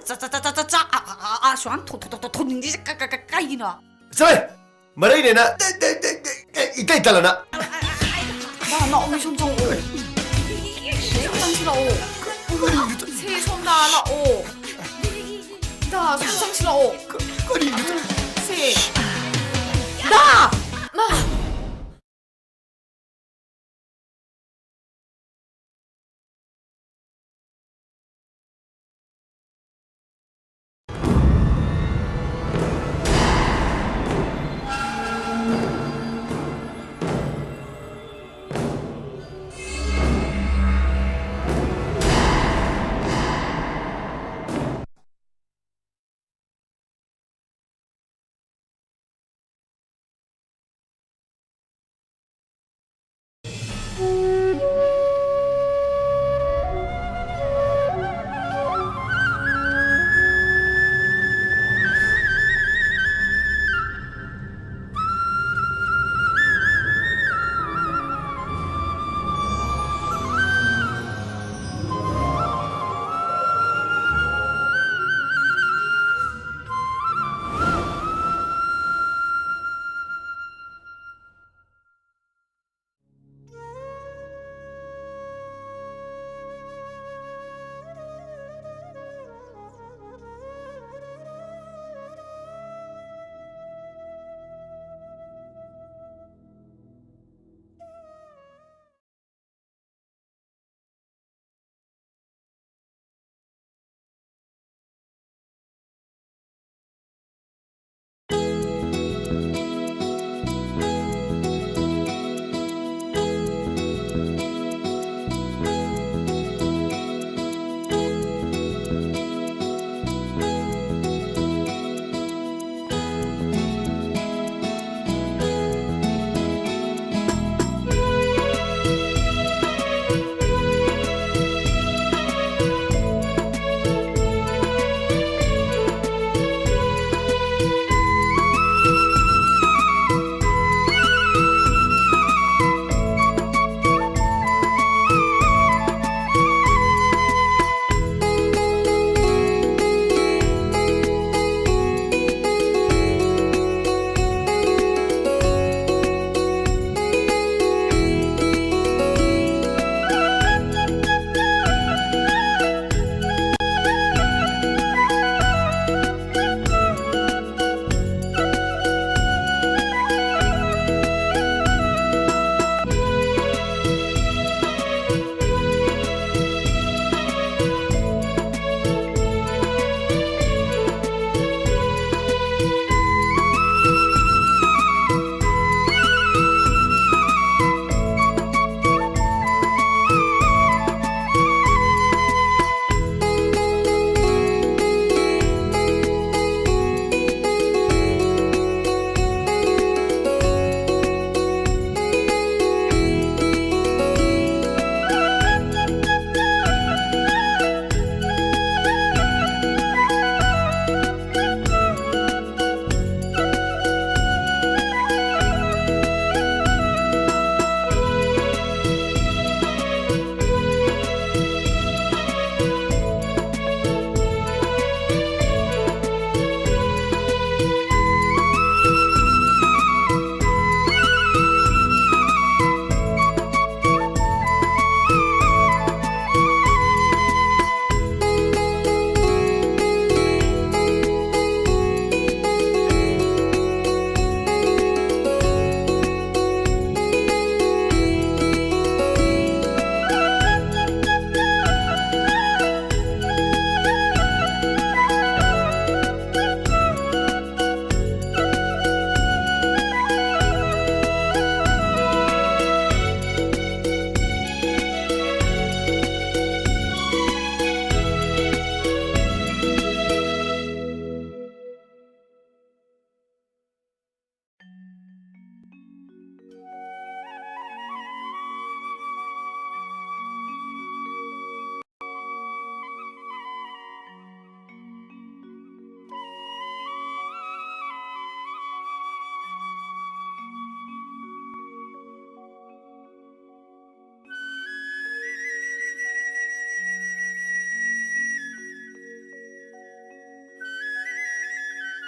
짜짜짜짜짜짜 아喜欢捅你这干一呢？ 사회 말하기 내나 이따 있달라나 나 엄청 좀 화장실 세손나 나 나 화장실 나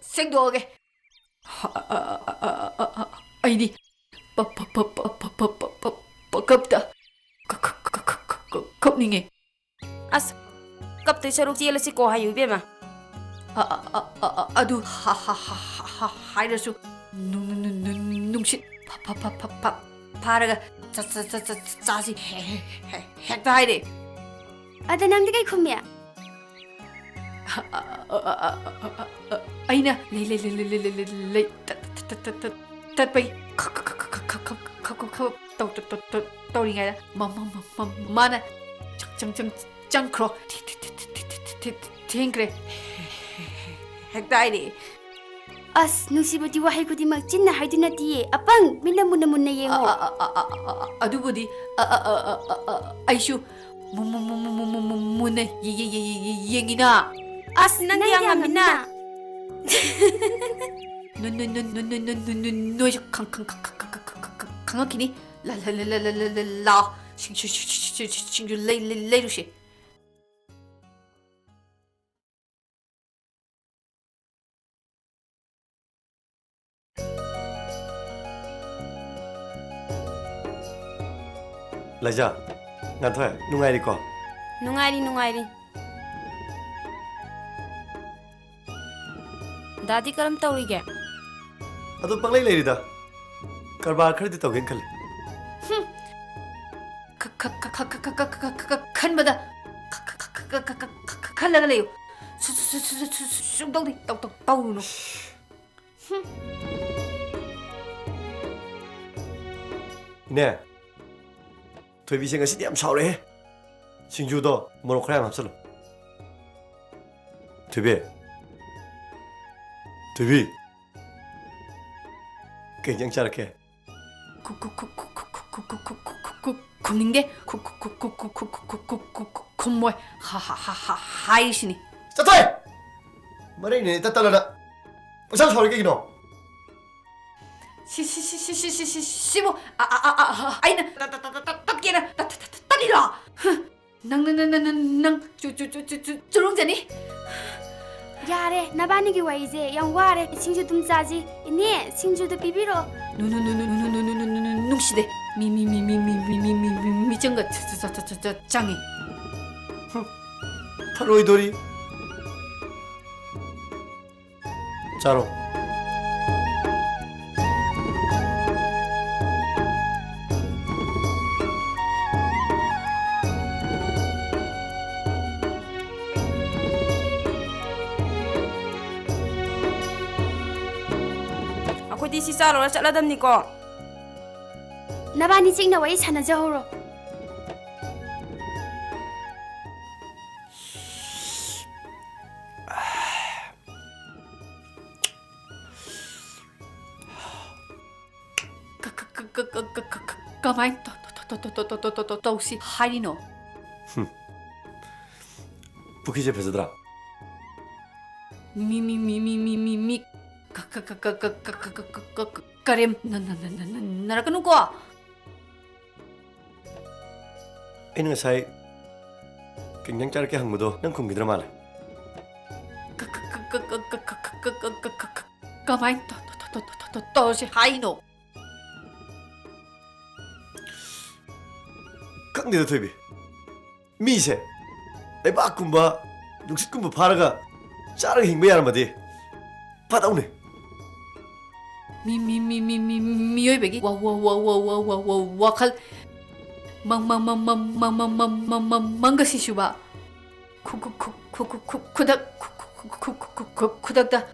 생도하게. 아이디 겁다. 겁닝해. As Cấp tới sơ chia là sẽ có hay yếu biết mà 아두 하이라수 눈빛 파라가 짜지 핵다 하이래. Ada nam đi cái không mẹ 아이나 레레레레레레레 tatpay ꯇꯧꯔꯤꯉꯩꯗ ꯃꯥꯅ ꯆꯪꯈ꯭ꯔꯣ ꯊꯦꯡꯈ꯭ꯔꯦ ꯍꯦꯛꯇ ꯍꯥꯏꯔꯛꯑꯦ ꯑꯁ ꯅꯨꯡꯁꯤꯕꯗꯤ ꯋꯥꯍꯩ ꯈꯨꯗꯤꯡꯃꯛ ꯆꯤꯟꯅ ꯍꯥꯏꯗꯨ ꯅꯠꯇꯤꯌꯦ ꯑꯄꯪ ꯃꯤꯠꯅ ꯃꯨꯟꯅ ꯃꯨꯟꯅ ꯌꯦꯡꯉꯣ ꯑꯗꯨꯕꯨꯗꯤ ꯑꯩꯁꯨ ꯃꯨꯟꯅ ꯌꯦꯡꯉꯤꯅ ꯑꯁ ꯅꯪꯗꯤ ꯌꯥꯝ ꯉꯝꯃꯤꯅ ꯅꯣꯏꯁꯨ ꯈꯪꯉꯛꯈꯤꯅꯤ ꯂꯥꯎ ꯁꯤꯡꯖꯨ ꯂꯩꯔꯨꯁꯦ ꯂꯩꯖꯥ ꯉꯥꯟꯊꯣꯏ ꯅꯨꯡꯉꯥꯏꯔꯤꯀꯣ ꯅꯨꯡꯉꯥꯏꯔꯤ ꯗꯥꯗꯤ ꯀꯔꯝ ꯇꯧꯔꯤꯒꯦ ꯑꯗꯨ ꯄꯪꯂꯩ ꯂꯩꯔꯤꯗ ꯀꯔꯕꯥꯔ ꯈꯔꯗꯤ ꯇꯧꯒꯦꯅ ꯈꯜꯂꯤ ꯈꯟꯕꯗ ꯈꯜꯂꯒ ꯂꯩꯌꯨ ꯁꯨꯡꯇꯧꯗꯤ ꯇꯧꯔꯨꯅꯨ ꯏꯅꯦ ꯊꯣꯏꯕꯤꯁꯦ ꯉꯁꯤꯗꯤ ꯌꯥꯝ ꯁꯥꯎꯔꯦꯍꯦ ꯁꯤꯡꯖꯨꯗꯣ ꯃꯣꯔꯣꯛ ꯈꯔ ꯌꯥꯝ ꯍꯥꯞꯆꯜꯂꯨ ꯊꯣꯏꯕꯤ ꯀꯩ ꯏꯟꯖꯥꯡ ꯆꯥꯔꯛꯀꯦ ꯈꯨꯝꯅꯤꯡꯗꯦ ꯈꯨꯝꯃꯣꯏ ꯍꯥꯏꯔꯤꯁꯤꯅꯤ ꯆꯠꯊꯣꯏ ꯃꯔꯩꯅꯦ ꯏꯇ ꯇꯜꯂꯅ ꯄꯩꯁꯥ ꯁꯥꯎꯔꯤ ꯀꯩꯒꯤꯅꯣ 시모 아이는 떴기는 떠리라 낭낭낭낭낭 조롱자니 야래 나바니기 와이제 양 와래 싱주 좀 짜지 이네 싱주도 비비로 누누누누누누누누누누시대 미정가 장애 타로이돌이 자로 ꯑꯩꯈꯣꯏꯗꯤ ꯁꯤ ꯆꯥ ꯂꯣꯏꯔ ꯆꯠꯂꯗꯝꯅꯤꯀꯣ 나바니 찍나 와이 사나져호로 가만히 또시 하리노 부키제 배서더라 미미미미미미미 가렘 나라가 누구야? 이는 사이 굉장히 짧게 한 것도 난 공기들어 말해 가만히 또시 하이노 강대도 토이비 미세 레바꿈바 육식꿈바 파라가 짜르게 힘매야는 마디 받아오네 미요이백이 와칼 망가시슈바 쿠닥다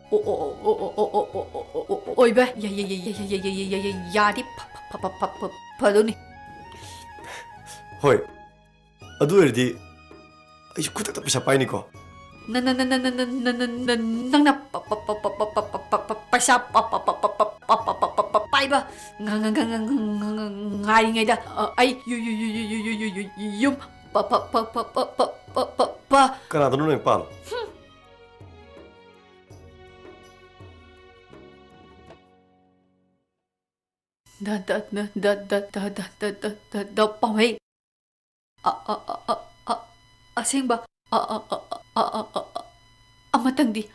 오이바 야리 파도니 호이 아두 에르디 아이 쿠닥다 피샤 빠이니까 nang pasya paiba ngai ngai da ai yum pa 까나도 눈에 빨 da pamei asengba amatangdi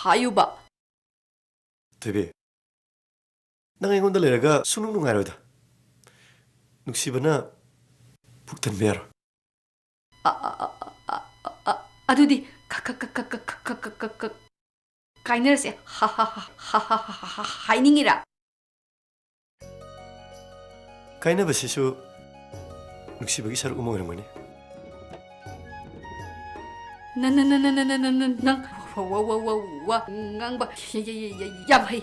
하유바 토이비 난 이건데 내가 수능 농아로다 눅시바나 북탄 메아로 아두디 가이너스 하이닝이라 가이나 버시슈 눅시바기 샤르 우몽이란 거니 낭 와와와와 낭바 야바이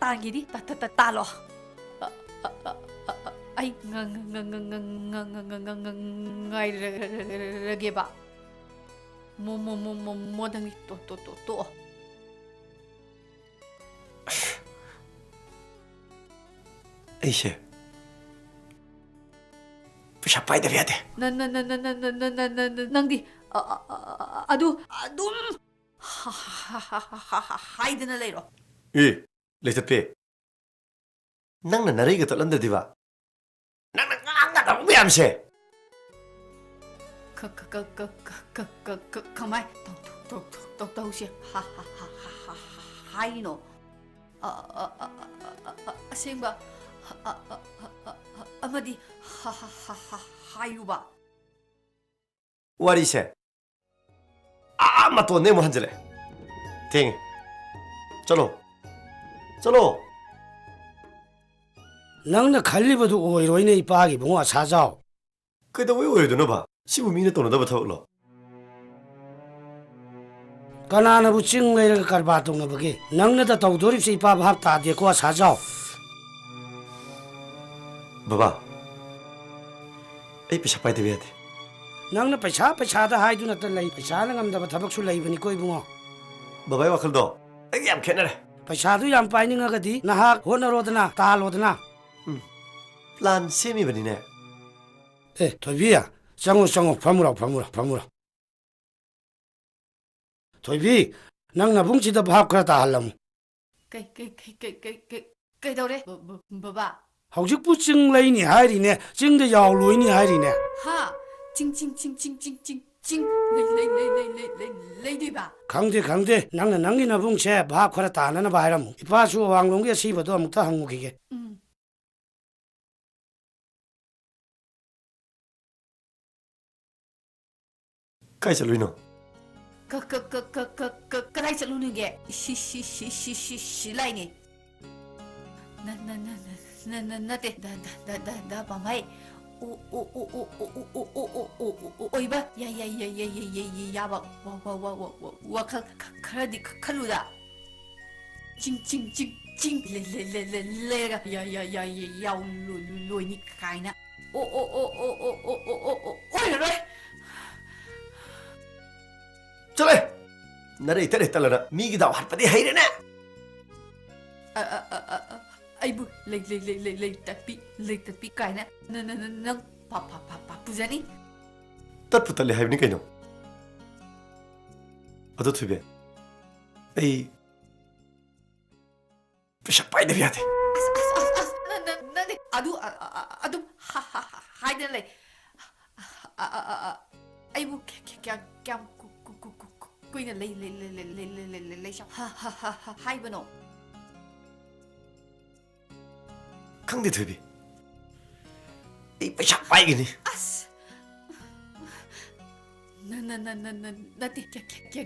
ꯇꯥꯟꯒꯤꯗꯤ ꯇꯥꯜꯂꯣ ꯑꯩ ꯉꯥꯏꯔꯒꯦꯕ ꯃꯣꯗꯪꯗꯤ ꯇꯣꯛꯑꯣ ꯑꯩꯁꯦ ꯄꯩꯁꯥ ꯄꯥꯏꯗꯕ ꯌꯥꯗꯦ ꯅꯪꯗꯤ ꯑꯗꯨꯝ ꯍꯥꯏꯗꯅ ꯂꯩꯔꯣ ꯑꯦ ꯂꯩꯆꯠꯄꯤ ꯅꯪꯅ ꯅꯔꯩꯒ ꯇꯠꯂꯝꯗ꯭ꯔꯗꯤꯕ ꯅꯪꯅ ꯉꯥꯡꯒꯗꯕ ꯃꯌꯥꯝꯁꯦ ꯀꯃꯥꯏ ꯇꯧꯁꯦ ꯍꯥꯏꯅꯣ ꯑꯁꯦꯡꯕ ꯑꯃꯗꯤ ꯍꯥꯏꯌꯨꯕ ꯋꯥꯔꯤꯁꯦ ꯃꯇꯣꯟꯗꯩ ꯑꯃꯨꯛ ꯍꯟꯖꯤꯜꯂꯛꯑꯦ ꯊꯦꯡꯉꯦ ꯆꯠꯂꯣ ꯆꯠꯂꯣ ꯅꯪꯅ ꯈꯜꯂꯤꯕꯗꯨ ꯑꯣꯏꯔꯣꯏꯅꯦ ꯏꯄꯥꯒꯤ ꯏꯕꯨꯡꯉꯣ ꯑꯁꯥꯖꯥꯎ ꯀꯩꯗꯧꯕꯩ ꯑꯣꯏꯔꯣꯏꯗꯣꯏꯅꯣꯕ ꯁꯤꯕꯨ ꯃꯤꯅ ꯇꯧꯅꯗꯕ ꯊꯕꯛꯂꯣ ꯀꯅꯥꯅꯕꯨ ꯆꯤꯡ ꯂꯩꯔꯒ ꯀꯔꯕꯥꯔ ꯇꯧꯅꯕꯒꯦ ꯅꯪꯅꯗ ꯇꯧꯗꯣꯔꯤꯕꯁꯤ ꯏꯄꯥ ꯚꯥꯞ ꯇꯥꯗꯦꯀꯣ ꯑꯁꯥꯖꯥꯎ ꯕꯕꯥ ꯑꯩ ꯄꯩꯁꯥ ꯄꯥꯏꯗꯕ ꯌꯥꯗꯦ ꯅꯪꯅ ꯄꯩꯁꯥꯗ ꯍꯥꯏꯗꯨꯅꯇ ꯂꯩ ꯄꯩꯁꯥꯅ ꯉꯝꯗꯕ ꯊꯕꯛꯁꯨ ꯂꯩꯕꯅꯤꯀꯣ ꯏꯕꯨꯡꯉꯣ ꯕꯕꯥꯒꯤ ꯋꯥꯈꯜꯗꯣ ꯑꯩꯒ ꯌꯥꯝ ꯈꯦꯠꯅꯔꯦ ꯄꯩꯁꯥꯗꯨ ꯌꯥꯝ ꯄꯥꯏꯅꯤꯡꯉꯒꯗꯤ ꯅꯍꯥꯛ ꯍꯣꯠꯅꯔꯣꯗꯅ ꯇꯥꯜꯂꯣꯗꯅ ꯄ꯭ꯂꯥꯟ ꯁꯦꯝꯃꯤꯕꯅꯤꯅꯦ ꯊꯣꯏꯕꯤ ꯆꯪꯉꯣ ꯐꯝꯃꯨꯔꯣ ꯊꯣꯏꯕꯤ ꯅꯪ ꯅꯕꯨꯡꯁꯤꯗ ꯚꯥꯞ ꯈꯔ ꯇꯥꯍꯜꯂꯝꯃꯨ ꯀꯩꯗꯧꯔꯦ ꯕꯕꯥ ꯍꯧꯖꯤꯛꯄꯨ ꯆꯤꯡ ꯂꯩꯅꯤ ꯍꯥꯏꯔꯤꯅꯦ ꯆꯤꯡꯗ ꯌꯥꯎ ꯂꯣꯏꯅꯤ ꯍꯥꯏꯔꯤꯅꯦ ꯍꯥ ꯆꯤꯡ ꯂꯩꯗꯣꯏꯕ ꯈꯪꯗꯦ ꯅꯪꯅ ꯅꯪꯒꯤ ꯅꯕꯨꯡꯁꯦ ꯚꯥꯞ ꯈꯔ ꯇꯥꯅꯅꯕ ꯍꯥꯏꯔꯝꯃꯨ ꯏꯄꯥꯁꯨ ꯑꯋꯥꯡꯂꯣꯝꯒꯤ ꯑꯁꯤꯕꯗꯣ ꯑꯃꯨꯛꯇ ꯍꯪꯉꯨꯈꯤꯒꯦ ꯀꯥꯏ ꯆꯠꯂꯨꯏꯅꯣ ꯀꯗꯥꯏ ꯆꯠꯂꯨꯅꯤꯒꯦ ꯂꯥꯏꯅꯦ ꯅꯠꯇꯦ ꯗ ꯄꯥꯝꯍꯩ ꯑꯣꯏꯕ ꯌꯥꯕ ꯋꯥꯈꯜ ꯈꯔꯗꯤ ꯈꯜꯂꯨꯗ ꯆꯤꯡ ꯂꯩꯔꯒ ꯌꯥꯎ ꯂꯣꯏꯅꯤ ꯀꯥꯏꯅ ꯑꯣꯏꯔꯔꯣꯏ ꯆꯠꯂꯦ ꯅꯔꯩ ꯇꯠꯂꯅ ꯃꯤꯒꯤ ꯗꯥꯎ ꯍꯥꯠꯄꯗꯤ ꯍꯩꯔꯦꯅꯦ ꯑꯩꯕꯨ ꯂꯩꯇꯠꯄꯤ ꯀꯥꯏꯅ ꯅꯪ ꯄꯨꯖꯅꯤ ꯇꯠꯄꯨ ꯇꯠꯂꯦ ꯍꯥꯏꯕꯅꯤ ꯀꯩꯅꯣ ꯑꯗꯣ ꯊꯣꯏꯕꯤ ꯑꯩ ꯄꯩꯁꯥ ꯄꯥꯏꯗꯕ ꯌꯥꯗꯦ ꯅꯪꯗꯤ ꯑꯗꯨꯝ ꯍꯥꯏꯗꯅ ꯂꯩ ꯑꯩꯕꯨ ꯀꯌꯥꯝ ꯀꯨꯏꯅ ꯂꯩꯁꯥ ꯍꯥꯏꯕꯅꯣ ꯈꯪꯗꯦ ꯊꯣꯏꯕꯤ ꯑꯩ ꯄꯩꯁꯥ ꯄꯥꯏꯒꯅꯤ ꯅꯠꯇꯦ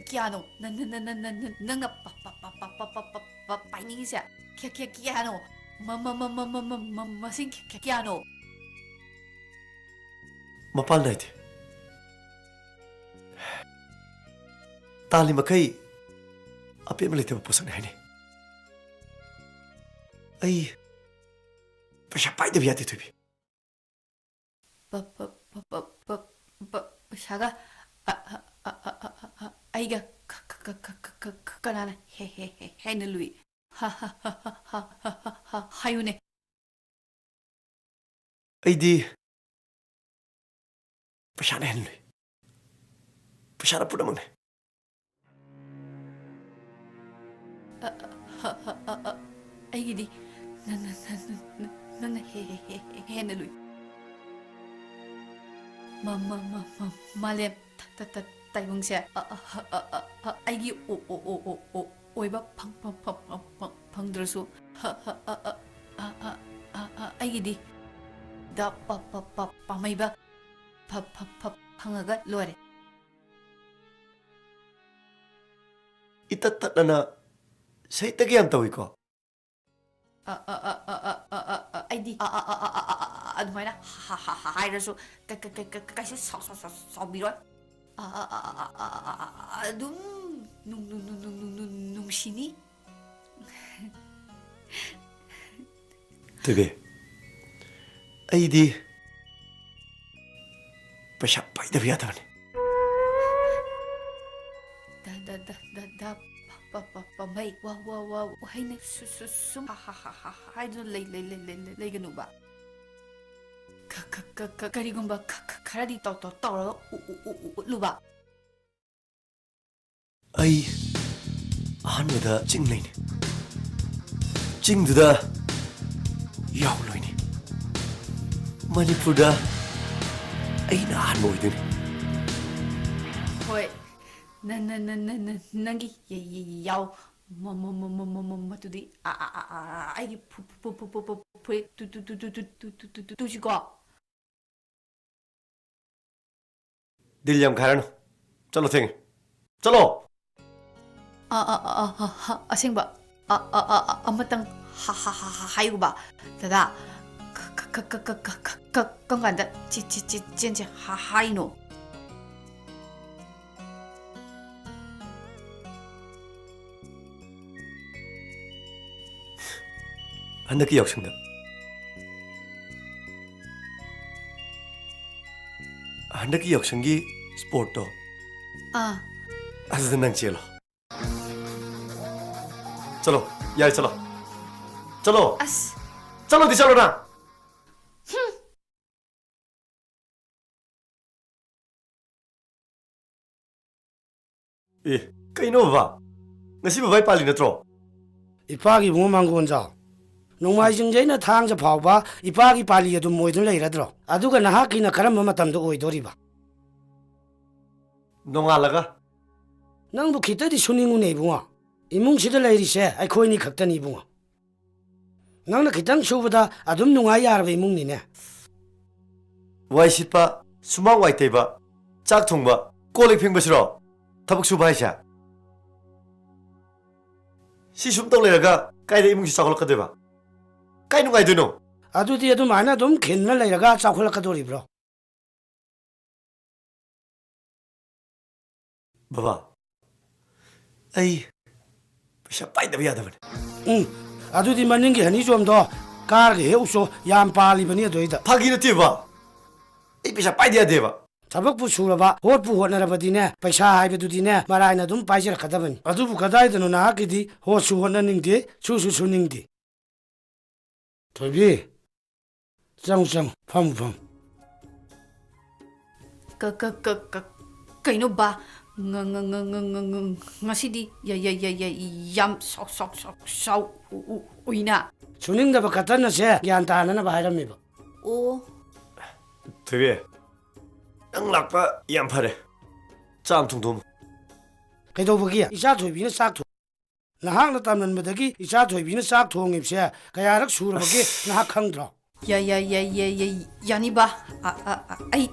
ꯀꯌꯥꯅꯣ ꯅꯪꯅ ꯄꯥꯏꯅꯤꯡꯉꯤꯁꯦ ꯀꯌꯥꯅꯣ ꯃꯁꯤꯡ ꯀꯌꯥꯅꯣ ꯃꯄꯥꯟ ꯅꯥꯏꯗꯦ ꯇꯥꯜꯂꯤ ꯃꯈꯩ ꯑꯄꯦꯟꯕ ꯂꯩꯇꯕ ꯄꯣꯠꯁꯛꯅꯤ ꯍꯥꯏꯅꯩ ꯑꯩ ꯄꯩꯁꯥ ꯄꯥꯏꯗꯕ ꯌꯥꯗꯦ ꯊꯣꯏꯕꯤ ꯄꯩꯁꯥꯒ ꯑꯩꯒ ꯀꯅꯥꯅ ꯍꯦꯟꯅ ꯂꯨꯏ ꯍꯥꯏꯌꯨꯅꯦ ꯑꯩꯗꯤ ꯄꯩꯁꯥꯅ ꯍꯦꯟꯅ ꯂꯨꯏ ꯄꯩꯁꯥꯅ ꯄꯨꯝꯅꯃꯛꯅꯦ ꯑꯩꯒꯤꯗꯤ ꯅꯪꯅ ꯍꯦꯟꯅ ꯂꯨꯏ ꯃꯥꯂꯦꯝ ꯇꯥꯏꯕꯪꯁꯦ ꯑꯩꯒꯤ ꯑꯣꯏꯕ ꯐꯪꯗ꯭ꯔꯁꯨ ꯑꯩꯒꯤꯗꯤ ꯄꯥꯝꯃꯩꯕ ꯐꯪꯉꯒ ꯂꯣꯏꯔꯦ ꯏꯇꯠ ꯇꯠꯅꯅ ꯁꯩꯇꯒ ꯌꯥꯝ ꯇꯧꯏꯀꯣ ꯑꯩꯗꯤ ꯑꯗꯨꯃꯥꯏꯅ ꯍꯥꯏꯔꯁꯨ ꯀꯩꯁꯨ ꯁꯥꯎꯕꯤꯔꯣꯏ ꯑꯗꯨꯝ ꯅꯨꯡꯁꯤꯅꯤ ꯊꯣꯏꯕꯤ ꯑꯩꯗꯤ ꯄꯩꯁꯥ ꯄꯥꯏꯗꯕ ꯌꯥꯗꯕꯅꯤ ꯄꯥꯝꯕꯩ ꯋꯥꯍꯩꯅ ꯁꯨꯝ ꯍꯥꯏꯗꯨꯅ ꯂꯩꯒꯅꯨꯕ ꯀꯔꯤꯒꯨꯝꯕ ꯈꯔꯗꯤ ꯇꯧꯔꯒ ꯎꯠꯂꯨꯕ ꯑꯩ ꯑꯍꯥꯟꯕꯗ ꯆꯤꯡ ꯂꯩꯅꯤ ꯆꯤꯡꯗꯨꯗ ꯌꯥꯎꯂꯣꯏꯅꯤ ꯃꯅꯤꯄꯨꯔꯗ ꯑꯩꯅ ꯑꯍꯥꯟꯕ ꯑꯣꯏꯗꯣꯏꯅꯤ ꯍꯣꯏ ꯅꯪꯒꯤ ꯌꯥꯎ ꯃꯗꯨꯗꯤ ꯑꯩꯒꯤ ꯐꯨꯔꯤꯠ ꯇꯨꯁꯤꯀꯣ दिल याम खारन चलो थेंगे चलो ꯑꯁꯦꯡꯕ ꯑꯃꯇꯪ ꯍꯥꯏꯌꯨꯕ ꯗꯗꯥ ꯀꯔꯝ ꯀꯥꯟꯗ ꯆꯦꯟꯁꯦ ꯍꯥꯏꯅꯣ हंदकी यावसंग हंदकी यावसंगी स्पोर्ट तो अजद नंग चलो चलो यार चलो चलो अस चलो दी चलो ना ए कइनो बाबा ngasi babai pali natro ꯏꯄꯥꯒꯤ ꯏꯕꯨꯡ ꯃꯥꯡꯒꯣꯟꯖꯥꯎ ꯅꯣꯡꯃꯥꯏꯖꯤꯡꯖꯩꯅ ꯊꯥꯡꯖ ꯐꯥꯎꯕ ꯏꯄꯥꯒꯤ ꯄꯥꯂꯤ ꯑꯗꯨꯝ ꯑꯣꯏꯗꯨꯅ ꯂꯩꯔꯗ꯭ꯔꯣ ꯑꯗꯨꯒ ꯅꯍꯥꯛꯀꯤꯅ ꯀꯔꯝꯕ ꯃꯇꯝꯗ ꯑꯣꯏꯗꯣꯔꯤꯕ nonga ꯅꯪꯕꯨ ꯈꯤꯇꯗꯤ ꯁꯨꯅꯤꯡꯉꯨꯅꯦ ꯏꯕꯨꯡꯉꯣ ꯏꯃꯨꯡꯁꯤꯗ ꯂꯩꯔꯤꯁꯦ ꯑꯩꯈꯣꯏꯅꯤ ꯈꯛꯇꯅꯤ ꯏꯕꯨꯡꯉꯣ ꯅꯪꯅ ꯈꯤꯇꯪ ꯁꯨꯕꯗ ꯑꯗꯨꯝ ꯅꯨꯡꯉꯥꯏ ꯌꯥꯔꯕ ꯏꯃꯨꯡꯅꯤꯅꯦ wai sitpa sumang wai teiba chak thongba kolik phingba tabuk suba haisa si sum tong leraga kaida imung si chakolakadeba kai nungai duno ꯑꯗꯨꯗꯤ ꯑꯗꯨꯃꯥꯏꯅ ꯑꯗꯨꯝ ꯈꯤꯟꯅ ꯂꯩꯔꯒ ꯆꯥꯎꯈꯠꯂꯛꯀꯗꯣꯔꯤꯕ꯭ꯔꯣ baba ai paisa paidaba yadabani ꯑꯗꯨꯗꯤ ꯃꯅꯤꯡꯒꯤ ꯍꯅꯤꯖꯣꯝꯗꯣ ꯀꯥꯔꯒ ꯍꯦꯛ ꯎꯆꯣ ꯌꯥꯝ ꯄꯥꯜꯂꯤꯕꯅꯤ ꯑꯗꯨꯏꯗ phagi nateba ai paisa paida yadeba ꯊꯕꯛꯄꯨ ꯁꯨꯔꯕ ꯍꯣꯠꯄꯨ ꯍꯣꯠꯅꯔꯕꯗꯤꯅꯦ ꯄꯩꯁꯥ ꯍꯥꯏꯕꯗꯨꯗꯤꯅꯦ ꯃꯔꯥꯏꯅ ꯑꯗꯨꯝ ꯄꯥꯏꯖꯔꯛꯀꯗꯕꯅꯤ ꯑꯗꯨꯕꯨ ꯀꯗꯥꯏꯗꯅꯣ ꯅꯍꯥꯛꯀꯤꯗꯤ ꯍꯣꯠꯁꯨ ꯍꯣꯠꯅꯅꯤꯡꯗꯦ ꯁꯨꯁꯨ ꯁꯨꯅꯤꯡꯗꯦ ꯊꯣꯏꯕꯤ ꯆꯪꯉꯨ ꯐꯝ ꯀꯩꯅꯣ ꯕꯥ ꯉꯁꯤꯗꯤ ꯌꯥꯝ ꯁꯥꯎ ꯎꯏꯅ ꯁꯨꯅꯤꯡꯗꯕ ꯈꯛꯇꯅꯁꯦ ꯒ꯭ꯌꯥꯟ ꯇꯥꯅꯅꯕ ꯍꯥꯏꯔꯝꯃꯤꯕ ꯑꯣ thebe nang lakpa yam phare cham thungdom ꯀꯩꯗꯧꯕꯒꯤ ꯏꯆꯥ ꯊꯣꯏꯕꯤꯅ ꯆꯥꯛ ꯊꯣꯡ ꯅꯍꯥꯛꯅ ꯇꯝꯂꯟꯕꯗꯒꯤ ꯏꯆꯥ ꯊꯣꯏꯕꯤꯅ ꯆꯥꯛ ꯊꯣꯡꯉꯤꯕꯁꯦ ꯀꯌꯥꯔꯛ ꯁꯨꯔꯕꯒꯦ ꯅꯍꯥꯛ ꯈꯪꯗ꯭ꯔꯣ ꯌꯥꯅꯤꯕ ꯑꯩ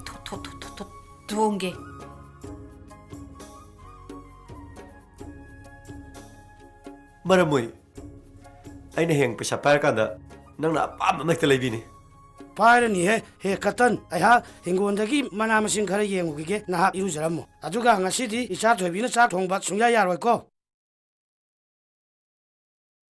ꯊꯣꯡꯒꯦ maramoi aina heng paisa pair kanda nangna apam makta leibini ꯄꯥꯏꯔꯅꯤꯍꯦ ꯍꯦ ꯀꯇꯟ ꯑꯩꯍꯥꯛ ꯍꯤꯡꯒꯣꯜꯗꯒꯤ ꯃꯅꯥ ꯃꯁꯤꯡ ꯈꯔ ꯌꯦꯡꯉꯨꯈꯤꯒꯦ ꯅꯍꯥꯛ ꯏꯔꯨꯖꯔꯝꯃꯣ ꯑꯗꯨꯒ ꯉꯁꯤꯗꯤ ꯏꯆꯥ ꯊꯣꯏꯕꯤꯅ ꯆꯥꯛ ꯊꯣꯡꯕ ꯁꯨꯡꯌꯥ ꯌꯥꯔꯣꯏꯀꯣ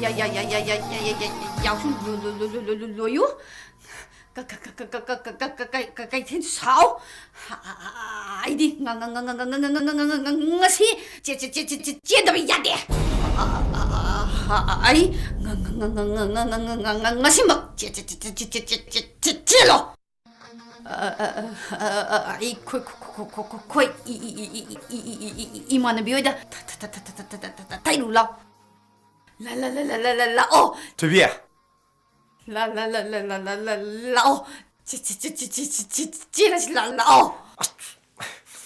giáo sư lùi ú cái thiên sao ai đi ngã si chết đâu bị giặt đi ai ngã si mà chết rồi ai khôi 이만은 비어다 타이루라 라라라라라라 어 随便 라라라라라라라 어 지지지지지지지지라시 라라 어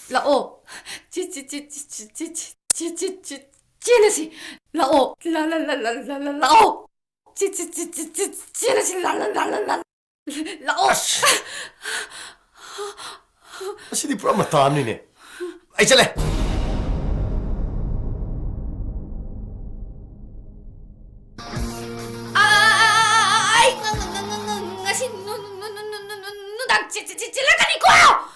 라오 지지지지지지지지지라시 라오 라라라라라라 어 지지지지지지라시 라라라라라 라오 시디 브라마 다음니네 아이 잘래 아이 ngasi nu đang 찔찔찔찔라가니까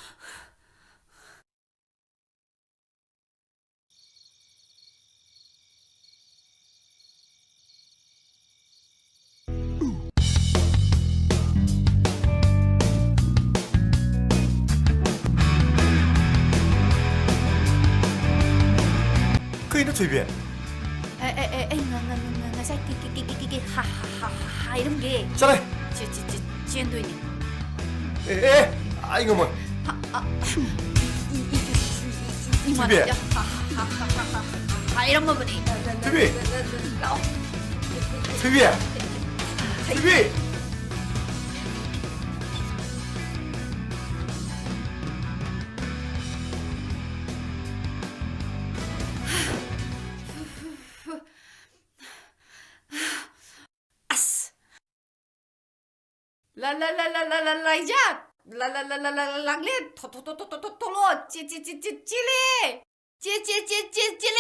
그이 너 随便 에에에에 ngasi cái ha 이런 게 잘래 찌엔도이니 에에 아 이거 뭐 이만이야 이런 거 보니 随便随便随便 아스 라라라라라라라 이자 라라라라라라랑레 토토토토토토로 찌찌찌찌찌레 찌찌찌찌찌레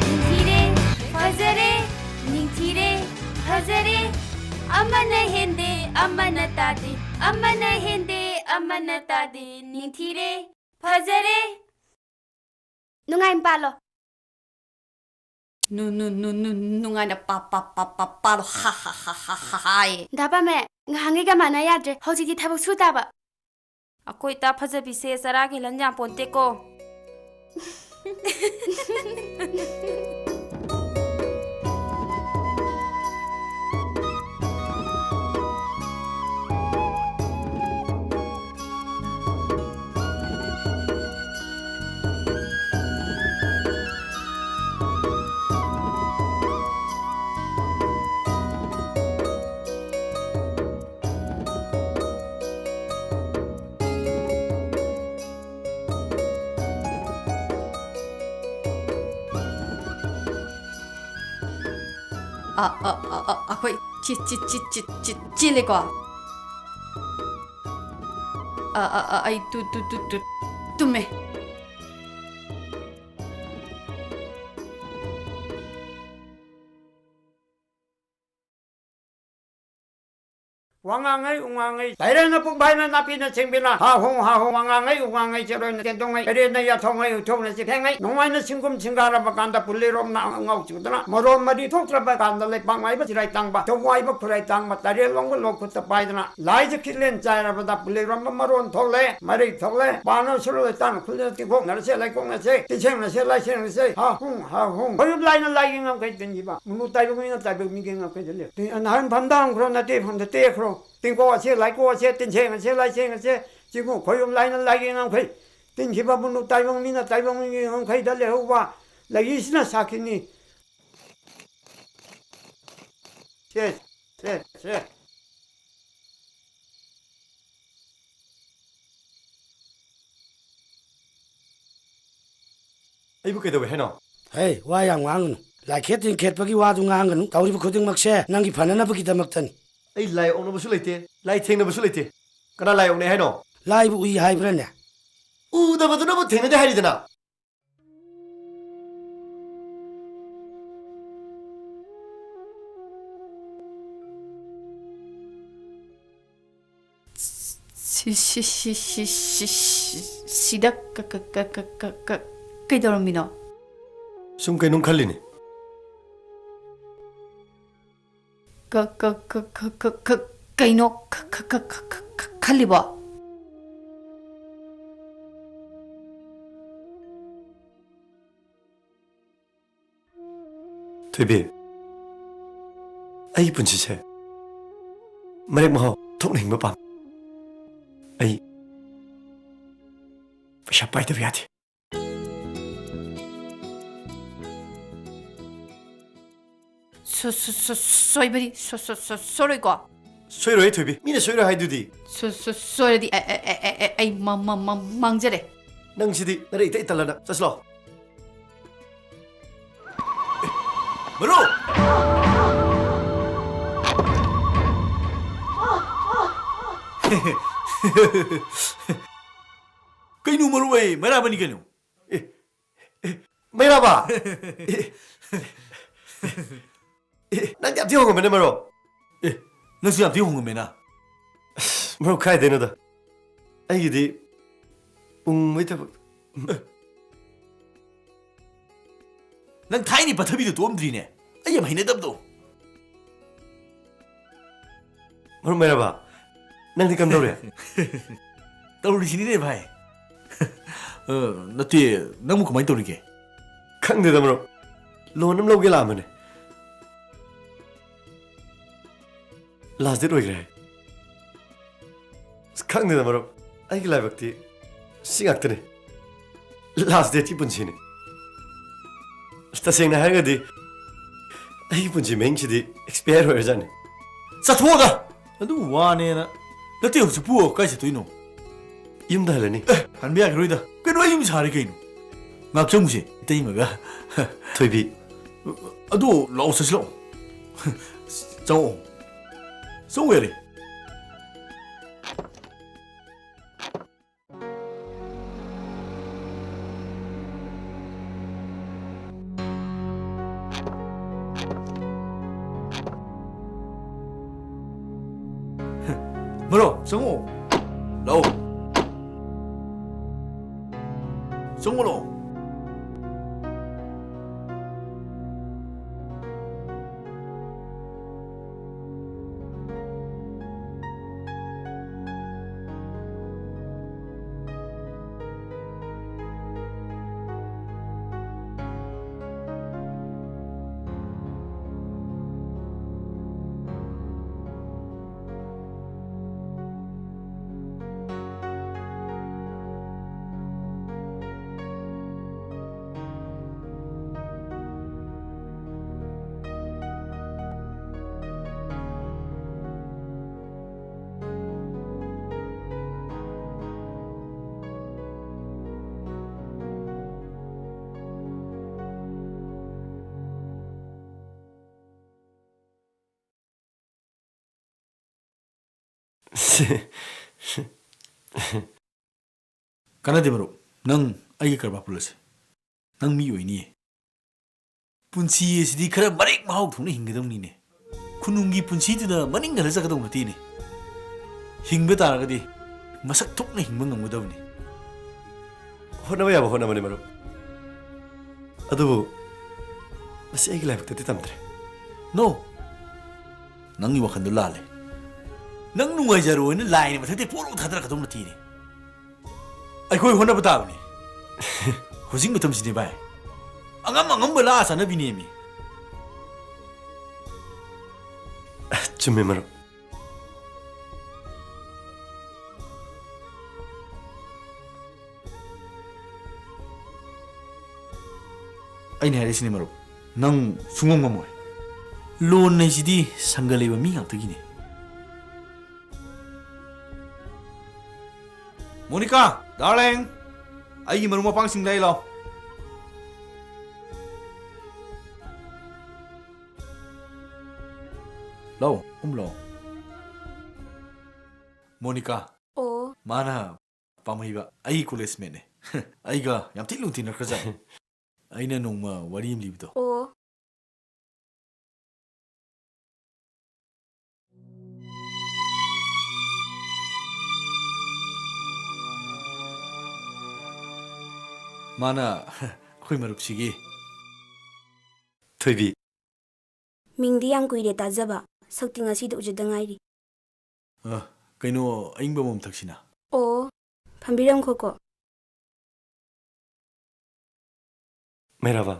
닝티레 퍼즐에 닝티레 퍼즐에 엄마나 핸데 엄마나 따디 엄마나 핸데 엄마나 따디 닝티레 퍼즐에 누가임 빨로 누가나 빠빠빠빠빠로 하하하하하이 다밤에 ngahang이가 많아야 돼 허지기 타복 수다봐 아코이 다 파자비세 사라기 란장 본테코 거의 찔리고 아이 뚜메 왕왕의 웅왕의 다이라나 뿜바이나 나피나 생비나 하홍 왕왕의 웅왕의 저런 대동의 그래나 야통의 통나시 팽의 농와이나 싱금 싱가라바 간다 불리롬 나응하고 지구더나 머론 머리 통트라바 간달레 방와이바 지라이 땅바 동와이바 프라이 땅바 다리에 롱글 놓고다 바이드나 라이즈 킬렌 짜이라바다 불리롬 머론 톨레 머리 톨레 바노 수로 땅 쿨레티 공 나르세 라이 공나세 티쳔나세 라이쳔나세 하홍 버유 라이나 라이잉함 가이든지바 무무 따이보미나 따이보미겐가 가이들레 나한 반당 그러나 때 혼데 때 그럼 띵고와세 라이고와세 띵체가세 라이쳔가세 지금 고용 라이는 라이잉함 가이 띵기바분노 따이보미나 따이보미겐가 가이달레 호바 라이시나 사키니 셋 이거 그래도 왜 해놔 헤이 와양 왕은 라켓인 캣버기 와도 ꯉꯥꯡꯒꯅꯨ ꯇꯧꯔꯤꯕ ꯈꯨꯗꯤꯡꯃꯛꯁꯦ ꯅꯪꯒꯤ ꯐꯅꯅꯕꯒꯤꯗꯃꯛꯇꯅꯤ ꯑꯩ ꯂꯥꯏ ꯑꯣꯛꯅꯕꯁꯨ ꯂꯩꯇꯦ ꯂꯥꯏ ꯊꯦꯡꯅꯕꯁꯨ ꯂꯩꯇꯦ ꯀꯅꯥ ꯂꯥꯏ ꯑꯣꯛꯅꯩ ꯍꯥꯏꯅꯣ ꯂꯥꯏꯕꯨ ꯎꯏ ꯍꯥꯏꯕ꯭ꯔꯅꯦ ꯎꯗꯕꯗꯨꯅꯕꯨ ꯊꯦꯡꯅꯗꯦ ꯍꯥꯏꯔꯤꯗꯅ 시다 그이더럽니다. 숨 그놈 칼리니. 그이노 칼리버. 되비. 아이 분치세. 말해 뭐 통행 뭐 밤. 아이. 샤파이 되비야지. 소이버리 소리고. 소이로 해 되비. 미네 소이로 하이두디. 소리디 에이 망저래. 낭시디 나래 이따 이따라나. 자슬러. 뭐로? Cái número ấy mới ra bên kia nhung. mày ra bà. 난 잡지 홍어 맨날 말어. Nó sẽ làm thiếu hồn mình à? 뭐 가야 되는다. 아이기디 왜 다 Nó thái này bà thơ bị được tôm gì nè. Ấy giờ mày nên đâm tụ. 뭐 mày ra bà. 난 니까 đâu rồi? Tao đi xin đi vậy. Nó thì nó muốn có mấy tao đi kì. 강대다 뭐로. 로는 로게 라면에. 라즈로 그래. 강대다 뭐로. 아이기 라이브티 싱악드네. 라즈데 티분치네. 스타생나 하거디. 아이 분치 맹치디 엑스페리어 여자네. Sao thua cả? Nó hoa nè nó. Nó tiêu chụp bùa cái gì tụi nó. 임다 할래니. Hắn biết rồi đó. Cái nói im sao đi kì nó. Ngọc trông gì? Tây mà cả. 토이비. Đồ lão sợ sợ. Cháu. Sao vậy đi? 뭐로? 성우. 로. 성우로. Karena dia baru, nang ayi kerba pulas, nang miu ini. Punci sedih kerana marik mau tuh nih hingga dong ni. Kunungi punci itu dah maning nggak rasa ketemu nanti ni. Hingga tar kadi, masak tuh nih hingga nggak mudah ni. 호나마야 뭐 호나마네 말어. 아도 masih ayi live tadi tamtre. No, nang iwa kan dulu lale. Nang nungai jaru ini lain macam tu puluh thadra ketemu nanti ni. Aku yang mana betul ni? Husing betul sini bay. Angam bela sana bini mi. 좀 말어. Ini hari sini maru. Nang sungguh mamoy. Loan ni jadi sanggalai bami yang tu gini. Monica, darling, ayi marumah pangsing lagi lo. Lo, lo. Monica. Oh. Mana pamahiba ayi kules mene. Ayi ga yang tilung tina kerja. Ayi na nung ma warim libto. Oh. 마나 ꯑꯩꯈꯣꯏ ꯃꯔꯨꯞꯁꯤꯒꯤ ꯊꯣꯏꯕꯤ ꯃꯤꯡꯗꯤ ꯌꯥꯝ ꯀꯨꯏꯔꯦ ꯇꯥꯖꯕ ꯁꯛꯇꯤ ꯉꯁꯤꯗ ꯎꯖꯗ ꯉꯥꯏꯔꯤ ꯀꯩꯅꯣ ꯑꯏꯪꯕ ꯑꯃ ꯊꯛꯁꯤꯅ ꯑꯣ ꯐꯝꯕꯤꯔꯝꯈꯣꯀꯣ ꯃꯩꯔꯥꯕ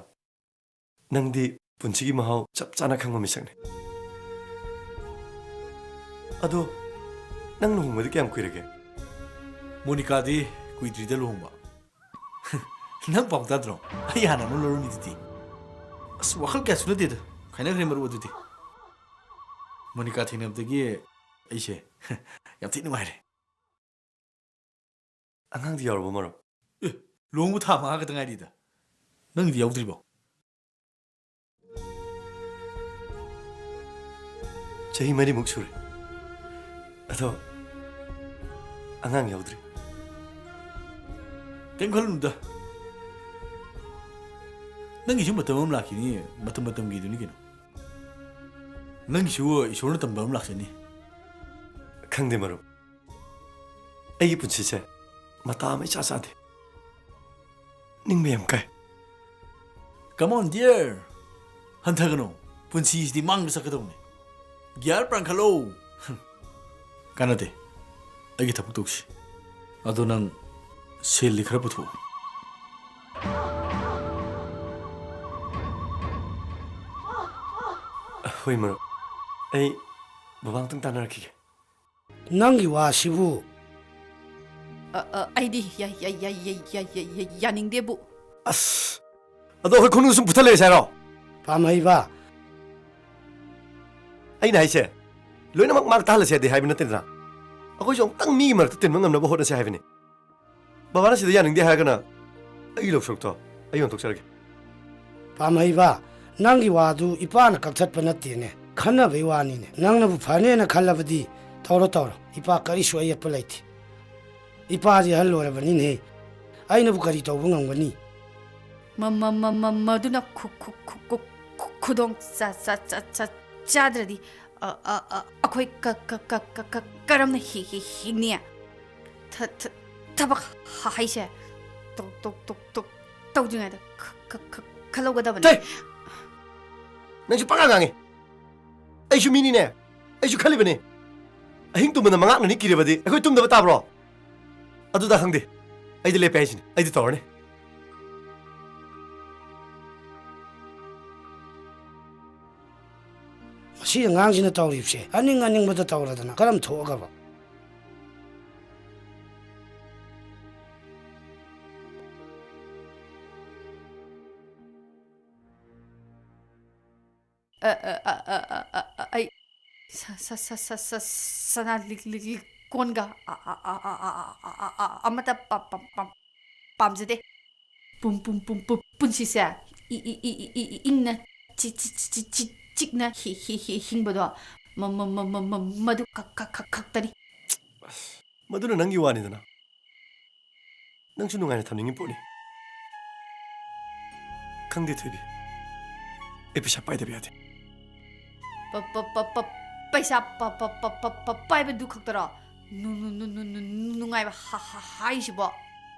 ꯅꯪꯗꯤ ꯄꯨꯟꯁꯤꯒꯤ ꯃꯍꯥꯎ ꯆꯞ ꯆꯥꯅ ꯈꯪꯕ ꯃꯤꯁꯛꯅꯤ ꯑꯗꯣ ꯅꯪ ꯂꯨꯍꯣꯡꯕꯗꯤ ꯀꯌꯥꯝ ꯀꯨꯏꯔꯒꯦ ꯃꯣꯅꯤꯀꯥꯗꯤ ꯀꯨꯏꯗ꯭ꯔꯤꯗ ꯂꯨꯍꯣꯡꯕ ꯅꯪ ꯄꯥꯎ ꯇꯥꯗ꯭ꯔꯣ ꯑꯩ ꯍꯥꯟꯅ ꯑꯃ ꯂꯧꯔꯝꯃꯤꯗꯨꯗꯤ ꯑꯁ ꯋꯥꯈꯜ ꯀꯌꯥꯁꯨ ꯅꯠꯇꯦꯗ ꯈꯥꯏꯅꯈ꯭ꯔꯦ ꯃꯔꯨꯞ ꯑꯗꯨꯗꯤ ꯃꯣꯅꯤꯀꯥ ꯊꯦꯡꯅꯕꯗꯒꯤ ꯑꯩꯁꯦ ꯌꯥꯝ ꯊꯤ ꯅꯨꯡꯉꯥꯏꯔꯦ ꯑꯉꯥꯡꯗꯤ ꯌꯥꯎꯔꯕ ꯃꯔꯨꯞ ꯑꯦ ꯂꯨꯍꯣꯡꯕ ꯊꯥ 5 ꯈꯛꯇ ꯉꯥꯏꯔꯤꯗ ꯅꯪꯒꯤꯗꯤ ꯌꯥꯎꯗ꯭ꯔꯤꯕꯣ ꯆꯍꯤ 4ꯃꯨꯛ ꯁꯨꯔꯦ ꯑꯗꯣ ꯑꯉꯥꯡ ꯌꯥꯎꯗ꯭ꯔꯤ ꯀꯩꯝ ꯈꯜꯂꯨꯅꯨꯗ ꯅꯪꯒꯤꯁꯨ ꯃꯇꯝ ꯑꯃ ꯂꯥꯛꯈꯤꯅꯤ ꯃꯇꯝꯒꯤꯗꯨꯅꯤ ꯀꯩꯅꯣ ꯅꯪꯒꯤꯁꯨ ꯏꯁꯣꯔꯅ ꯇꯝꯕ ꯑꯃ ꯂꯥꯛꯆꯅꯤ ꯈꯪꯗꯦ ꯃꯔꯨꯞ ꯑꯩꯒꯤ ꯄꯨꯟꯁꯤꯁꯦ ꯃꯇꯥ ꯑꯃ ꯏꯆꯥ ꯆꯥꯗꯦ ꯅꯤꯡꯕ ꯌꯥꯝ ꯀꯥꯏ Come on dear ꯍꯟꯊꯒꯅꯣ ꯄꯨꯟꯁꯤꯁꯤꯗꯤ ꯃꯥꯡꯗ ꯆꯠꯀꯗꯧꯅꯤ ꯒꯤꯌꯥꯔ ꯄꯥꯟꯈꯠꯂꯣ ꯀꯥꯟꯅꯗꯦ ꯑꯩꯒꯤ ꯊꯕꯛ ꯇꯧꯁꯤ ꯑꯗꯣ ꯅꯪ ꯁꯦꯜꯗꯤ ꯈꯔ ꯄꯨꯊꯣꯛꯎ ꯍꯣꯏ ꯃꯔꯨꯞ ꯑꯩ ꯕꯕꯥ ꯑꯝꯇꯪ ꯇꯥꯟꯅꯔꯛꯈꯤꯒꯦ ꯅꯪꯒꯤ ꯋꯥꯁꯤꯕꯨ ꯑꯩꯗꯤ ꯌꯥꯅꯤꯡꯗꯦꯕꯨ ꯑꯁ ꯑꯗꯣ ꯑꯩꯈꯣꯏ ꯈꯨꯟꯗ ꯁꯨꯝ ꯄꯨꯊꯠꯂꯛꯑꯦ ꯍꯥꯏꯔꯣ ꯄꯥꯝꯍꯩꯕ ꯑꯩꯅ ꯍꯥꯏꯁꯦ ꯂꯣꯏꯅꯃꯛ ꯃꯥꯔꯛ ꯇꯥꯍꯜꯂꯁꯦ ꯍꯥꯏꯗꯤ ꯍꯥꯏꯕ ꯅꯠꯇꯦꯗꯅ ꯑꯩꯈꯣꯏꯁꯨ ꯑꯃꯨꯛꯇꯪ ꯃꯤꯒꯤ ꯃꯔꯛꯇ ꯇꯤꯟꯕ ꯉꯝꯅꯕ ꯍꯣꯠꯅꯁꯦ ꯍꯥꯏꯕꯅꯤ ꯕꯕꯥꯅ ꯁꯤꯗ ꯌꯥꯅꯤꯡꯗꯦ ꯍꯥꯏꯔꯒꯅ ꯑꯩꯒꯤ ꯂꯧꯁꯔꯨꯛꯇꯣ ꯑꯩ ꯌꯣꯟꯊꯣꯛꯆꯔꯒꯦ ꯄꯥꯝꯍꯩꯕ ꯅꯪꯒꯤ ꯋꯥꯗꯨ ꯏꯄꯥꯅ ꯀꯛꯊꯠꯄ ꯅꯠꯇꯦꯅꯦ ꯈꯟꯅꯕꯩ ꯋꯥꯅꯤꯅꯦ ꯅꯪꯅꯕꯨ ꯐꯅꯦꯅ ꯈꯜꯂꯕꯗꯤ ꯇꯧꯔꯣ ꯏꯄꯥ ꯀꯔꯤꯁꯨ ꯑꯌꯦꯠꯄ ꯂꯩꯇꯦ ꯏꯄꯥꯗꯤ ꯑꯍꯜ ꯑꯣꯏꯔꯕꯅꯤꯅꯦ ꯑꯩꯅꯕꯨ ꯀꯔꯤ ꯇꯧꯕ ꯉꯝꯒꯅꯤ ꯃꯗꯨꯅ ꯈꯨꯗꯣꯡ ꯆꯥꯗ꯭ꯔꯗꯤ ꯑꯩꯈꯣꯏ ꯀꯔꯝꯅ ꯍꯤꯡꯅꯤ ꯊꯕꯛ ꯍꯥꯏꯁꯦ ꯇꯧꯗ꯭ꯔꯤꯉꯩꯗ ꯈꯜꯍꯧꯒꯗꯕꯅꯤ ꯅꯪꯁꯨ ꯄꯪꯉꯥꯡ ꯉꯥꯡꯉꯤ ꯑꯩꯁꯨ ꯃꯤꯅꯤꯅꯦ ꯑꯩꯁꯨ ꯈꯜꯂꯤꯕꯅꯤ ꯑꯍꯤꯡ ꯇꯨꯝꯕꯗ ꯃꯉꯥꯛꯅꯅꯤ ꯀꯤꯔꯕꯗꯤ ꯑꯩꯈꯣꯏ ꯇꯨꯝꯗꯕ ꯇꯥꯕ꯭ꯔꯣ ꯑꯗꯨꯗ ꯈꯪꯗꯦ ꯑꯩꯗꯤ ꯂꯦꯞꯄꯦ ꯍꯥꯏꯁꯤꯅꯤ ꯑꯩꯗꯤ ꯇꯧꯔꯅꯤ ꯃꯁꯤ ꯑꯉꯥꯡꯁꯤꯅ ꯇꯧꯔꯤꯕꯁꯦ ꯑꯅꯤꯡꯕꯗ ꯇꯧꯔꯗꯅ ꯀꯔꯝ ꯊꯣꯛꯑꯒꯕ ꯑꯩ ꯁꯅꯥ ꯀꯣꯟꯒ ꯑꯃꯠꯇ ꯄꯥꯝꯖꯗꯦ ꯄꯨꯟꯁꯤꯁꯦ ꯏꯪꯅ ꯆꯤꯛꯅ ꯍꯤꯡꯕꯗꯣ ꯃꯗꯨ ꯈꯛꯇꯅꯤ ꯃꯗꯨꯅ ꯅꯪꯒꯤ ꯋꯥꯅꯤꯗꯅ ꯅꯪꯁꯨ ꯅꯨꯡꯉꯥꯏꯅ ꯊꯝꯅꯤꯡꯉꯤ ꯄꯣꯠꯅꯤ ꯈꯪꯗꯦ ꯊꯣꯏꯕꯤ ꯑꯩ ꯄꯩꯁꯥ ꯄꯥꯏꯗꯕ ꯌꯥꯗꯦ ꯄꯩꯁꯥ ꯄꯥꯏꯕꯗꯨ ꯈꯛꯇꯔꯣ ꯅꯨꯡꯉꯥꯏꯕ ꯍꯥꯏꯁꯤꯕꯣ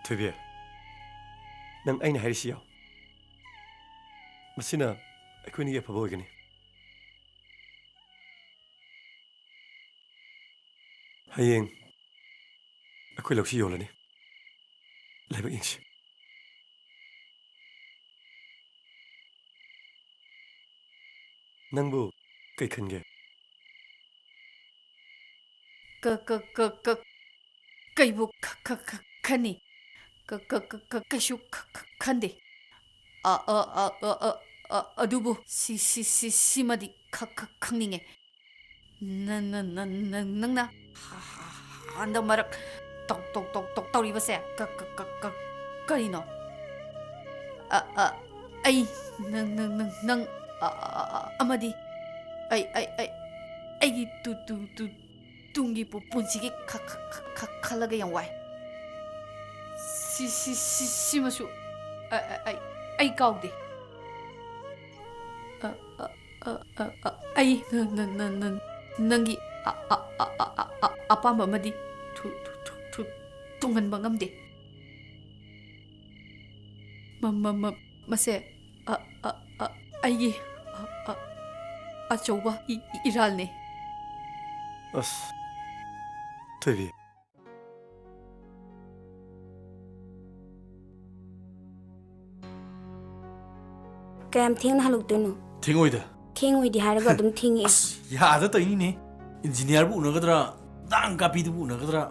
ꯊꯣꯏꯕꯤ ꯅꯪ ꯑꯩꯅ ꯍꯥꯏꯔꯤꯁꯤ ꯌꯥꯎ ꯃꯁꯤꯅ ꯑꯩꯈꯣꯏꯅꯤꯒꯤ ꯑꯐꯕ ꯑꯣꯏꯒꯅꯤ ꯍꯌꯦꯡ ꯑꯩꯈꯣꯏ ꯂꯧꯁꯤ ꯌꯣꯜꯂꯅꯤ ꯂꯥꯏꯕꯛ ꯌꯦꯡꯁꯤ ꯅꯪꯕꯨ ꯀꯩ ꯈꯟꯒꯦ ꯀꯩꯕꯨ ꯈꯟꯅꯤ ꯀꯩꯁꯨ ꯈꯟꯗꯦ ꯑꯗꯨꯕꯨ ꯁꯤꯃꯗꯤ ꯈꯪꯅꯤꯡꯉꯦ ꯅꯪꯅ ꯍꯟꯗꯛ ꯃꯔꯛ ꯇꯧꯔꯤꯕꯁꯦ ꯀꯔꯤꯅꯣ ꯑꯩ ꯅꯪ ꯑꯃꯗꯤ ꯑꯩꯒꯤ ꯇꯨꯡꯒꯤ ꯄꯨꯟꯁꯤꯒꯤ ꯈꯜꯂꯒ ꯌꯥꯝ ꯋꯥꯏ ꯁꯤꯃꯁꯨ ꯑꯩ ꯀꯥꯎꯗꯦ ꯑꯩ ꯅꯪꯒꯤ ꯑꯄꯥꯝꯕ ꯑꯃꯗꯤ ꯇꯨꯡꯍꯟꯕ ꯉꯝꯗꯦ ꯃꯁꯦ ꯑꯩꯒꯤ ꯑꯆꯧꯕ ꯏꯔꯥꯜꯅꯤ ꯑꯁ ꯊꯣꯏꯕꯤ ꯀꯌꯥꯝ ꯊꯦꯡꯅ ꯍꯜꯂꯛꯇꯣꯏꯅꯣ ꯊꯦꯡꯉꯣꯏꯗ ꯊꯦꯡꯉꯣꯏꯗꯤ ꯍꯥꯏꯔꯒ ꯑꯗꯨꯝ ꯊꯦꯡꯉꯛꯑꯦ ꯌꯥꯗ ꯇꯧꯏꯅꯤꯅꯦ ꯏꯟꯖꯤꯅꯤꯌꯥꯔꯕꯨ ꯎꯅꯒꯗ꯭ꯔꯥ ꯗꯥꯡ ꯀꯥꯄꯤꯗꯨꯕꯨ ꯎꯅꯒꯗ꯭ꯔꯥ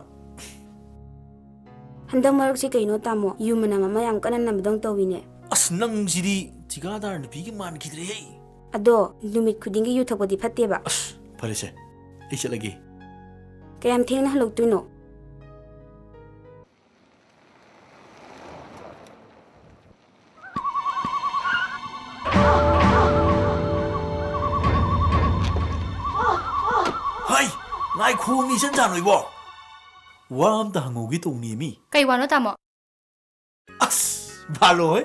ꯍꯟꯗꯛ ꯃꯔꯛꯁꯦ ꯀꯩꯅꯣ ꯇꯥꯃꯣ ꯌꯨ ꯃꯅꯝ ꯑꯃ ꯌꯥꯝ ꯀꯟꯅ ꯅꯝꯕꯗꯧ ꯇꯧꯋꯤꯅꯦ ꯑꯁ ꯅꯪꯁꯤꯗꯤ ꯊꯤꯀꯥꯗꯥꯔ ꯅꯨꯄꯤꯒꯤ ꯃꯥꯟꯈꯤꯗ꯭ꯔꯦꯍꯦ ꯑꯗꯣ ꯅꯨꯃꯤꯠ ꯈꯨꯗꯤꯡꯒꯤ ꯌꯨ ꯊꯛꯄꯗꯤ ꯐꯠꯇꯦꯕ ꯑꯁ ꯐꯔꯦꯁꯦ ꯑꯩ ꯆꯠꯂꯒꯦ ꯀꯌꯥꯝ ꯊꯦꯡꯅ ꯍꯜꯂꯛꯇꯣꯏꯅꯣ ꯍꯥꯏ ꯉꯥꯏꯈꯣ ꯃꯤ ꯆꯟꯖꯥꯟ ꯑꯣꯏꯕꯣ ꯋꯥ ꯑꯝꯇ ꯍꯪꯍꯧꯒꯦ ꯇꯧꯅꯤ ꯃꯤ ꯀꯩ ꯋꯥꯅꯣ ꯇꯥꯃꯣ ꯑꯁ ꯚꯥꯂꯣꯏ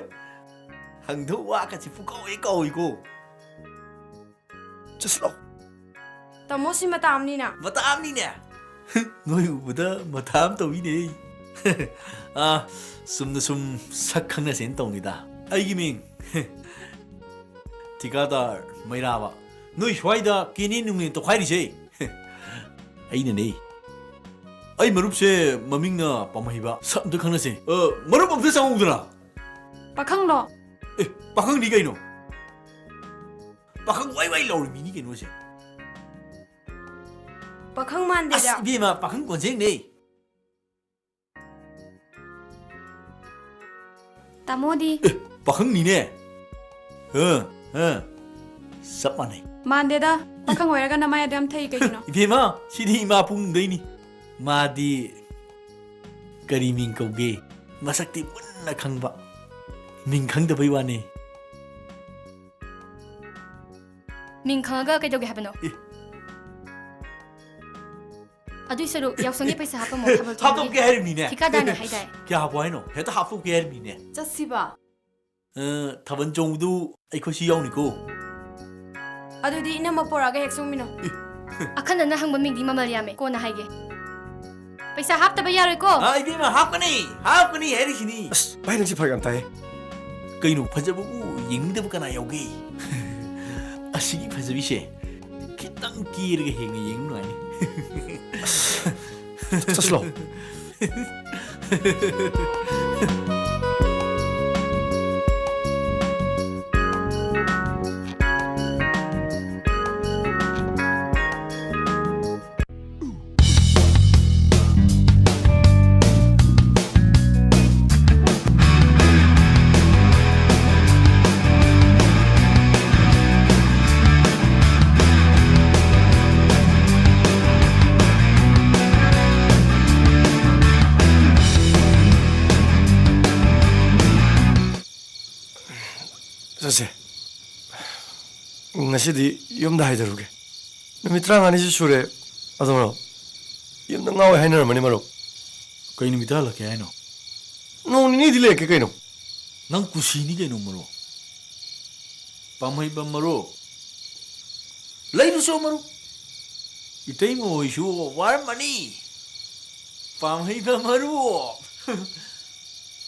ꯍꯪꯗꯧ ꯋꯥꯀꯁꯤ ꯄꯨꯀꯧꯏ ꯀꯧꯏꯀꯣ ꯆꯠꯁꯤꯂꯣ ꯇꯥꯃꯣ ꯁꯤ ꯃꯇꯥꯝꯅꯤꯅ ꯃꯇꯥꯝꯅꯤꯅꯦ ꯅꯣꯏ ꯎꯕꯗ ꯃꯇꯥꯝ ꯇꯧꯏꯅꯦ ꯆꯨꯝꯅ ꯁꯨꯝ ꯁꯛ ꯈꯪꯅꯁꯦꯅ ꯇꯧꯅꯤꯗ ꯑꯩꯒꯤ ꯃꯤꯡ ꯊꯤꯀꯥꯗꯥꯔ ꯃꯩꯔꯥꯕ ꯅꯣꯏ ꯁ꯭ꯋꯥꯏꯗ ꯀꯦꯅꯦ ꯅꯨꯡꯅꯦ ꯇꯧꯈꯥꯏꯔꯤꯁꯦ ꯑꯩꯅꯅꯦ ꯑꯩ ꯃꯔꯨꯞꯁꯦ ꯃꯃꯤꯡꯅ ꯄꯥꯝꯍꯩꯕ ꯁꯛ ꯑꯝꯇ ꯈꯪꯅꯁꯦ ꯃꯔꯨꯞ ꯑꯝꯇ ꯆꯪꯍꯧꯗꯅ ꯄꯥꯈꯪꯂꯣ ꯑꯦ ꯄꯥꯈꯪꯗꯤ ꯀꯩꯅꯣ ꯄꯥꯈꯪ ꯋꯥꯏ ꯋꯥꯏ ꯂꯥꯎꯔꯤ ꯃꯤꯅꯤ ꯀꯩꯅꯣꯁꯦ ꯄꯥꯈꯪ ꯃꯥꯟꯗꯦꯗ ꯑꯁ 이베마 पाखं 권쟁네 ꯇꯥꯃꯣꯗꯤ पाखंनिने ꯆꯞ ꯃꯥꯟꯅꯩ ꯃꯥꯟꯗꯦꯗ ꯄꯥꯈꯪ ꯑꯣꯏꯔꯒ ꯅꯃꯥꯏ ꯑꯗꯨ ꯌꯥꯝ ꯊꯩ ꯀꯩꯒꯤꯅꯣ 이베마 시디 이마 뿡ꯗꯩꯅꯤ 마디 ꯀꯔꯤ ꯃꯤꯡ ꯀꯧꯒꯦ ꯃꯁꯛꯇꯤ ꯃꯨꯟꯅ ꯈꯪꯕ ꯃꯤꯡ ꯈꯪꯗꯕꯩ ꯋꯥꯅꯤ ꯃꯤꯡ ꯈꯪꯉꯒ ꯀꯩꯗꯧꯒꯦ ꯍꯥꯏꯕꯅꯣ ꯑꯗꯨꯏ ꯁꯔꯨꯛ ꯌꯥꯎꯁꯪꯒꯤ ꯄꯩꯁꯥ ꯍꯥꯞꯄꯝꯃꯣ ꯊꯥꯕꯜ ꯍꯥꯞꯇꯣꯛꯀꯦ ꯍꯥꯏꯔꯤꯕꯅꯤꯅꯦ ꯊꯤꯀꯥꯗꯥꯔꯅ ꯍꯥꯏꯗꯥꯏ ꯀꯌꯥ ꯍꯥꯞꯄꯣ ꯍꯥꯏꯅꯣ ꯍꯦꯛꯇ ꯍꯥꯞꯇꯣꯛꯀꯦ ꯍꯥꯏꯔꯤꯕꯅꯤꯅꯦ ꯆꯠꯁꯤꯕ ꯊꯥꯕꯜ ꯆꯣꯡꯕꯗꯨ ꯑꯩꯈꯣꯏꯁꯨ ꯌꯥꯎꯅꯤꯀꯣ ꯑꯗꯨꯗꯤ ꯏꯅꯝꯃ ꯄꯣꯔꯛꯑꯒ ꯍꯦꯛ ꯆꯣꯡꯃꯤꯟꯅꯧ ꯑꯈꯟꯅꯅ ꯍꯪꯕ ꯃꯤꯡꯗꯤ ꯃꯃꯜ ꯌꯥꯝꯃꯦ ꯀꯣꯟꯅ ꯍꯥꯏꯒꯦ ꯄꯩꯁꯥ ꯍꯥꯞꯇꯕ ꯌꯥꯔꯣꯏꯀꯣ 이베마 ꯍꯥꯞꯀꯅꯤ ꯍꯥꯏꯔꯤꯁꯤꯅꯤ ꯑꯁ ꯚꯥꯏ ꯅꯪꯁꯤ ꯐꯔꯛ ꯌꯥꯝ ꯇꯥꯏꯌꯦ ꯀꯩꯅꯣ ꯐꯖꯕꯕꯨ ꯌꯦꯡꯅꯤꯡꯗꯕ ꯀꯅꯥ ꯌꯥꯎꯒꯦ ꯑꯁꯤꯒꯤ ꯐꯖꯕꯤꯁꯦ ꯈꯤꯇꯪ ꯀꯦꯔꯒ ꯍꯦꯟꯅ ꯌꯦꯡꯕ ꯅꯨꯡꯉꯥꯏꯅꯤꯆꯠꯁꯤꯂꯣ ꯆꯠꯁꯦ ꯉꯁꯤꯗꯤ ꯌꯨꯝꯗ ꯍꯥꯏꯊꯔꯨꯒꯦ ꯅꯨꯃꯤꯠ 35ꯁꯤ ꯁꯨꯔꯦ ꯑꯗꯣ ꯃꯔꯨꯞ ꯌꯨꯝꯗ ꯉꯥꯎꯋꯦ ꯍꯥꯏꯅꯔꯝꯕꯅꯤ ꯃꯔꯨꯞ ꯀꯩ ꯅꯨꯃꯤꯠꯇ ꯍꯜꯂꯛꯀꯦ ꯍꯥꯏꯅꯣ ꯅꯣꯡ ꯅꯤꯅꯤꯗꯤ ꯂꯩꯔꯛꯀꯦ ꯀꯩꯅꯣ ꯅꯪ ꯀꯨꯁꯤꯅꯤ ꯀꯩꯅꯣ ꯃꯔꯨꯞ ꯄꯥꯝꯍꯩꯕ ꯃꯔꯨꯞ ꯂꯩꯔꯨꯁꯣ ꯃꯔꯨꯞ 이때이모 이슈 warmani pamhaiba maru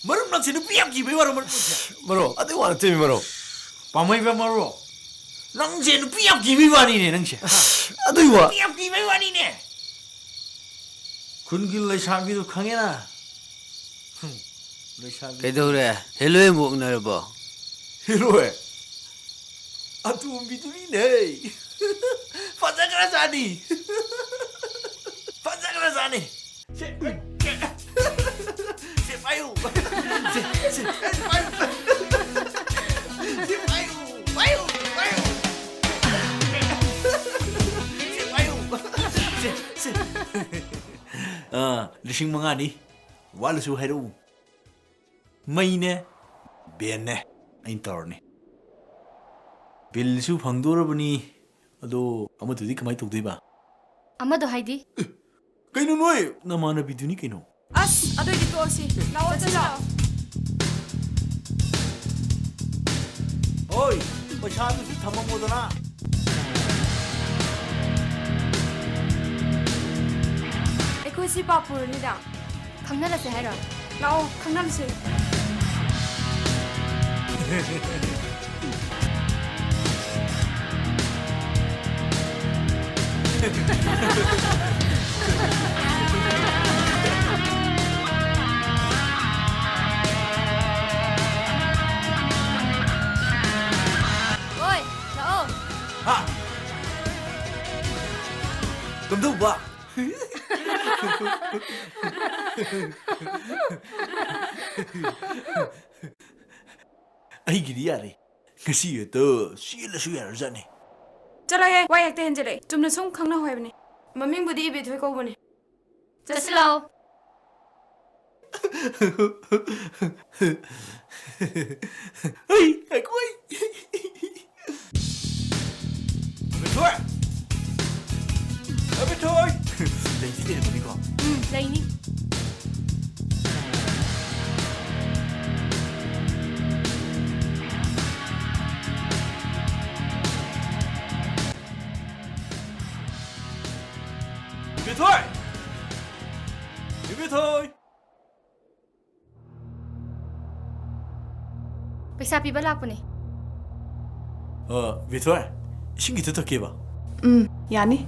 maru nak sinu piam ki bewa maru maro ade wana temi maro pamhaiba maru nang sinu piam ki bewa ni ne nang se adu wa piam ki bewa ni ne kungi laisabi du khangena laisabi ꯀꯩꯗꯧꯔꯦ ꯍꯦꯂꯣꯏ ꯃꯨꯛ ꯎꯅꯔꯕꯣ heroe atu biduni ne Fazakra Zani! Fazakra Zani! Se payu! Se payu! Lishing mangani, Wallace Heru Maine Bene Interni Bilsu Pangdurabani. ꯑꯗꯣ ꯑꯃꯗꯨꯗꯤ ꯀꯃꯥꯏ ꯇꯧꯗꯣꯏꯕ ꯑꯃꯗꯣ ꯍꯥꯏꯗꯤ ꯀꯩꯅꯣ ꯅꯣꯏ ꯅꯃꯥꯟꯅꯕꯤꯗꯨꯅꯤ ꯀꯩꯅꯣ ꯑꯁ ꯑꯗꯨꯏꯗꯤ ꯇꯣꯛꯑꯁꯤ ꯂꯥꯛꯑꯣ ꯆꯠꯂꯣ ꯍꯣꯏ ꯄꯩꯁꯥꯗꯨꯁꯨ ꯊꯝꯃꯝꯃꯣꯗꯅ ꯑꯩꯈꯣꯏ ꯁꯤ ꯄꯥꯄꯨꯔꯅꯤꯗ ꯈꯪꯅꯔꯁꯦ ꯍꯥꯏꯔꯣ ꯂꯥꯛꯑꯣ ꯈꯪꯅꯔꯁꯦ Ôi, lỡ. 아! 깜짝아! ꯑꯩꯒꯤꯗꯤ ꯌꯥꯔꯦ ꯉꯁꯤ ꯍꯦꯛꯇ ꯆꯦꯜꯂꯁꯨ ꯌꯥꯔꯖꯥꯠꯅꯤ Chalo why ekte henjele. Tumne sum khangna hoybne. Maming budi ibe thoi kobone. 자슬라오. 에이, 아이고, 배토이! 배토이! 레이지 내는 거니까. Laini. 배토이! 배토이! पैसा पीबा लापने 배토이, 신기 더 깨봐. Yani.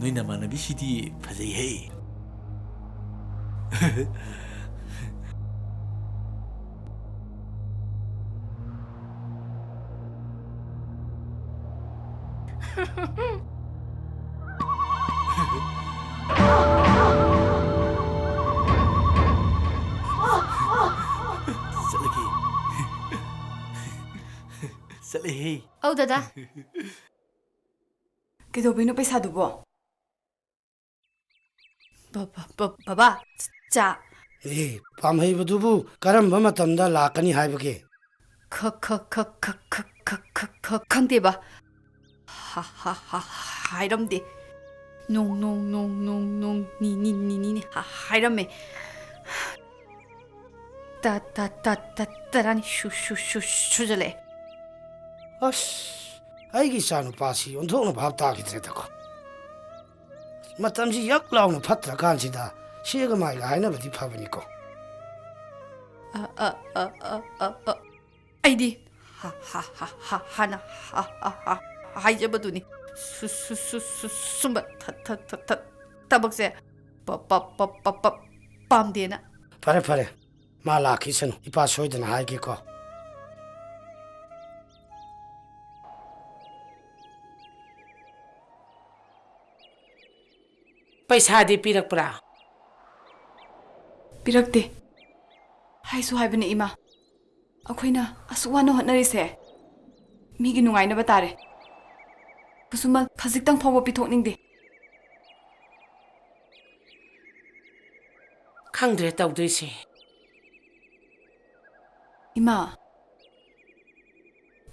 너희 나만의 시디 파제해. 살레해. 어우 다다. Kedobino paisa dubo. 바바. 자. 이 밤해이부두부 그럼 뭐마땀다 라까니 하이버게 칸데바. 하이럼데. 농 니니니니 하이럼에. 따라니 슈슈슈슈절레. 아씨 아이기 사누 파시 온통노 밥다기 되다고 마땀지 약 라우노 파트라 간시다 시에가 마이가 아이나버디 파버니고 아이디 하나 하이저버두니 숨바 타박세 빰데나 파레 마라키선 이파 소이드나 하이기고 पैसादी पिरकपरा Pirakte. Haisu haibane ima. Akhoina asuwana hotnarise. Migi nungaina batare. Kusuma khajiktang phawa pithokningde. खंद्रे तौदोइसे Ima.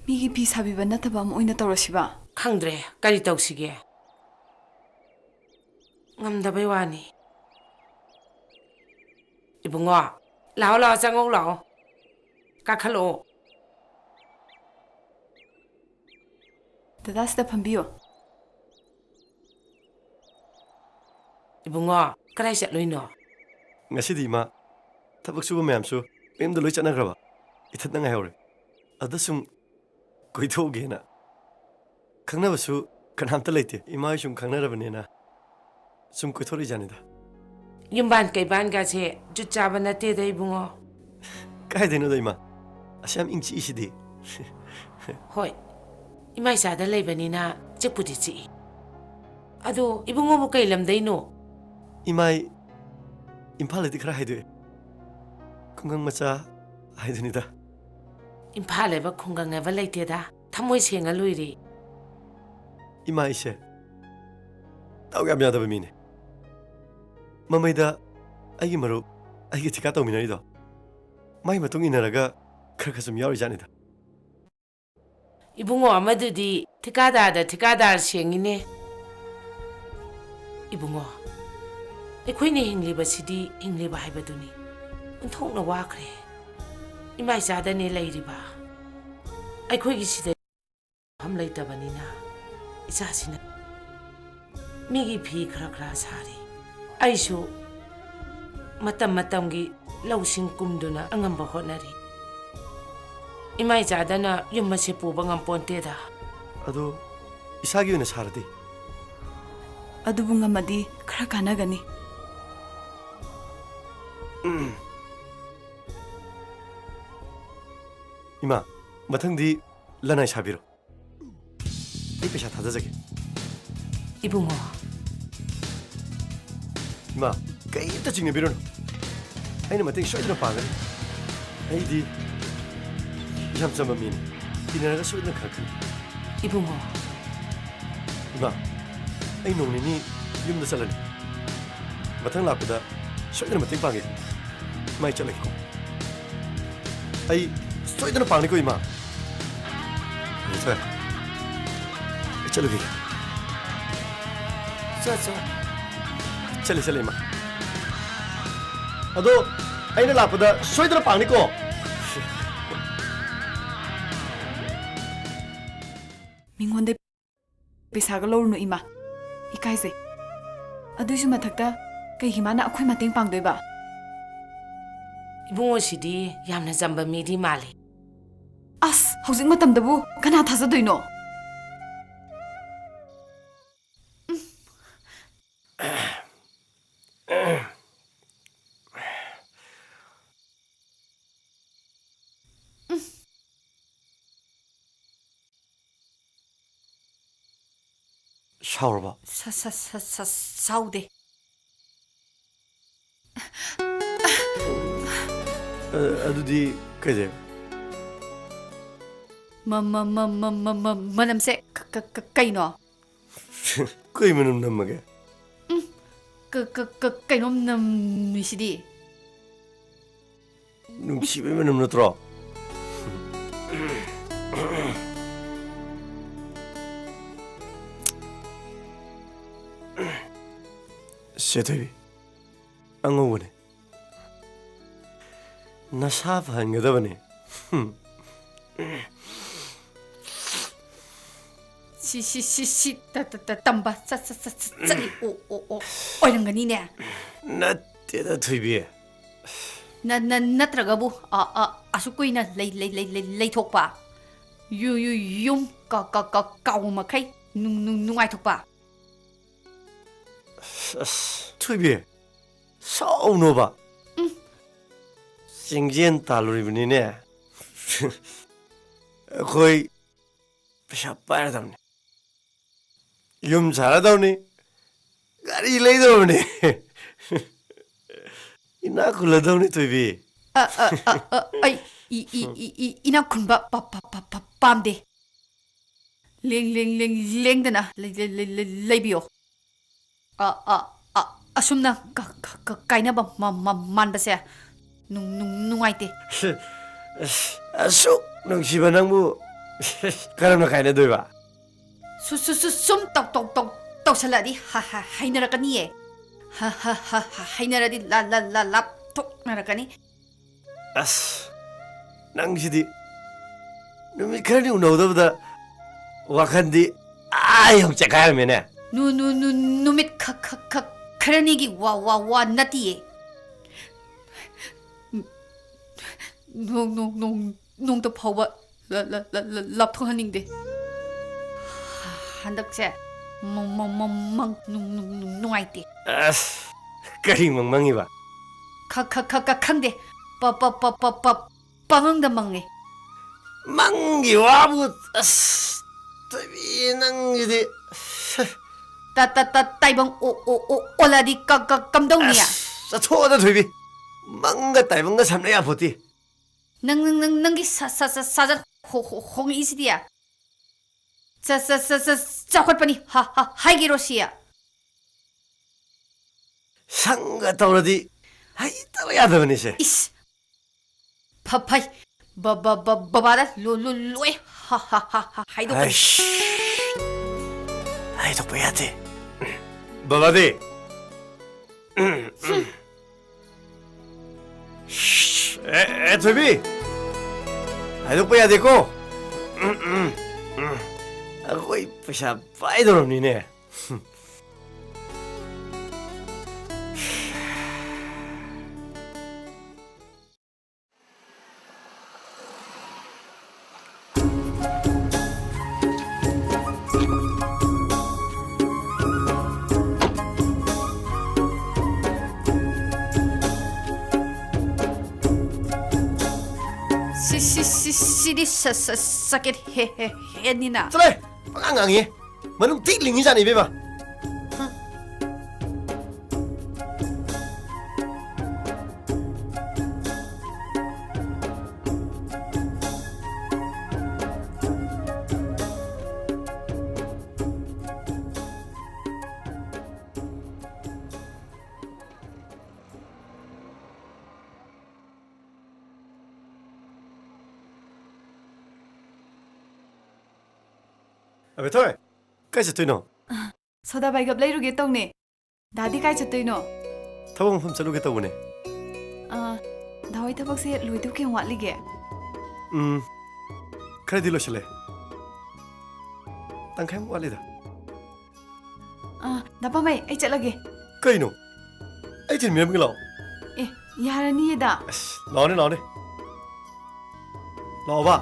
Migi pi sabiba nataba am oina tawrasiba. खंद्रे करी तौसिगे ngamdabai wani ibungo lao changong lao kakhalo Dada sta phambiyo. ibungo karai chatloino ngasi ma tabak suba mayam su em da loi chana graba ithat na ngai hore adasum koi thoge na khangna basu kanam ta leite ima sum khangna rabane na sum koi thori janida yumban kai ban ga se jucha bana te dai bungo kai deno dai ma asam ingchi isidi hoi imai sa da lei bani na chepudi chi ado ibungo bu kai lam dai no imai imphal di khara haidu kungang macha haidunida imphal ba khungang ba leite da thamoi senga luiri imai se tau ga myada ba mine mamaida aigi maru aigi thika taw minari do mai matung inaraga khara khasum yauri janida ibungo amadudi tikadar sengine ibungo ꯑꯩꯈꯣꯏꯅ ꯍꯤꯡꯂꯤꯕꯁꯤꯗꯤ ꯍꯤꯡꯂꯤꯕ ꯍꯥꯏꯕꯗꯨꯅꯤ ꯑꯣꯟꯊꯣꯛꯅ ꯋꯥꯈ꯭ꯔꯦ ꯏꯃꯥ ꯏꯆꯥꯗꯅꯦ ꯂꯩꯔꯤꯕ ꯑꯩꯈꯣꯏꯒꯤ ꯁꯤꯗ ꯐꯝ ꯂꯩꯇꯕꯅꯤꯅ ꯏꯆꯥꯁꯤꯅ ꯃꯤꯒꯤ ꯐꯤ ꯈꯔ ꯁꯥꯔꯤ ꯑꯩꯁꯨ ꯃꯇꯝ ꯃꯇꯝꯒꯤ ꯂꯧꯁꯤꯡ ꯀꯨꯝꯗꯨꯅ ꯑꯉꯝꯕ ꯍꯣꯠꯅꯔꯤ ꯏꯃꯥ ꯏꯆꯥꯗꯅ ꯌꯨꯝ ꯑꯁꯤ ꯄꯨꯕ ꯉꯝꯄꯣꯟꯇꯦꯗ ꯑꯗꯣ ꯏꯁꯥꯒꯤ ꯑꯣꯏꯅ ꯁꯥꯔꯗꯤ ꯑꯗꯨꯕꯨ ꯉꯝꯃꯗꯤ ꯈꯔ ꯀꯥꯟꯅꯒꯅꯤ 이마 마탕디 라나이 사비로 이 페샤 타자자게 이붕어 이마 깨이다 찍네 비로는 아이는 마탕 쇼이드는 빠가니 아이디 잠깐만 민 이나라가 쇼이드는 가끔 이붕어 이마 아이 농민이 юм도 살라니 마탕 라쁘다 쇼이드는 마탕 빠게 마이 잘라기고 아이 쇼이드는 빠니고 이마 자 चलो भी चले चले मा अदो अने लापदा सोइदर पानी को मिंगोंदे पैसागा लौरनु इमा इकाइसे अदुसु मथक्ता कहिमाना अखोय मतेंग पांगदोइबा इबुंगो सिदी यामना जंबा मिदी माले अस हौजिक मतमदबु कना थाजदोइनो 샤워봐 사우데 अदुदी कजे मनमसे कइनो कोई मनम नमगे कइनोम नमसिदी नुंसिबे मनम नत्रो 세대비 앙어원에 나 사바한 거다버네 시시시시 따따따 짜짜짜짜리 오 어이런거니네 나 때다 퇴비에 나트라가부 아수꾸이나 레이톡바 유유욤 까까까까오마카이 눅눅눅아이톡바 퇴비에 싸우노바 싱지엔 달로리브니네 거의 샤빠야다오네 욤 잘하다오네 가리 레이다오네 이나 굴러다오네 퇴비 이나 쿤바 빰데 랭랭랭랭드나 레이비오 asumna kaina ba man ba se nungai te asu nung siba nang mu karam na kaina doi ba sum tok saladi hainara kani e hainara di la tok narakani as nang sidi numi karani unawda wakandi ayong chakal mene numit karanigi wa natiye nong to phawa lap thohaningde handakse mang nuaite as kari mangmangi ba khangde pangangda mangne mangi wabu as tabi nang idi 따이방 올라디 감동이야. 초다 퇴비 망가 따이방가 삼내야 보디. 능기 사자 홍이시디야. 짜짜짜짜짜헐뻔히 하이기로시야. 상가 떠오르디 하이 따라야 되니세. 이스 파파이 바바다 로로로에 하이도. 아이도 빼야 돼. 바바디. 퇴비. 아이도 빼야 되고. 아고이 pesa pai doromni ne ꯃꯁꯤꯗꯤ ꯁꯀꯦꯠ ꯍꯦꯟꯅꯤꯅ ꯆꯠꯂꯦ ꯄꯉꯥꯡ ꯉꯥꯡꯉꯤ ꯃꯅꯨꯡ ꯇꯤꯛ ꯂꯤꯡꯉꯤꯖꯥꯠꯅꯤ ꯏꯕꯦꯝꯃ ꯑꯕꯦꯊꯣꯏ ꯀꯥꯏ ꯆꯠꯇꯣꯏꯅꯣ ꯁꯣꯗꯥꯕꯥꯏꯒꯞ ꯂꯩꯔꯨꯒꯦ ꯇꯧꯅꯦ ꯗꯥꯗꯤ ꯀꯥꯏ ꯆꯠꯇꯣꯏꯅꯣ ꯊꯕꯛ ꯃꯐꯝ ꯆꯠꯂꯨꯒꯦ ꯇꯧꯕꯅꯦ ꯗꯥꯍꯣꯏ ꯊꯕꯛꯁꯦ ꯂꯣꯏꯗꯧ ꯀꯌꯥꯝ ꯋꯥꯠꯂꯤꯒꯦ ꯈꯔꯗꯤ ꯂꯣꯏꯁꯤꯜꯂꯦ ꯇꯪꯈꯥꯏꯃꯨꯛ ꯋꯥꯠꯂꯤꯗ ꯗꯥꯄꯥꯃꯩ ꯑꯩ ꯆꯠꯂꯒꯦ ꯀꯩꯅꯣ ꯑꯩ ꯊꯤꯟꯕꯤꯔꯝꯒꯦ ꯂꯥꯛꯑꯣ ꯑꯦ ꯌꯥꯔꯅꯤꯌꯦꯗ ꯑꯁ ꯂꯥꯛꯑꯣꯅꯦ ꯂꯥꯛꯑꯣꯅꯦ ꯂꯥꯛꯑꯣꯕ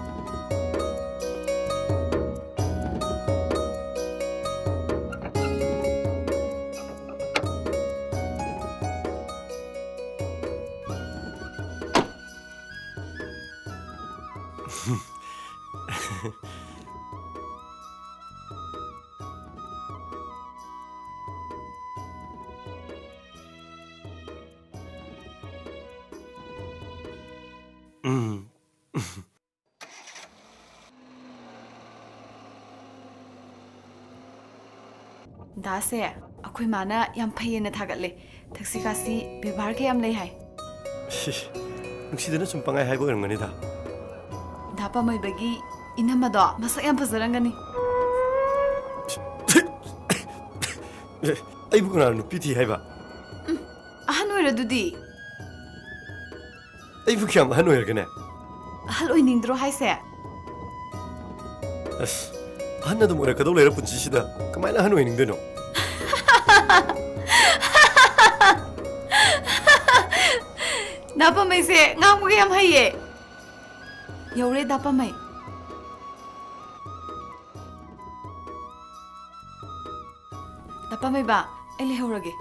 ꯗꯥꯁꯦ ꯑꯩꯈꯣꯏ ꯃꯥꯅ ꯌꯥꯝ ꯐꯩꯌꯦꯅ ꯊꯥꯒꯠꯂꯦ ꯊꯛꯁꯤꯀꯥꯁꯤ ꯕꯦꯕꯥꯔ ꯀꯌꯥꯝ ꯂꯩ ꯍꯥꯏ ꯅꯨꯡꯁꯤꯗꯅ ꯁꯨꯝ ꯄꯪꯉꯥꯏ ꯍꯥꯏꯕ ꯑꯣꯏꯔꯝꯒꯅꯤꯗ ꯗꯥꯄꯥꯃꯩꯕꯒꯤ ꯏꯅꯝꯃꯗꯣ ꯃꯁꯛ ꯌꯥꯝ ꯐꯖꯔꯝꯒꯅꯤ ꯑꯩꯕꯨ ꯀꯅꯥꯅ ꯅꯨꯄꯤ ꯊꯤ ꯍꯥꯏꯕ ꯑꯍꯟ ꯑꯣꯏꯔꯗꯨꯗꯤ ꯑꯩꯕꯨ ꯀꯌꯥꯝ ꯑꯍꯟ ꯑꯣꯏꯔꯒꯅꯦ ꯑꯍꯜ ꯑꯣꯏꯅꯤꯡꯗ꯭ꯔꯣ ꯍꯥꯏꯁꯦ ꯑꯁ ꯑꯍꯟ ꯑꯗꯨꯝ ꯑꯣꯏꯔꯛꯀꯗꯧ ꯂꯩꯔ ꯄꯨꯟꯁꯤꯁꯤꯗ ꯀꯃꯥꯏꯅ ꯑꯍꯟ ꯑꯣꯏꯅꯤꯡꯗꯣꯏꯅꯣ ꯗꯥꯄꯥꯃꯩꯁꯦ ꯉꯥꯡꯕꯒ ꯌꯥꯝ ꯍꯩꯌꯦ ꯌꯧꯔꯦ ꯗꯥꯄꯥꯃꯩ ꯗꯥꯄꯥꯃꯩꯕ ꯑꯩ ꯂꯩꯍꯧꯔꯒꯦ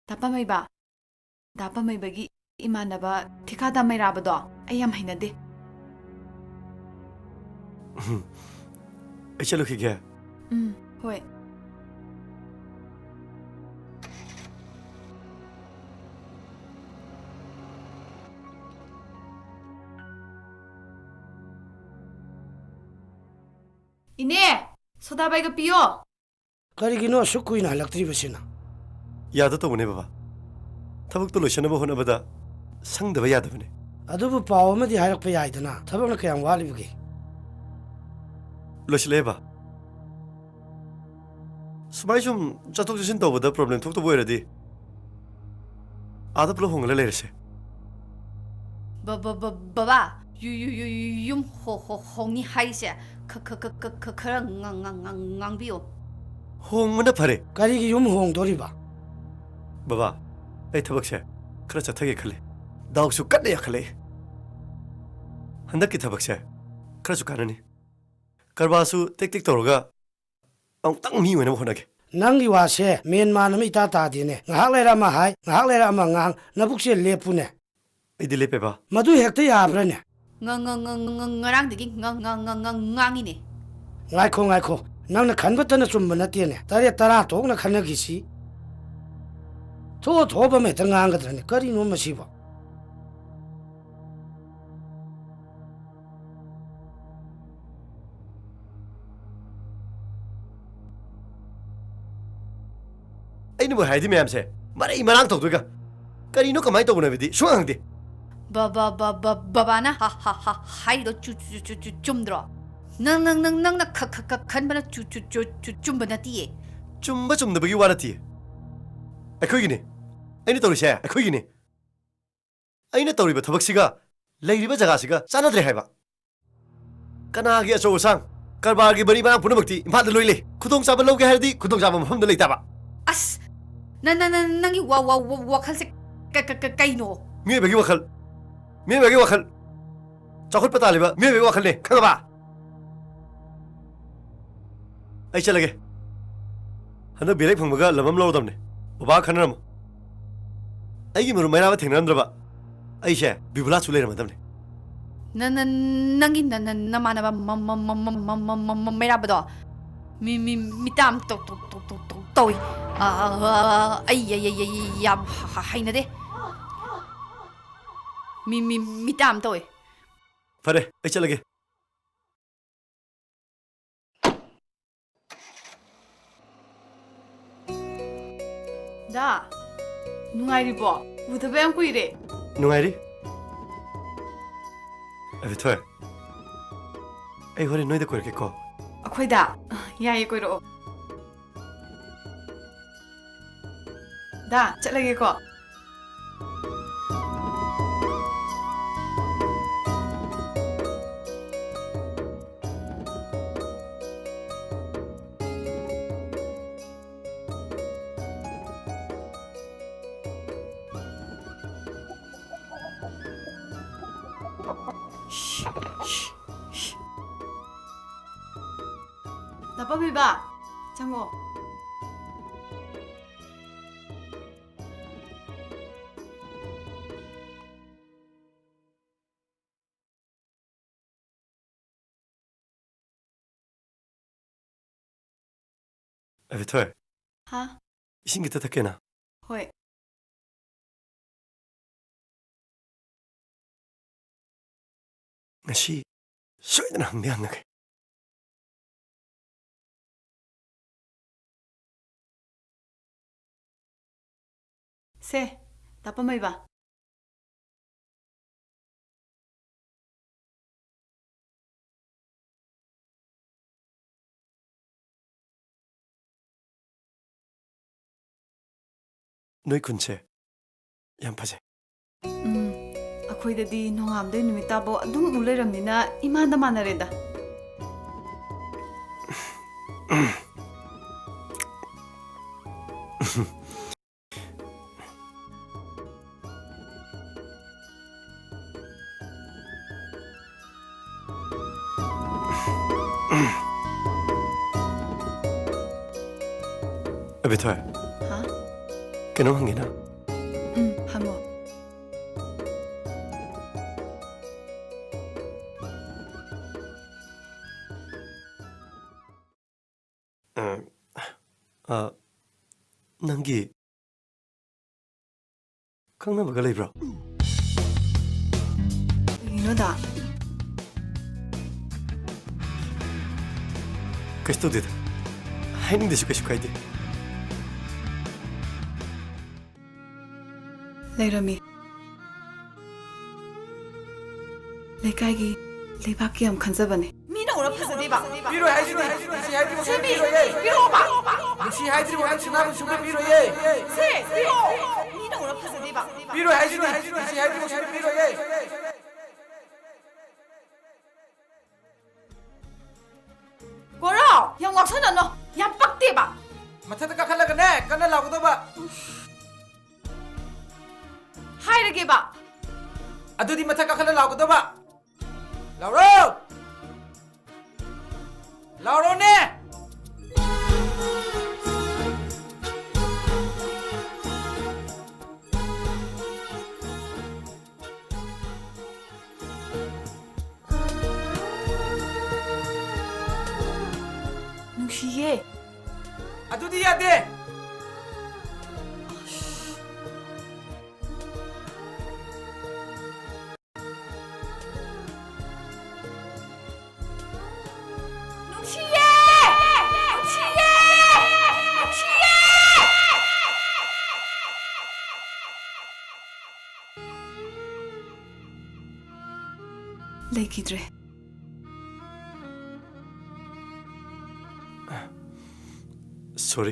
ꯗꯥꯄꯥꯃꯩꯕ ꯗꯥꯄꯥꯃꯩꯕꯒꯤ 이만나봐 티카다 메라버도 아얌 하이나데 ꯑꯩ ꯆꯠꯂꯨꯈꯤꯒꯦ ꯍꯣꯏ 이네 소다바이가 삐요 ꯀꯔꯤꯒꯤꯅꯣ ꯑꯁꯨꯛ ꯀꯨꯏꯅ ꯍꯜꯂꯛꯇ꯭ꯔꯤꯕꯁꯤꯅ ꯌꯥꯗ ꯇꯧꯕꯅꯦ ꯕꯕꯥ ꯊꯕꯛꯇꯣ ꯂꯣꯏꯁꯤꯟꯅꯕ ꯍꯣꯠꯅꯕꯗ ꯁꯪꯗꯕ ꯌꯥꯗꯕꯅꯦ ꯑꯗꯨꯕꯨ ꯄꯥꯎ ꯑꯃꯗꯤ ꯍꯥꯏꯔꯛꯄ ꯌꯥꯏꯗꯅ ꯊꯕꯛꯅ ꯀꯌꯥꯝ ꯋꯥꯠꯂꯤꯕꯒꯦ ꯂꯣꯏꯁꯤꯜꯂꯦꯕ ꯁꯨꯃꯥꯏ ꯁꯨꯝ ꯆꯠꯊꯣꯛ ꯆꯠꯁꯤꯟ ꯇꯧꯕꯗ ꯄ꯭ꯔꯣꯕ꯭ꯂꯦꯝ ꯊꯣꯛꯇꯕ ꯑꯣꯏꯔꯗꯤ ꯑꯥꯗ ꯄꯨꯂꯞ ꯍꯣꯡꯒꯠꯂ ꯂꯩꯔꯁꯦ ꯕꯕꯥ ꯌꯨꯝ ꯍꯣꯡꯅꯤ ꯍꯥꯏꯁꯦ ꯈꯔ ꯉꯥꯡꯕꯤꯌꯣ ꯍꯣꯡꯕꯅ ꯐꯔꯦ ꯀꯔꯤꯒꯤ ꯌꯨꯝ ꯍꯣꯡꯗꯣꯔꯤꯕ ꯕꯕꯥ ꯑꯩ ꯊꯕꯛꯁꯦ ꯈꯔ ꯆꯠꯊꯒꯦ ꯈꯜꯂꯤ ꯗꯥꯎꯁꯨ ꯀꯟꯅ ꯌꯥꯈꯠꯂꯛꯏ ꯍꯟꯗꯛꯀꯤ ꯊꯕꯛꯁꯦ ꯈꯔꯁꯨ ꯀꯥꯟꯅꯅꯤ ꯀꯔꯕꯥꯔꯁꯨ ꯇꯦꯛ ꯇꯦꯛ ꯇꯧꯔꯒ ꯑꯃꯨꯛꯇꯪ ꯃꯤ ꯑꯣꯏꯅꯕ ꯍꯣꯠꯅꯒꯦ ꯅꯪꯒꯤ ꯋꯥꯁꯦ ꯃꯦꯟ ꯃꯥꯟ ꯑꯃ ꯏꯇꯥ ꯇꯥꯗꯦꯅꯦ ꯉꯥꯏꯍꯥꯛ ꯂꯩꯔ ꯑꯃ ꯍꯥꯏ ꯉꯥꯏꯍꯥꯛ ꯂꯩꯔ ꯑꯃ ꯉꯥꯡ ꯅꯕꯨꯛꯁꯦ ꯂꯦꯞꯄꯨꯅꯦ ꯑꯩꯗꯤ ꯂꯦꯞꯄꯦꯕ ꯃꯗꯨ ꯍꯦꯛꯇ ꯌꯥꯕ꯭ꯔꯅꯦ ꯉꯔꯥꯡꯗꯒꯤ ꯉꯥꯡꯉꯤꯅꯦ ꯉꯥꯏꯈꯣ ꯉꯥꯏꯈꯣ ꯅꯪꯅ ꯈꯟꯕꯇꯅ ꯆꯨꯝꯕ ꯅꯠꯇꯦꯅꯦ ꯇꯔꯦꯠ ꯇꯔꯥ ꯊꯣꯛꯅ ꯈꯟꯅꯈꯤꯁꯤ ꯊꯣꯛꯑꯕ ꯑꯃ ꯍꯦꯛꯇ ꯉꯥꯡꯒꯗ꯭ꯔꯅꯦ ꯀꯔꯤꯅꯣ ꯃꯁꯤꯕꯣ ꯑꯩꯅꯕꯨ ꯍꯥꯏꯗꯤ ꯃꯌꯥꯝꯁꯦ ꯃꯔꯩ ꯃꯔꯥꯡ ꯇꯧꯗꯣꯏꯒ ꯀꯔꯤꯅꯣ ꯀꯃꯥꯏꯅ ꯇꯧꯕꯅꯕꯗꯤ ꯁꯨꯡꯍꯪ ꯍꯪꯗꯦꯕꯕꯥꯅ 하이도 ꯆꯨꯝꯗ꯭ꯔꯣ ꯅꯪꯅ ꯈꯟꯕꯅ ꯆꯨꯝꯕ ꯅꯠꯇꯤꯌꯦ ꯆꯨꯝꯕ ꯆꯨꯝꯗꯕꯒꯤ ꯋꯥ ꯅꯠꯇꯤꯌꯦ ꯑꯩꯈꯣꯏꯒꯤꯅꯦ ꯑꯩꯅ ꯇꯧꯔꯤꯁꯦ ꯑꯩꯈꯣꯏꯒꯤꯅꯦ ꯑꯩꯅ ꯇꯧꯔꯤꯕ ꯊꯕꯛꯁꯤꯒ ꯂꯩꯔꯤꯕ ꯖꯒꯥꯁꯤꯒ ꯆꯥꯟꯅꯗ꯭ꯔꯦ ꯍꯥꯏꯕ ꯀꯅꯥꯒꯤ ꯑꯆꯧ ꯑꯁꯥꯡ ꯀꯔꯕꯥꯔꯒꯤ ꯃꯔꯤ ꯃꯔꯥꯡ ꯄꯨꯝꯅꯃꯛꯇꯤ ꯏꯝꯐꯥꯜꯗ ꯂꯣꯏ ꯂꯩ ꯈꯨꯗꯣꯡꯆꯥꯕ ꯂꯧꯒꯦ ꯍꯥꯏꯔꯗꯤ ꯈꯨꯗꯣꯡꯆꯥꯕ ꯃꯐꯝꯗ ꯂꯩꯇꯕ ꯑꯁ ꯅꯪꯒꯤ ꯋꯥꯈꯜꯁꯦ ꯀꯩꯅꯣ ꯃꯤꯑꯣꯏꯕꯒꯤ ꯋꯥꯈꯜ ꯆꯥꯎꯈꯠꯄ ꯇꯥꯜꯂꯤꯕ ꯃꯤꯑꯣꯏꯕꯒꯤ ꯋꯥꯈꯜꯅꯦ ꯈꯪꯉꯕ ꯑꯩ ꯆꯠꯂꯒꯦ ꯍꯟꯗꯛ ꯕꯦꯔꯦꯛ ꯐꯪꯕꯒ ꯂꯝ ꯑꯃ ꯂꯧꯔꯗꯕꯅꯦ ꯕꯕꯥ ꯈꯟꯅꯔꯝꯃꯣ ꯑꯩꯒꯤ ꯃꯔꯨꯞ ꯃꯩꯔꯥꯕ ꯊꯦꯡꯅꯔꯝꯗ꯭ꯔꯕ ꯑꯩꯁꯦ ꯕꯤꯕꯨꯂꯥꯁꯨ ꯂꯩꯔꯝꯃꯗꯕꯅꯦ ꯅꯪꯒꯤ ꯅꯃꯥꯟꯅꯕ ꯃꯩꯔꯥꯕꯗꯣ 미땀 또이 아이 야 하이나데 미땀 또이 फरे आई चलगे दा नुंगाइरिबो उदबे हम कुइरे नुंगाइरि अबे थोय आई होरे नोइदा कोरके को अखोइदा याये कोइरो दा चलगे को 나빠비바 장모 अबे थोय 하 이신 기타 타케나 호이 ngasi soidana hangde hangage 세 나빠마이바 너희 근처 얌파제 ꯑꯩꯈꯣꯏꯗꯗꯤ ꯅꯣꯡꯉꯥꯝꯗꯩ ꯅꯨꯃꯤꯠ ꯇꯥꯕꯧ ꯑꯗꯨꯝ ꯎ ꯂꯩꯔꯝꯅꯤꯅ ꯏꯃꯥꯟꯗ ꯃꯥꯟꯅꯔꯦꯗ अबे थोय 하? केनो हंगेना 하모 नंगी खंगनाबगा लेब्रो 이노다 कस्तो देदा हाइनिंदेसु कशु काइदे ꯂꯩꯔꯝꯃꯤ ꯂꯩꯀꯥꯏꯒꯤ ꯂꯩꯕꯥꯛꯀꯤ ꯌꯥꯝ ꯈꯟꯖꯕꯅꯦ ꯃꯤꯅ ꯎꯔ ꯐꯖꯗꯦꯕ 비로 하이지니 시 하이지니 세비 비로봐 시 하이지니 원한 지나면 숨에 비로예 세 비로 미나 오라 파세디바 비로 하이지니 시 하이지니 숨에 비로예 고로 영wak선은 너 얌빡대바 마타다 까칼라가네 까나 라고도 봐 하이르게바 아두디 마타 까칼라 라고도 봐 라우로 라우로네 누시예 아두디 야데 누시예 누시예 누시예 레기드레 सॉरी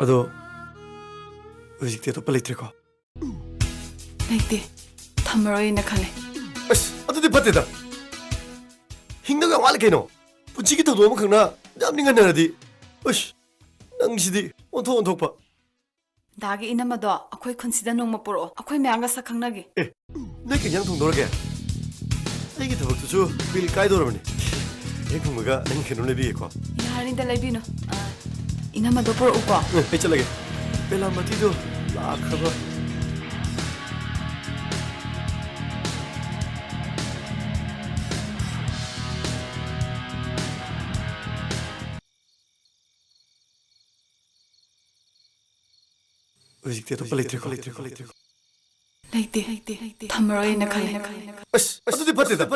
अदो हजिकते तो पलेत्रेको 레이디 담으러이나 칼레 अस अदुदि फतेदा हिंदगा वाल केनो पुचिगी तो दोम खंगना जामनि गनरदि अस नंगसिदि ओंथो ओंथोकपा दागे इनमदो अखोई खनसिदा नोंमा पुरो अखोई म्यांगा सखंगनागे ए नई केंजांग थोंदोरगे आइगी थबकतुसु बिल कायदोरमनि ꯍꯦꯛ ꯊꯨꯡꯕꯒ ꯅꯪ ꯀꯩꯅꯣ ꯂꯩꯕꯤꯒꯦꯀꯣ ꯌꯥꯔꯅꯤꯗ ꯂꯩꯕꯤꯅꯨ ꯏꯅꯝꯃꯗꯣ ꯄꯨꯔꯛꯎꯀꯣ ꯑꯩ ꯆꯠꯂꯒꯦ ꯄꯦꯂꯥꯃꯇꯤꯗꯣ ꯂꯥꯛꯈ꯭ꯔꯕ ꯍꯧꯖꯤꯛꯇꯤ ꯑꯇꯣꯞꯄ ꯂꯩꯇ꯭ꯔꯦꯀꯣ ꯂꯩꯇꯦ ꯊꯝꯃꯔꯣꯏꯅ ꯈꯜꯂꯦ ꯑꯁ ꯑꯗꯨꯗꯤ ꯐꯠꯇꯦꯗ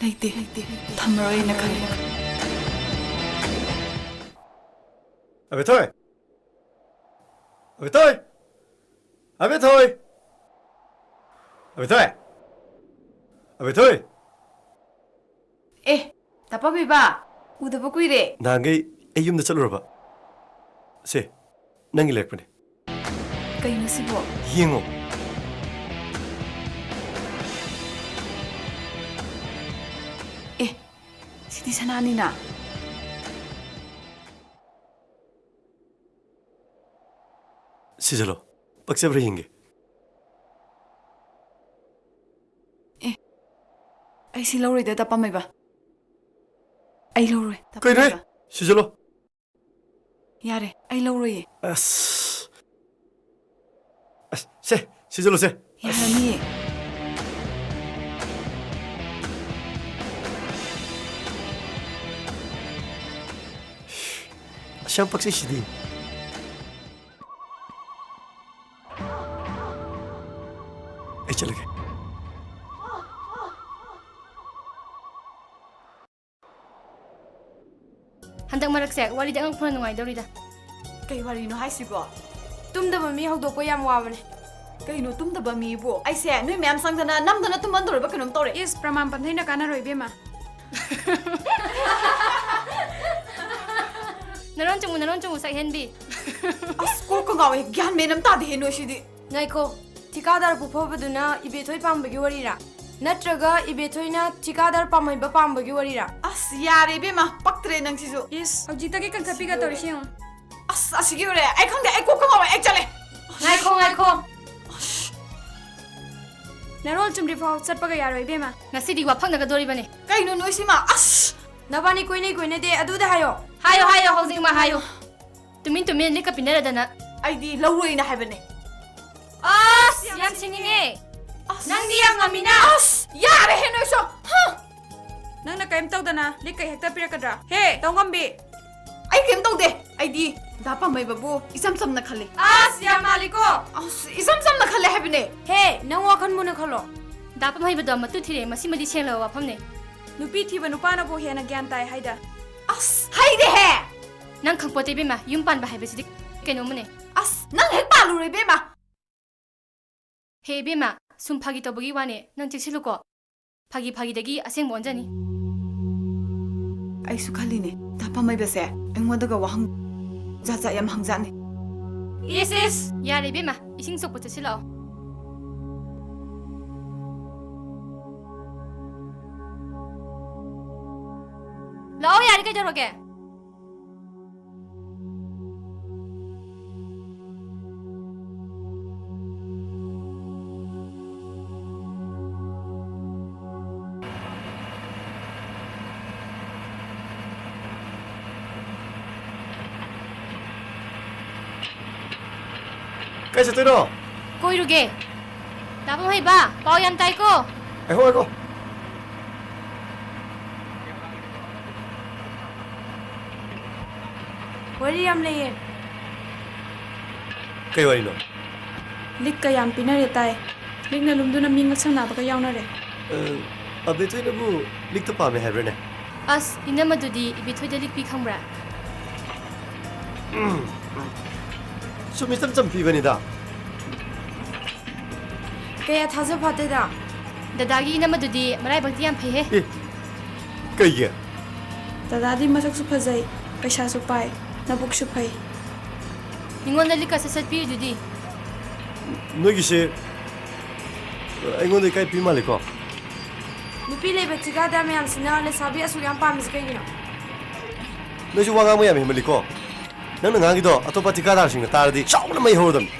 ꯂꯩꯇꯦ ꯊꯝꯃꯔꯣꯏꯅ ꯈꯜꯂꯦ ꯑꯕꯦꯊꯣꯏ ꯑꯕꯦꯊꯣꯏ ꯑꯕꯦꯊꯣꯏ ꯑꯕꯦꯊꯣꯏ ꯑꯕꯦꯊꯣꯏ ꯑꯦ ꯇꯄꯥꯕꯤꯕ ꯎꯗꯕ ꯀꯨꯏꯔꯦ ꯅꯍꯥꯟꯈꯩ ꯑꯩ ꯌꯨꯝꯗ ꯆꯠꯂꯨꯔꯕ ꯁꯦ ꯅꯪꯒꯤ ꯂꯩꯔꯛꯄꯅꯦ ꯀꯩꯅꯣ ꯁꯤꯕꯣ ꯌꯦꯡꯉꯣ ꯑꯦ ꯁꯤꯗꯤ ꯁꯅꯥꯅꯤꯅ ꯁꯤꯖꯜꯂꯣ ꯄꯛꯆꯕ꯭ꯔꯥ ꯌꯦꯡꯒꯦ ꯑꯩ ꯁꯤ ꯂꯧꯔꯣꯏꯗ ꯇꯄꯥꯝꯃꯩꯕ ꯑꯩ ꯂꯧꯔꯣꯏ ꯀꯩꯅꯣ ꯁꯤꯖꯜꯂꯣ ꯌꯥꯔꯦ ꯑꯩ ꯂꯧꯔꯣꯏꯌꯦ ꯑꯁ ꯁꯦ ꯁꯤꯖꯜꯂꯣ ꯁꯦ ꯌꯥꯔꯅꯤꯌꯦ ꯑꯁ ꯌꯥꯝ ꯄꯛꯆꯩ ꯁꯤꯗꯤ ꯑꯩ ꯆꯠꯂꯒꯦ ꯍꯟꯗꯛ ꯃꯔꯛꯁꯦ ꯋꯥꯔꯤꯗꯤ ꯑꯉꯛꯄꯅ ꯅꯨꯡꯉꯥꯏꯗꯧꯔꯤꯗ ꯀꯩ ꯋꯥꯔꯤꯅꯣ ꯍꯥꯏꯁꯤꯕꯣ ꯇꯨꯝꯗꯕ ꯃꯤ ꯍꯧꯗꯣꯛꯄ ꯌꯥꯝ ꯋꯥꯕꯅꯦ ꯀꯩꯅꯣ ꯇꯨꯝꯗꯕ ꯃꯤꯕꯨ ꯑꯩꯁꯦ ꯅꯣꯏ ꯃꯌꯥꯝ ꯆꯪꯗꯅ ꯅꯝꯗꯅ ꯇꯨꯝꯍꯟꯗꯣꯔꯤꯕ ꯀꯩꯅꯣꯝ ꯇꯧꯔꯦ ꯏꯁ ꯄ꯭ꯔꯃꯥꯟ ꯄꯟꯊꯩꯅ ꯀꯥꯟꯅꯔꯣꯏ ꯏꯕꯦꯝꯃ ꯅꯔꯣꯟ ꯆꯨꯝꯃꯨ ꯁꯛꯍꯦꯟꯕꯤ ꯑꯁ ꯀꯣꯛꯀ ꯉꯥꯎꯋꯦ ꯒ꯭ꯌꯥꯟ ꯃꯦꯟ ꯑꯃ ꯇꯥꯗꯦꯍꯦ ꯅꯣꯏꯁꯤꯗꯤ ꯉꯥꯏꯈꯣ ꯊꯤꯀꯥꯗꯥꯔ ꯄꯨꯐꯕꯗꯨꯅ ꯏꯕꯦꯊꯣꯏ ꯄꯥꯝꯕꯒꯤ ꯋꯥꯔꯤꯔꯥ ꯅꯠꯇ꯭ꯔꯒ ꯏꯕꯦꯊꯣꯏꯅ ꯊꯤꯀꯥꯗꯥꯔ ꯄꯥꯝꯍꯩꯕ ꯄꯥꯝꯕꯒꯤ ꯋꯥꯔꯤꯔꯥ ꯑꯁ ꯌꯥꯔꯦ ꯏꯕꯦꯝꯃ ꯄꯛꯇ꯭ꯔꯦ ꯅꯪꯁꯤꯁꯨ ꯏꯁ ꯍꯧꯖꯤꯛꯇꯒꯤ ꯀꯟꯈꯠꯄꯤꯒ ꯇꯧꯔꯤꯁꯤ ꯌꯦꯡꯉꯨ ꯑꯁ ꯑꯁꯤꯒꯤ ꯑꯣꯏꯔꯦ ꯑꯩ ꯈꯪꯗꯦ ꯑꯩ ꯀꯣꯛꯀ ꯉꯥꯎꯋꯦ ꯑꯩ ꯆꯠꯂꯦ ꯉꯥꯏꯈꯣ ꯅꯔꯣꯜ ꯆꯨꯝꯗ꯭ꯔꯤ ꯐꯥꯎ ꯆꯠꯄꯒ ꯌꯥꯔꯣꯏ ꯏꯕꯦꯝꯃ ꯉꯁꯤꯗꯤ ꯋꯥꯐꯪꯅꯒꯗꯣꯔꯤꯕꯅꯦ ꯀꯩꯅꯣ ꯅꯣꯏꯁꯤꯃ ꯑꯁ ꯅꯕꯥꯅꯤ ꯀꯣꯏꯅꯗꯦ ꯑꯗꯨꯗ ꯍꯥꯏꯌꯣ ꯍꯧꯖꯤꯛꯃꯛ ꯍꯥꯏꯌꯣ ꯇꯨꯃꯤꯟ ꯂꯤꯛꯀ ꯄꯤꯅꯔꯗꯅ ꯑꯩꯗꯤ ꯂꯧꯔꯣꯏꯅ ꯍꯥꯏꯕꯅꯦ ꯑꯁ ꯌꯥꯝ ꯁꯤꯡꯉꯤꯅꯦ ꯅꯪꯗꯤ ꯌꯥꯝ ꯉꯝꯃꯤꯅ ꯑꯁ ꯌꯥꯔꯦꯍꯦ ꯅꯣꯏꯁꯨ ꯅꯪꯅ ꯀꯩꯝ ꯇꯧꯗꯅ ꯂꯤꯛꯀ ꯍꯦꯛꯇ ꯄꯤꯔꯛꯀꯗ꯭ꯔꯥ ꯍꯦ ꯇꯧꯉꯝꯕꯤ ꯑꯩ ꯀꯩꯝ ꯇꯧꯗꯦ ꯑꯩꯗꯤ ꯗꯥ ꯄꯥꯝꯃꯩꯕꯕꯨ ꯏꯆꯝ ꯆꯝꯅ ꯈꯜꯂꯤ ꯑꯁ ꯌꯥꯝ ꯃꯥꯜꯂꯤꯀꯣ ꯑꯁ ꯏꯆꯝ ꯆꯝꯅ ꯈꯜꯂꯦ ꯍꯥꯏꯕꯅꯦ ꯍꯦ ꯅꯪ ꯋꯥꯈꯜ ꯃꯨꯟꯅ ꯈꯜꯂꯣ ꯗꯥꯄꯝ ꯍꯩꯕꯗꯣ ꯃꯇꯨ ꯊꯤꯔꯛꯑꯦ ꯃꯁꯤꯃꯗꯤ ꯁꯦꯡꯂꯕ ꯋꯥꯐꯝꯅꯦ ꯅꯨꯄꯤ ꯊꯤꯕ ꯅꯨꯄꯥꯅꯕꯨ ꯍꯦꯟꯅ ꯒ꯭ꯌꯥꯟ ꯇꯥꯏ ꯍꯥꯏꯗ ꯑꯁ ꯍꯩꯗꯦꯍꯦ ꯅꯪ ꯈꯪꯄꯣꯠꯇꯦ ꯏꯕꯦꯝꯃ ꯌꯨꯝ ꯄꯥꯟꯕ ꯍꯥꯏꯕꯁꯤꯗꯤ ꯀꯩꯅꯣꯝꯃꯅꯦ ꯑꯁ ꯅꯪ ꯍꯦꯛ ꯄꯥꯜꯂꯨꯔꯦ ꯏꯕꯦꯝꯃ ꯍꯦ ꯏꯕꯦꯝꯃ ꯁꯨꯝ ꯐꯥꯒꯤ ꯇꯧꯕꯒꯤ ꯋꯥꯅꯦ ꯅꯪ ꯆꯦꯛꯁꯤꯜꯂꯨꯀꯣ ꯐꯥꯒꯤꯗꯒꯤ ꯑꯁꯦꯡꯕ ꯑꯣꯟꯖꯅꯤ ꯑꯩꯁꯨ ꯈꯜꯂꯤꯅꯦ ꯗꯥ ꯄꯥꯝꯃꯩꯕꯁꯦ ꯑꯩꯉꯣꯟꯗꯒ ꯋꯥꯍꯪ ꯖꯥꯠ ꯌꯥꯝ ꯍꯪꯖꯥꯠꯅꯤ ꯏꯁ ꯌꯥꯔꯦ ꯏꯕꯦꯝꯃ ꯏꯁꯤꯡ ꯁꯣꯛꯄ ꯆꯠꯁꯤꯜꯂꯛꯑꯣ ꯂꯥꯛꯑꯣ ꯌꯥꯔꯦ ꯀꯩꯗꯧꯔꯒꯦ ꯀꯥꯏ ꯆꯠꯇꯣꯏꯅꯣ ꯀꯣꯏꯔꯨꯒꯦ ꯗꯥꯄꯝ ꯍꯩꯕ ꯄꯥꯎ ꯌꯥꯝ ꯇꯥꯏꯀꯣ ꯑꯩꯈꯣ ꯋꯥꯔꯤ ꯌꯥꯝ ꯂꯩꯌꯦ ꯀꯩ ꯋꯥꯔꯤꯅꯣ ꯂꯤꯛꯀ ꯌꯥꯝ ꯄꯤꯅꯔꯦ ꯇꯥꯏ ꯂꯤꯛꯅ ꯂꯨꯝꯗꯨꯅ ꯃꯤ ꯉꯛꯁꯝ ꯅꯥꯕꯒ ꯌꯥꯎꯅꯔꯦ ꯑꯕꯦꯊꯣꯏꯅꯕꯨ ꯂꯤꯛꯇ ꯄꯥꯝꯃꯦ ꯍꯥꯏꯕ꯭ꯔꯅꯦ ꯑꯁ ꯏꯅꯝꯃꯗꯨꯗꯤ ꯏꯕꯦꯊꯣꯏꯗ ꯂꯤꯛꯄꯤ ꯈꯪꯕ꯭ꯔꯥ ꯁꯨꯝ ꯏꯆꯝ ꯆꯝ ꯄꯤꯕꯅꯤꯗ ꯀꯌꯥ ꯊꯥꯖ ꯐꯥꯠꯇꯦꯗ ꯗꯗꯥꯒꯤ ꯏꯅꯝꯃꯗꯨꯗꯤ ꯃꯔꯥꯏꯕꯛꯇꯤ ꯌꯥꯝ ꯐꯩꯍꯦ ꯀꯩꯒꯤ ꯗꯗꯥꯗꯤ ꯃꯁꯛꯁꯨ ꯐꯖꯩ ꯄꯩꯁꯥꯁꯨ ꯄꯥꯏ ꯅꯕꯨꯛꯁꯨ ꯐꯩ ꯃꯤꯉꯣꯟꯗ ꯂꯤꯛꯀ ꯁꯠ ꯄꯤꯔꯤꯗꯨꯗꯤ ꯅꯣꯏꯒꯤꯁꯦ ꯑꯩꯉꯣꯟꯗ ꯏꯀꯥꯏ ꯄꯤ ꯃꯥꯜꯂꯦꯀꯣ ꯅꯨꯄꯤ ꯂꯩꯕ ꯊꯤꯀꯥꯗꯥꯔ ꯃꯌꯥꯝꯁꯤꯅ ꯂꯩꯁꯥꯕꯤ ꯑꯁꯨꯛ ꯌꯥꯝ ꯄꯥꯝꯃꯤꯁꯤ ꯀꯩꯒꯤꯅꯣ ꯅꯣꯏꯁꯨ ꯋꯥ ꯉꯥꯡꯕ ꯌꯥꯝ ꯍꯦꯟꯃꯜꯂꯤꯀꯣ ꯅꯪꯅ ꯉꯥꯡꯒꯤꯗꯣ ꯑꯇꯣꯞꯄ ꯊꯤꯀꯥꯗꯥꯔꯁꯤꯡꯅ ꯇꯥꯔꯗꯤ ꯆꯥꯎꯅ ꯃꯩ ꯍꯧꯔꯗꯝꯅꯤ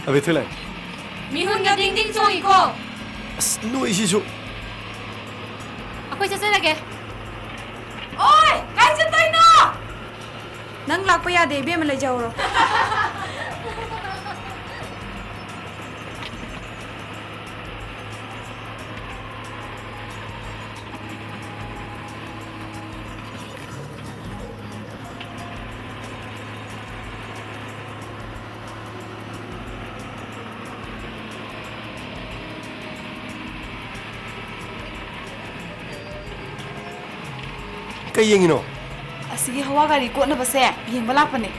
ꯑꯕꯦꯊꯣꯏ ꯂꯥꯛꯑꯦ ꯃꯤꯍꯨꯟꯒ ꯗꯤꯡ ꯗꯤꯡ ꯆꯣꯡꯏꯀꯣ ꯑꯁ ꯅꯣꯏꯁꯤꯁꯨ ꯑꯩꯈꯣꯏ ꯆꯠꯆꯔꯒꯦ ꯑꯣꯏ ꯀꯥꯏ ꯆꯠꯇꯣꯏꯅꯣ ꯅꯪ ꯂꯥꯛꯄ ꯌꯥꯗꯦ ꯏꯕꯦꯝꯃ ꯂꯩꯖꯍꯧꯔꯣ ꯀꯩ ꯌꯦꯡꯉꯤꯅꯣ ꯑꯁꯤꯒꯤ ꯍꯋꯥ ꯒꯥꯔꯤ ꯀꯣꯠꯅꯕꯁꯦ ꯌꯦꯡꯕ ꯂꯥꯛꯄꯅꯦ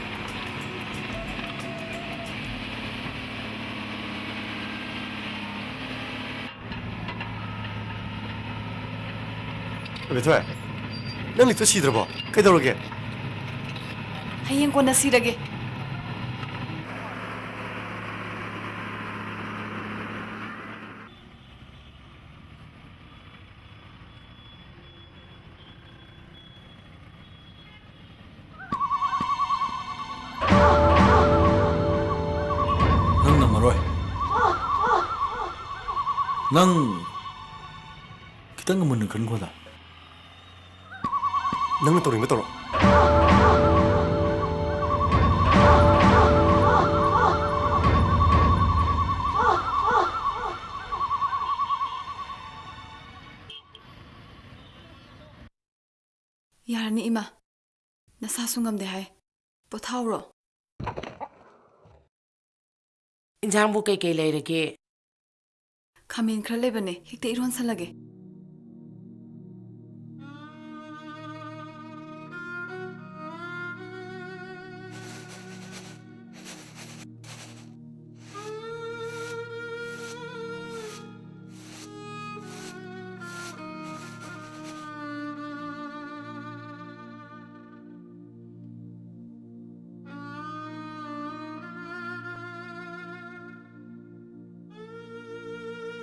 ꯕꯦꯊꯣꯏ ꯅꯪ ꯂꯤꯛꯇꯣ ꯁꯤꯗ꯭ꯔꯕꯣ ꯀꯩꯗꯧꯔꯒꯦ ꯍꯌꯦꯡ ꯀꯣꯟꯅ ꯁꯤꯔꯒꯦ ꯅꯪ ꯉꯝꯃꯔꯣꯏ ꯅꯪ ꯈꯤꯇꯪ ꯃꯨꯟꯅ ꯈꯟꯈꯣꯗ ꯅꯪꯅ ꯇꯧꯔꯤꯕ ꯇꯧꯔꯣ ꯌꯥꯔꯅꯤ ꯏꯃꯥ ꯅꯁꯥꯁꯨ ꯉꯝꯗꯦ ꯍꯥꯏ ꯄꯣꯊꯥꯎꯔꯣ ꯏꯟꯖꯥꯡꯕꯨ ꯀꯩꯀꯩ ꯂꯩꯔꯒꯦ ꯈꯥꯃꯦꯟ ꯈꯔ ꯂꯩꯕꯅꯦ ꯍꯦꯛꯇ ꯏꯔꯣꯟꯁꯜꯂꯒꯦ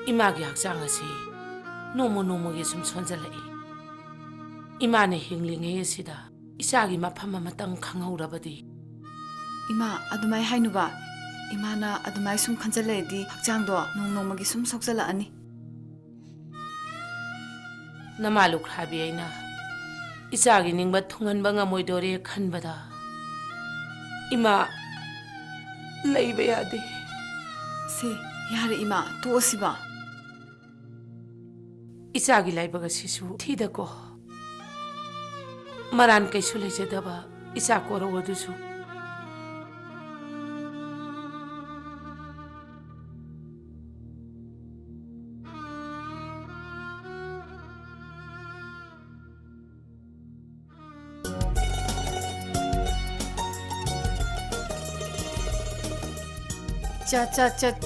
이마기 학장아시 노모노모게 좀 손절레이 이마네 힝링해시다 이사기 마파마 마땅 강하우라바디 이마 아두마이 하이누바 이마나 아두마이 숨 칸절레디 학장도 농농마기 숨 속절라아니 나말룩 하비에나 이사기 닝바 통한방아 모이도레 칸바다 이마 레이베야디 세 야르 이마 도시바 이사기 라이버가 시수 티다고 마란 कैसु लेजेदबा इसा कोरो वदुसु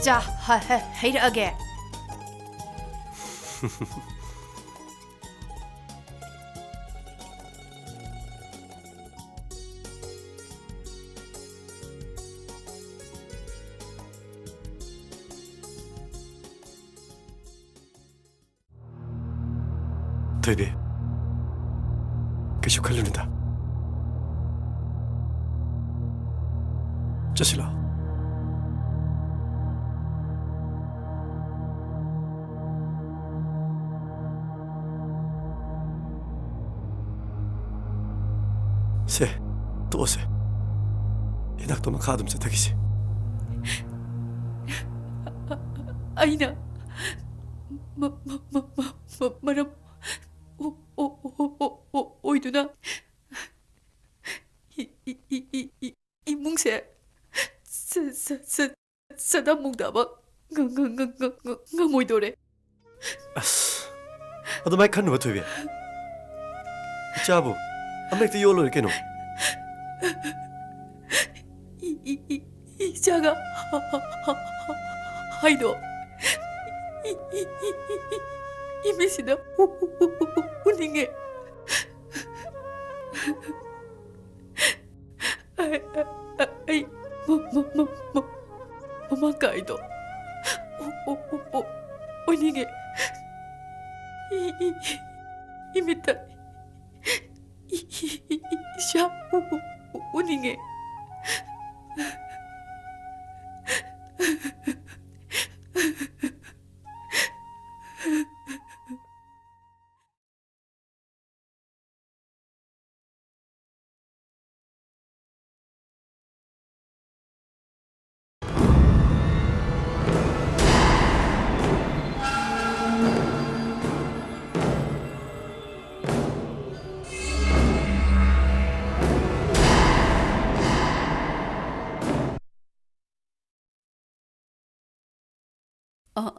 자 해이러게 토이비 그쇼 칼루니다 자실라 세 또 오세 이낙도 막 가듬 세 타기시 아이나 마람 오이두나 이 뭉세 사다 뭉다바 nga 모이도래 아스 아도 마이 칸누 바 토이비 자부 아메트 요로 이렇게 노 이자가 하이도 이미시다 우닝에 아이 마마카이도 우닝에 이미타 이샤 우닝에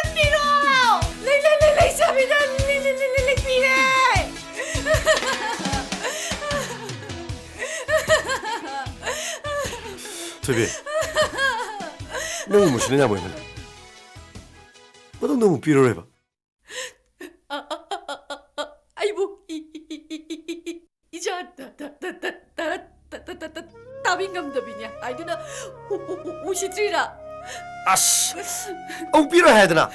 ꯂꯧꯁꯟꯕꯤꯔꯣ ꯂꯩꯁꯥꯕꯤꯗ ꯂꯤꯛꯄꯤꯔꯦ ꯊꯣꯏꯕꯤ ꯅꯪ ꯃꯨꯁꯤꯅ ꯌꯥꯝ ꯑꯣꯏꯃꯜꯂꯦ ꯃꯇꯨꯡꯗ ꯑꯃꯨꯛ ꯄꯤꯔꯔꯣꯏꯕ ꯑꯩꯕꯨ 이자 답이 감독이냐 아이들아 우시트리라 ꯑꯁ ꯑꯃꯨꯛ ꯄꯤꯔꯣꯏ ꯍꯥꯏꯗꯅ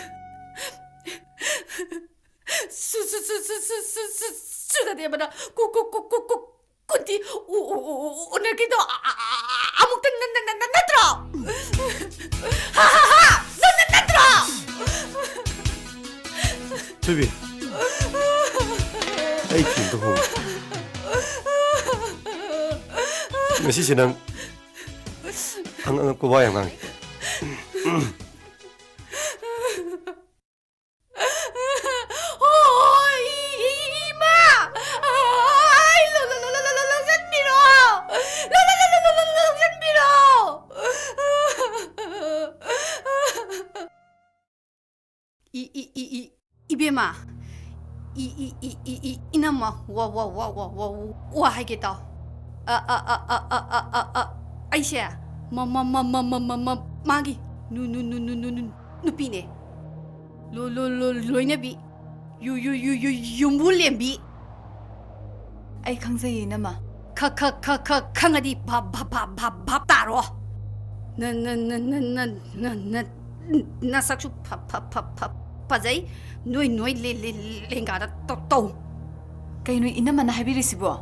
수다대마다 꾼티 오늘기도 아무튼 나들어 하하하 너는 나들어 ꯊꯣꯏꯕꯤ ꯑꯩ ꯊꯦꯡꯗ ꯍꯣꯡ ꯉꯁꯤꯁꯦ ꯅꯪ ꯑꯉꯛꯄ ꯋꯥ ꯌꯥꯝ ꯉꯥꯡꯉꯤ 이베마 이나마 와 하겠다 아이샤 마기 누피네 로이나비 유물렘비 ꯑꯩ ꯈꯪꯖꯩ ꯏꯅꯝꯃ 강아디 밥 따로 나 삭수 파자이 노이 랭가다 또 ꯀꯩꯅꯣ ꯏꯅꯝꯃꯅ ꯍꯥꯏꯕꯤꯔꯤꯁꯤꯕꯣ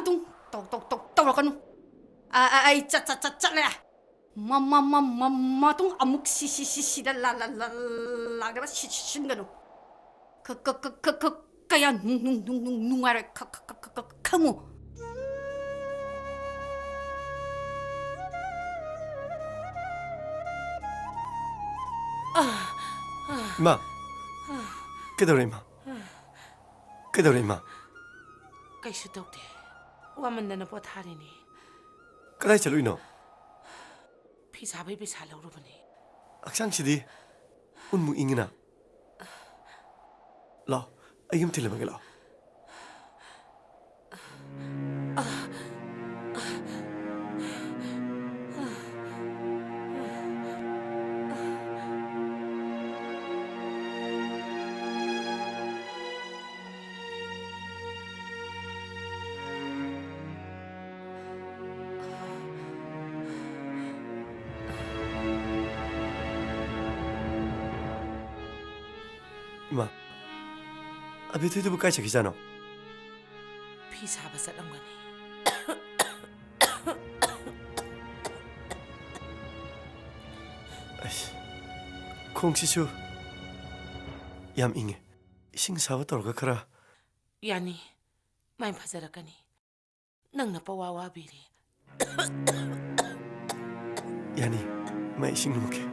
matung tok tawrakanu ai chat le matung amuk si da la ga shin kaya nungare kamu Ma, kaidaure ma? Kaidaure ma? Kaisu taude. Wamandana potharini. Kadai chaluino? Fi sabai pisa laurubani. Aksang sidi unmu ingina. Lao, ayum tilamage lao. Ma, abi tu itu bukai cakisano. Fi saba salamgani. Kong sisu yam inge. Ising sawa torga kara. Yani, main pazarakani. Nang napawawa biri. Yani, mai ising numuke.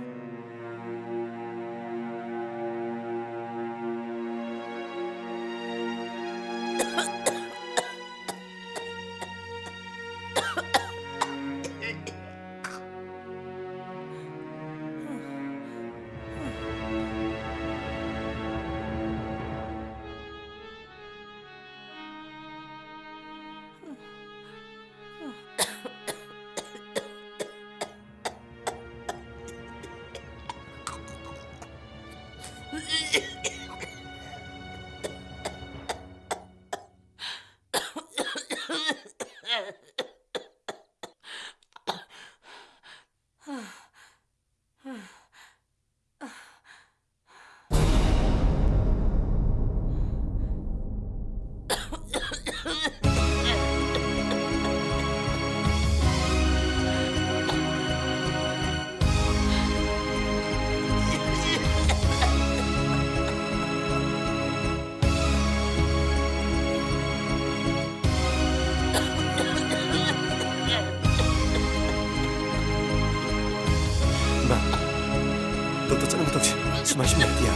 dokter jangan betul sih, semakin mati ya.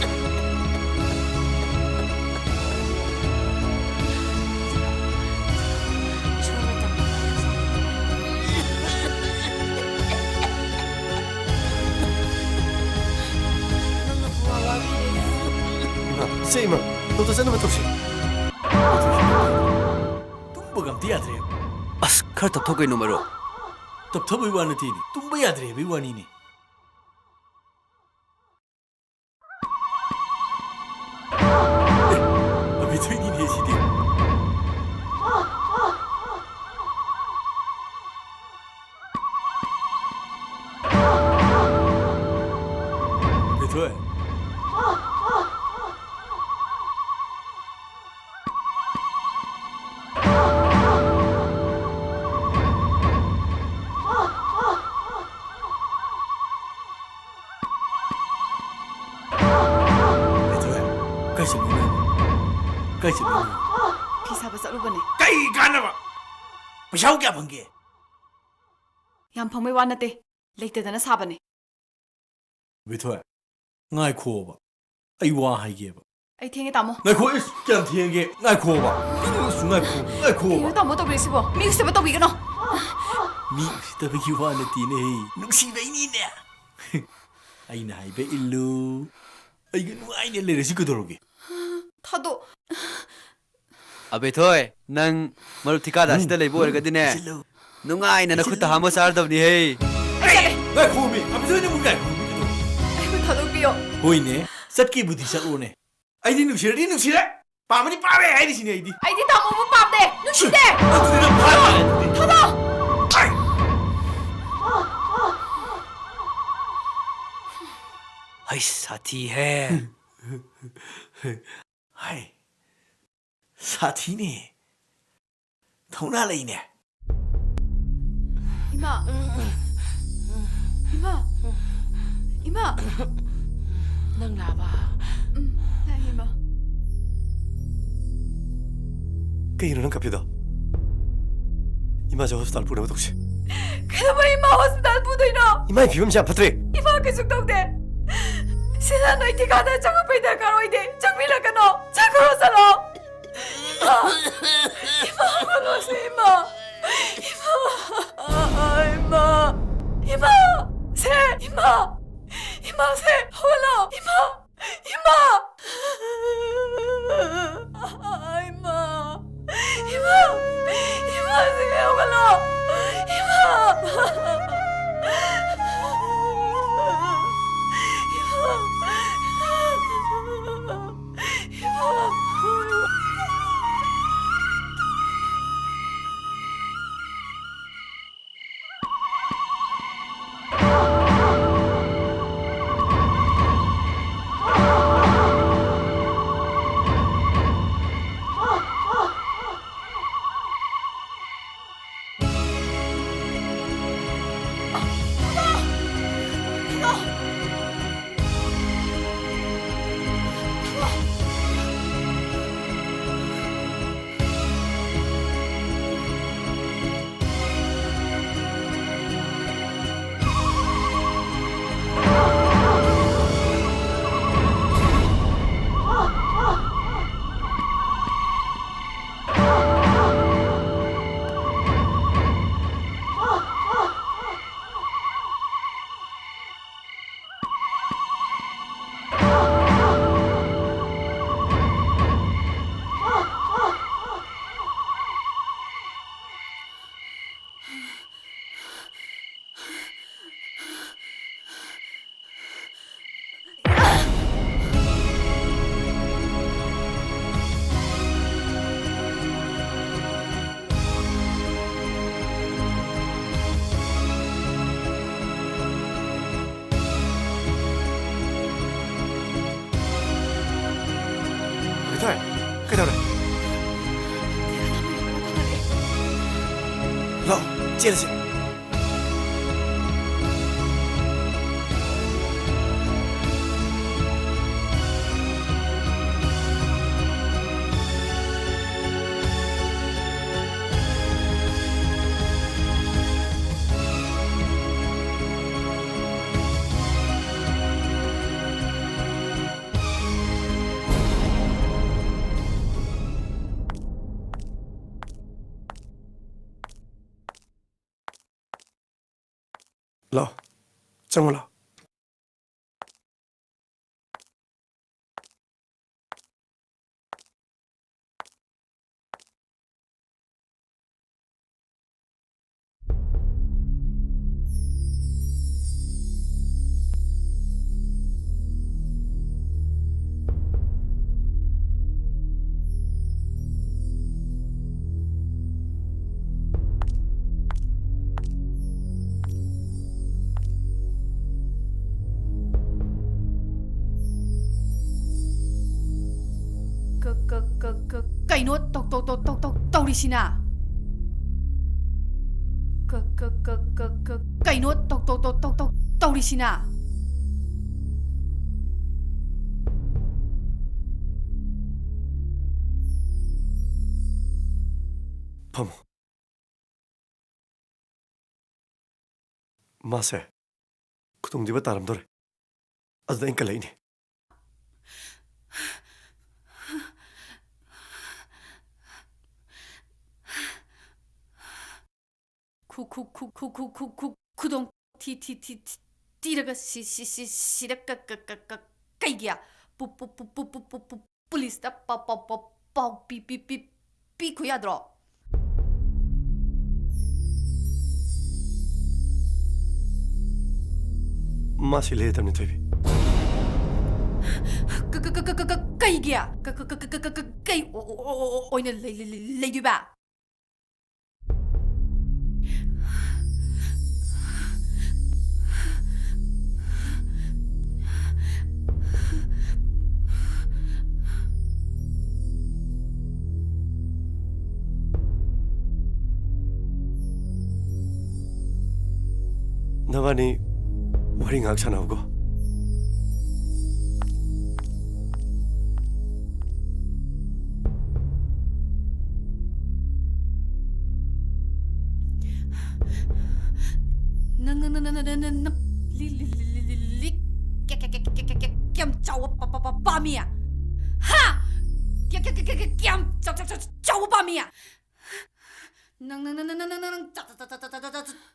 Sih ma, dokter jangan betul sih. tumba gamti yadre. As khar tap thokai numero. Tap thobai wana tini. Tumba yadre bi wani ni. Abi tu ni ne sidi. Betul. Cái gì vậy? Phi sao bây giờ lúc này? Cái gan à? Bây giờ क्या बंगे? Yam phong mấyวันnè, lấy từ đó nó sao vậy? Vậy thôi, ngay khô ba, ai qua hay gì ba? Ai thiên cái tao mo? Ngay khô, cái làm thiên cái, ngay khô ba, ngay khô, Thiên cái tao mo tao bị gì bo? Mình sẽ bắt tao bị cái nào? 미 우시다베기 와나 티네 눅시베이니네 아이나 하이베 일루 아이가 누아이네 레레시 그도록이 타도 Abe thôi, nang marutikada sida lay boy gadine. Nungai na nakuta hamo sardab ni hey. 왜 고미 아무튼 뭔가 고미도 아이고 타도비요. 보이네 satki 부디 샷오네 아이디 눅시래 빠마니 빠베 아이디 시네 아이디 아이디 다 모부 빰대. 눅시대. 아들이랑 봐 타도. Ay sati hai. 하이 사티네 통나레이네 이마. 이마. 이마. Nang laba. 네, 이마. 그이는 갑니다. 이마 저 호스탈 보내고 혹시 그나마 이마 호스피탈 부도이노. 이마의 비범시 아파트에 이마 계속 동대. 세상 너희 티가다 정을 빼다 가로이데 정밀라 가노. 자고로 살아. 이마 하고노스 이마. 이마. 이마. 새 이마. 이마 새 홀로 이마. 이마. 이마. 이마. 이마 새 홀로 이마. 그래 너 찌르지 러 정말로 Kaino taurisina. Kaino taurisina. 파모 마세 그동집에 따름더래 아주 앵깔레이니 구동 티라가 시라까까까까 까이기야 뿔리스다 빠빠빠빠 삐삐삐삐삐구야들어 마시 레이더는 되비. 까이기야 까이 오이는 레이디바 나만이 머리 악사나오고 깸 짜오 빠미야 하 깸 짜오 빠미야 낭낭낭낭낭낭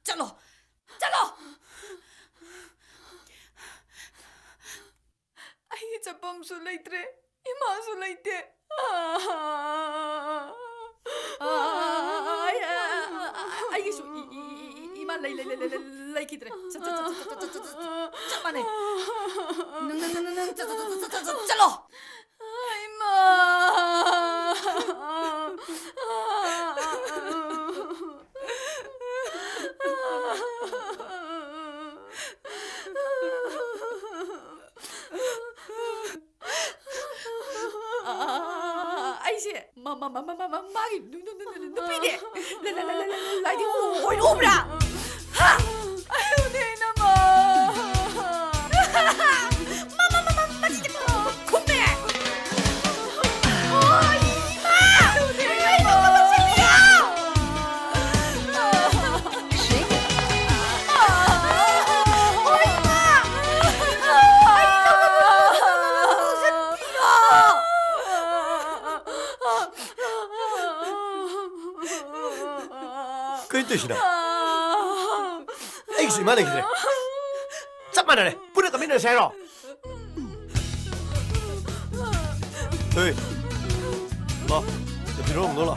잘로 ꯑꯩꯒꯤ ꯆꯠꯐꯝꯁꯨ ꯂꯩꯇ꯭ꯔꯦ ꯏꯃꯥꯁꯨ ꯂꯩꯇꯦ 아이기수 이만 레이키드래 잠만해 잘로 이마 아이씨 마기 눈피디 라이디 오브라 아유 내 이놈아 진짜 콤배 그 뜻이나. 에이씨 만에 기다려. 잠만하네. 뿌리가 민을 새로. 에이, 너 필요 없는 거라.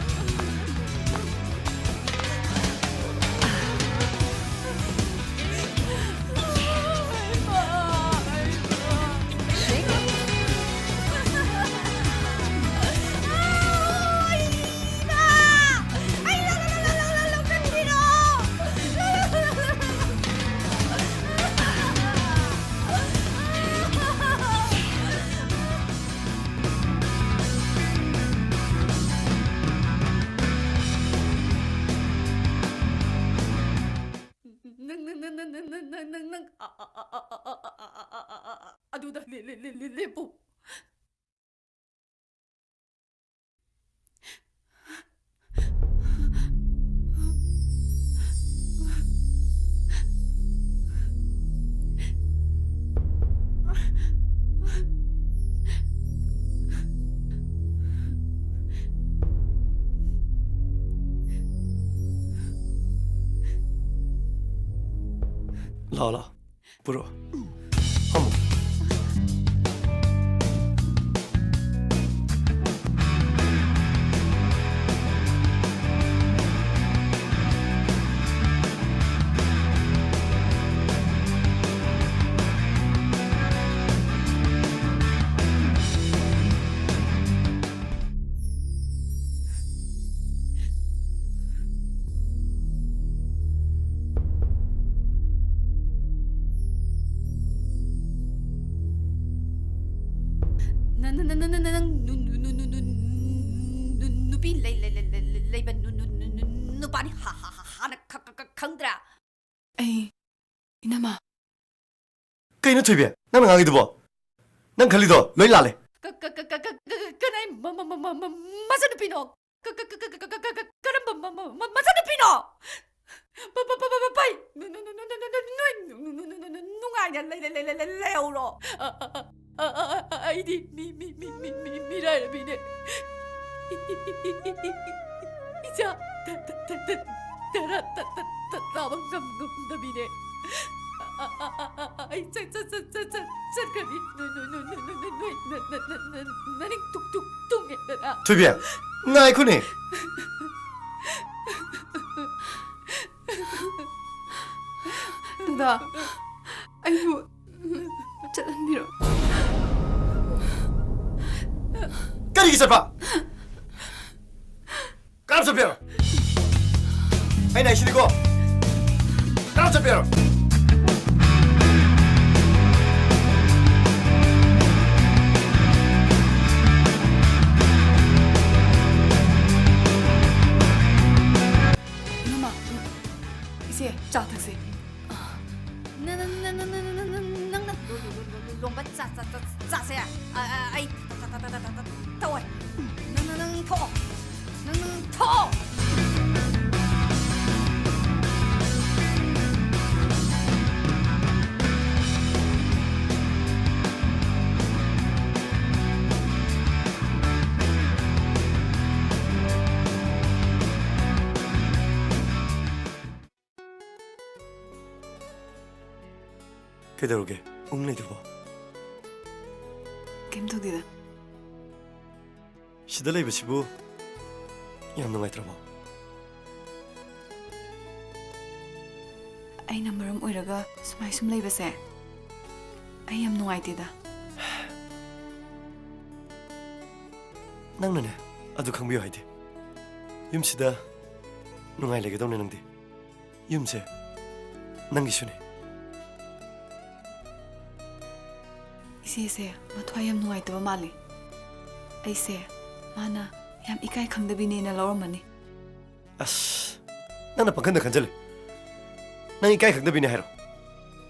아두다 레레레레레보 라라, 불어. 한번. 누비 레이바 누바니 하하하나 강드라 에이 이놈아 그이는 퇴비야. 나는 강이도 뭐. 난 갈리도 너희 라래. 그나이 마사는 피노 그런 마사는 피노 빠이 누가냐 레오로 아이디 미라야 미네 이자 나만 감금답이네. 아이 잠깐이 나는 뚝뚝뚝했더라. 조비야, 나이 코니. 나 아이고 잘한디로. 까리기 잡아. 까람 잡혀. 아이 나이 시리고. 까람 잡혀. 엄마 이제 자 택시. 롱바 짜세야. 아이 더워. 능 더. 능 더. 그대로게 옥내들 봐. 김도디다. 시들 레이브시부 얌농아이 들어봐. ꯑꯩꯅ ꯃꯔꯝ ꯑꯣꯏꯔꯒ ꯁꯨꯃꯥꯏ ꯁꯨꯝ ꯂꯩꯕꯁꯦ ꯑꯩ ꯌꯥꯝ ꯅꯨꯡꯉꯥꯏꯇꯦꯗ. ꯅꯪꯅꯅꯦ ꯑꯗꯨ ꯈꯪꯕꯤꯌꯨ ꯍꯥꯏꯗꯤ ꯌꯨꯝꯁꯤꯗ ꯅꯨꯡꯉꯥꯏ ꯂꯩꯒꯗꯧꯅꯦ ꯅꯪꯗꯤ. ꯌꯨꯝꯁꯦ ꯅꯪꯒꯤꯁꯨꯅꯦ. 이세세 마토야 ꯌꯥꯝ ꯅꯨꯡꯉꯥꯏꯇꯕ ꯃꯥꯜꯂꯤ. ꯑꯩꯁꯦ ꯃꯥꯅ ꯌꯥꯝ 이까이 ꯈꯪꯗꯕꯤꯅꯦꯅ ꯂꯧꯔꯝꯃꯅꯤ. ꯑꯁ ꯅꯪꯅ ꯄꯪꯈꯟꯗ ꯈꯟꯖꯜꯂꯦ. ꯅꯪ 이까이 ꯈꯪꯗꯕꯤꯅꯦ ꯍꯥꯏꯔꯣ.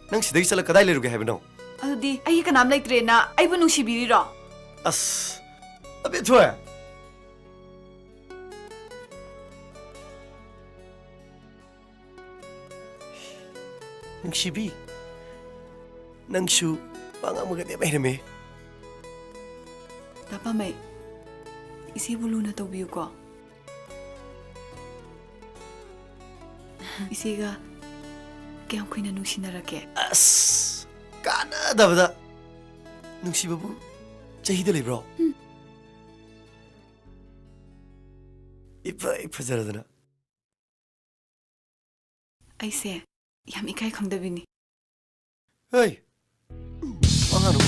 ꯅꯪ ꯁꯤꯗꯒꯤ ꯆꯠꯂ ꯀꯗꯥꯏ ꯂꯩꯔꯨꯒꯦ ꯍꯥꯏꯕꯅꯣ? ꯑꯗꯨꯗꯤ ꯑꯩꯒꯤ ꯀꯅꯥꯝ ꯂꯩꯇ꯭ꯔꯦꯅ ꯑꯩꯕꯨ ꯅꯨꯡꯁꯤꯕꯤꯔꯤꯔꯣ? ꯑꯁ ꯑꯕꯦꯊꯣꯏ. ꯅꯨꯡꯁꯤꯕꯤ. ꯅꯪꯁꯨ ꯄꯥꯡꯉꯝꯃꯒꯗꯤ ꯃꯩꯔꯝꯃꯦ. ꯇꯥꯄꯥꯃꯩ 이세부 ꯂꯨꯅ ꯇꯧꯕꯤꯌꯨꯀꯣ. 이세가 ꯀꯌꯥꯝ ꯀꯨꯏꯅ ꯅꯨꯡꯁꯤꯅꯔꯛꯀꯦ? ꯑꯁ ꯀꯥꯟꯅꯗꯕꯗ ꯅꯨꯡꯁꯤꯕꯕꯨ ꯆꯍꯤꯗ ꯂꯩꯕ꯭ꯔꯣ? 이뻐 이뻐져라더나. ꯑꯩꯁꯦ ꯌꯥꯝ 이까이 ꯈꯪꯗꯕꯤꯅꯤ. 헤이 빵하노.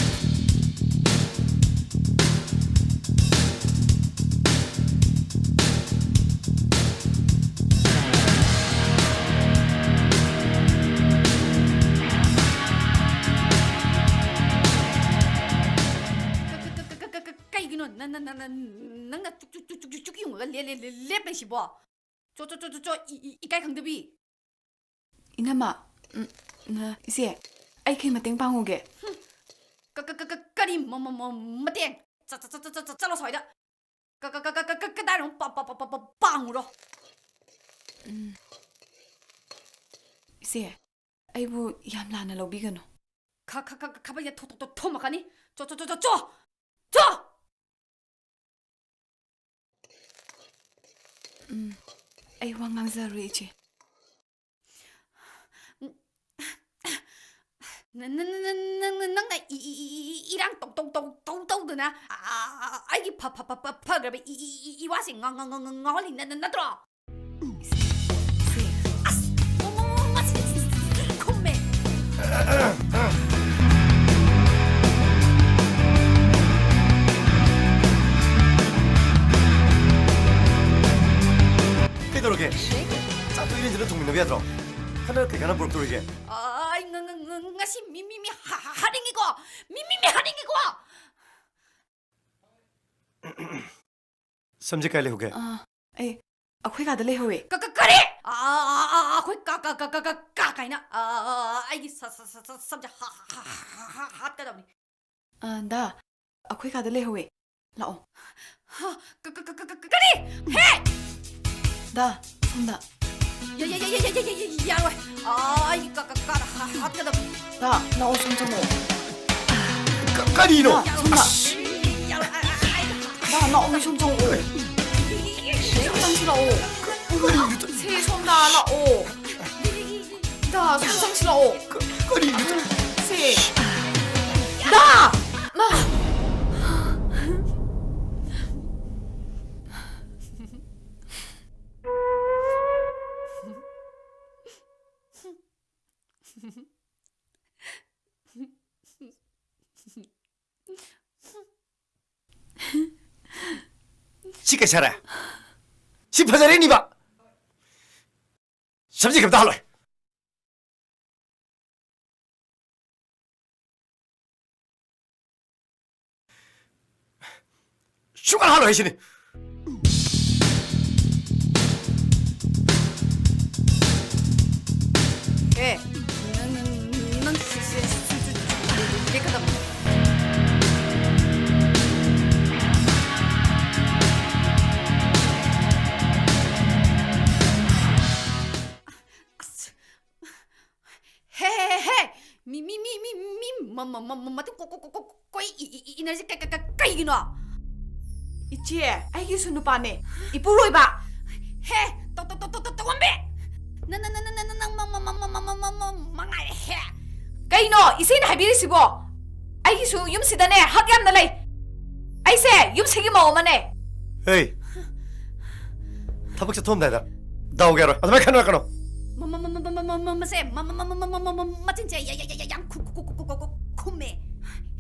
그이기노 나나나나 쭉쭉쭉쭉쭉 이용가 레레레레벤시 뭐. 저저저저 이까이 강대비. 이나마 이세 ꯑꯩ ꯃꯇꯦꯡ ꯄꯥꯡꯉꯨꯒꯦ. 까리 뭐땡 잘라 서이다. 까다롱 빵으로. 이세 아이부 얌 라나 러비가노. 가봐야 토막하니? 저 아이 왕망자루 이제. nâng 이랑 똥똥똥똥똥드나 아이기 파파파파파그래 이 와시 ngoli 나들어 콤메 그대로게 짝도 이런저런 동민놈이야들어. 하나 그 가나 부럽도록게. 아이 ngasi 미미미 하링이고 미미미 하링이고 섬지까지 호게. 에이 아코이 가들 레호에. 까리 아코이 까까이나 아이기 삼자 핫가다니. 나 아코이 가들 레호에. 라오. 까리 해. 나 손다. 야야야야야야야야 아이 까라 핫가다니. 나 나오 손정모. 까리노. 손다. 나 나오미 손정모. 손장스러워. 세, 좀 나와라오. 나, 손 상실라오. 세. 나! 마! 시계 차려. 10%你吧，什么给大了？슈가 하러 하시네. 예. 넌 깨끗한. 헤헤헤. 마마마마마도 꼬꼬꼬꼬꼬 이날지 까까까까이기노. 이치에, 아이기수 누빠네. 이쁘로이바. 해. 또또또또또 원배. 망아해. Kayno, isin haibirisibo. Aigisu yumsidane hagyam na lay. Aise, yumsigi mo mane. 에이, 타박자 도움 나이다. 나오게로. 아줌마 카노 카노. 마마마마마마마세 마마마마마마마마진짜 야야야야양 쿠쿠쿠쿠쿠쿠쿠메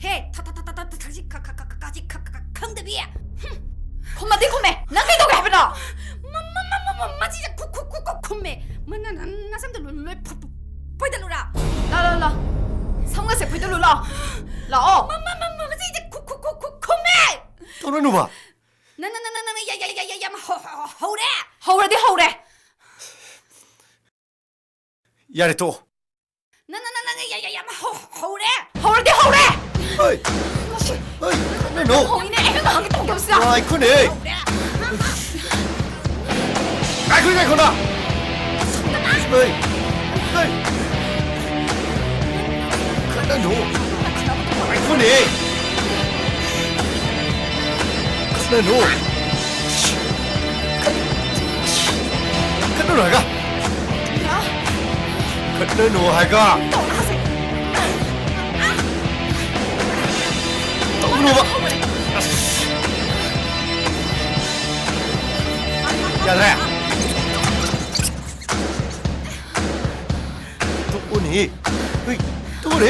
해 타타타타타 다시 카카카카까지 카카카강대비야 콤마디 콤메. 난게도게 하비나. 마마마마마마지자 쿠쿠쿠쿠쿠메 나나나삼들 왜 보이달로라 라라라. 성가세 부이들로라. 라오. 마마마마마지자 쿠쿠쿠쿠쿠메 또는 누가? 나나나나나 야야야야야 허래 허우레디 허우레. 야래 또. 나나나나 야야야 허래 허우레디 허우레. 어이, 어이, 내 너. 허이네 애가 하게 통겹사. 와, 이코네. 아이코네 코나. 어이, 어이. 내 너. 아이코네. 내 너. 내 너가. 내 너 하가. 또 누가? 야들아. 또 오니? 어이, 또 오니?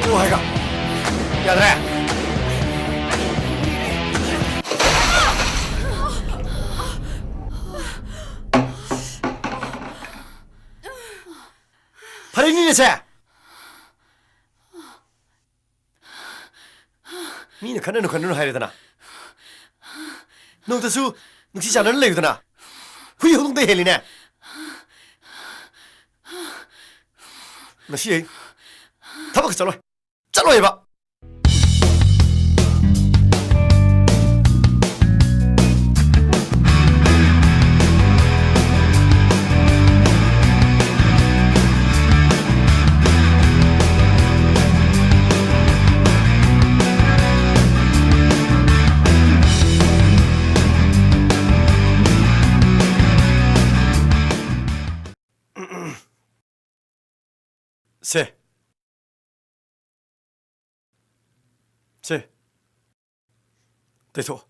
또 하가. 야들아. 파리니네 차. 니는 가는 하야 되나? 농다수 늑시 자는 레이드나. 후이 호동대 헬리네. 나 시에. 타박 잘로. 잘로 해봐. 세. 됐어.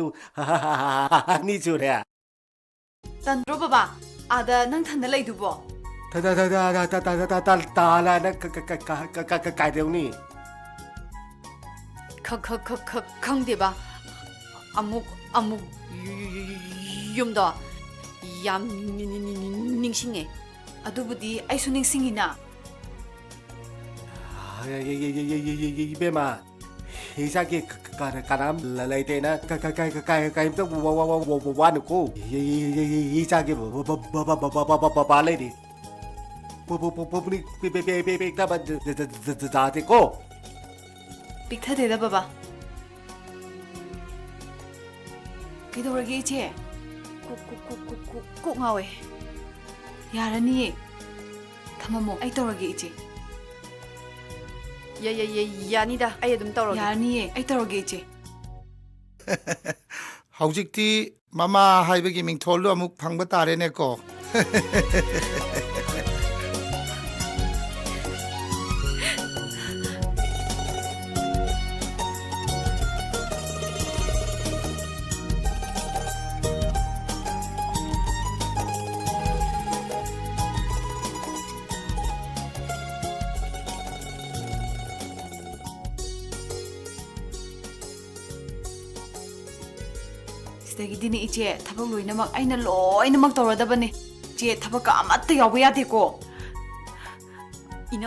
주 니 주래 ꯇꯟꯗ꯭ꯔꯣ ꯕꯕꯥ ꯑꯥꯗ ꯅꯪ ꯊꯟꯗ ꯂꯩꯗꯨꯕꯣ ताला न कायदेवनी ꯈꯪꯗꯦꯕ ꯑꯃꯨꯛ ꯑꯃꯨꯛ ꯌꯨꯝꯗ ꯌꯥꯝ ꯅꯤꯡꯁꯤꯡꯉꯦ ꯑꯗꯨꯕꯨꯗꯤ ꯑꯩꯁꯨ ꯅꯤꯡꯁꯤꯡꯉꯤꯅ 이베마 이자기 가람 라이테나 까이까이까이부터 와놓고 이자기 바바바바바바바레디 뽀뽀뽀뽀리 베베베베 다다다다고 픽ꯊꯗꯦꯗ ꯕꯕꯥ ꯀꯩꯗꯧꯔꯒꯦ ꯏꯆꯦ ꯀꯣꯛ ꯉꯥꯎꯋꯦ ꯌꯥꯔꯅꯤꯌꯦ ꯊꯝꯃꯝꯃꯣ ꯑꯩ ꯇꯧꯔꯒꯦ ꯏꯆꯦ ꯌꯥꯅꯤꯗ ꯑꯩ ꯑꯗꯨꯝ ꯇꯧꯔꯒꯦ ꯌꯥꯔꯅꯤꯌꯦ ꯑꯩ ꯇꯧꯔꯒꯦ ꯏꯆꯦ ꯍꯧꯖꯤꯛꯇꯤ ꯃꯃꯥ ꯍꯥꯏꯕꯒꯤ ꯃꯤꯡꯊꯣꯜꯗꯣ ꯑꯃꯨꯛ ꯐꯪꯕ ꯇꯥꯔꯦꯅꯦꯀꯣ ꯁꯤꯗꯒꯤꯗꯤꯅꯦ ꯏꯆꯦ ꯊꯕꯛ ꯂꯣꯏꯅꯃꯛ ꯑꯩꯅ ꯂꯣꯏꯅꯃꯛ ꯇꯧꯔꯗꯕꯅꯦ ꯏꯆꯦ ꯊꯕꯛꯀ ꯑꯃꯠꯇ ꯌꯥꯎꯕ ꯌꯥꯗꯦꯀꯣ 이나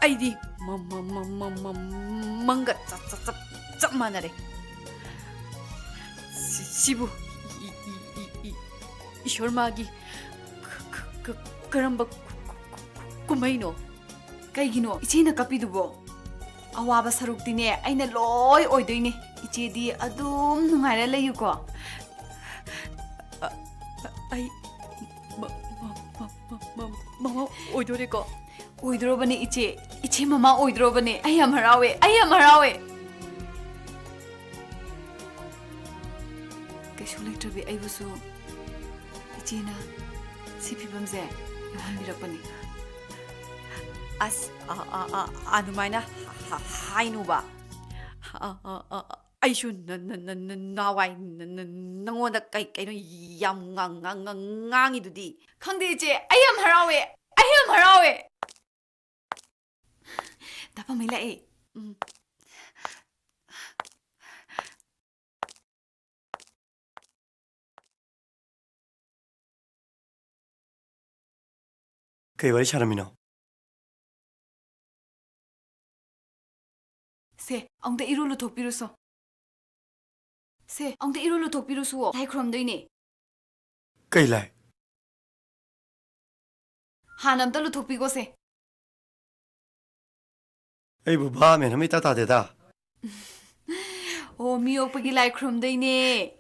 아이디 뭔가 짭 만하래 시부 이 혈마기 그런 거 꿈이노 ꯀꯩꯒꯤꯅꯣ ꯏꯆꯦꯅ ꯀꯞꯄꯤꯗꯨꯕꯣ ꯑꯋꯥꯕ ꯁꯔꯨꯛꯇꯤꯅꯦ ꯑꯩꯅ ꯂꯣꯏ ꯑꯣꯏꯗꯣꯏꯅꯦ ꯏꯆꯦꯗꯤ ꯑꯗꯨꯝ ꯅꯨꯡꯉꯥꯏꯔ ꯂꯩꯌꯨꯀꯣ 아이 마마 오이도래거 ꯑꯣꯏꯗ꯭ꯔꯣꯕꯅꯦ 이제 ꯃꯃꯥ ꯑꯣꯏꯗ꯭ꯔꯣꯕꯅꯦ ꯑꯩ ꯌꯥꯝ ꯍꯔꯥꯎꯋꯦ ꯀꯩꯁꯨ ꯂꯩꯇ꯭ꯔꯕꯤ ꯑꯩꯕꯨꯁꯨ 이제나 ꯁꯤ ꯐꯤꯕꯝꯁꯦ ꯌꯧꯍꯟꯕꯤꯔꯛꯄꯅꯤ 아스 아누마이나 하이누바 아이슈 나와이 너원다 까이까이노 얌강강강강이두디 ꯈꯪꯗꯦ 이제 ꯑꯩ ꯌꯥꯝ ꯍꯔꯥꯎꯋꯦ 나밤이 라에 그게 왜 사람이노? 세, 엉대 이룰로 독비루소. 세, 엉대 이룰로 독비루소. 다이 그럼도이니. 그이래 하남달로 독비고세. 에이 뭐 밤에 너무 따다대다 오 미옥박이 라이 그럼도이니.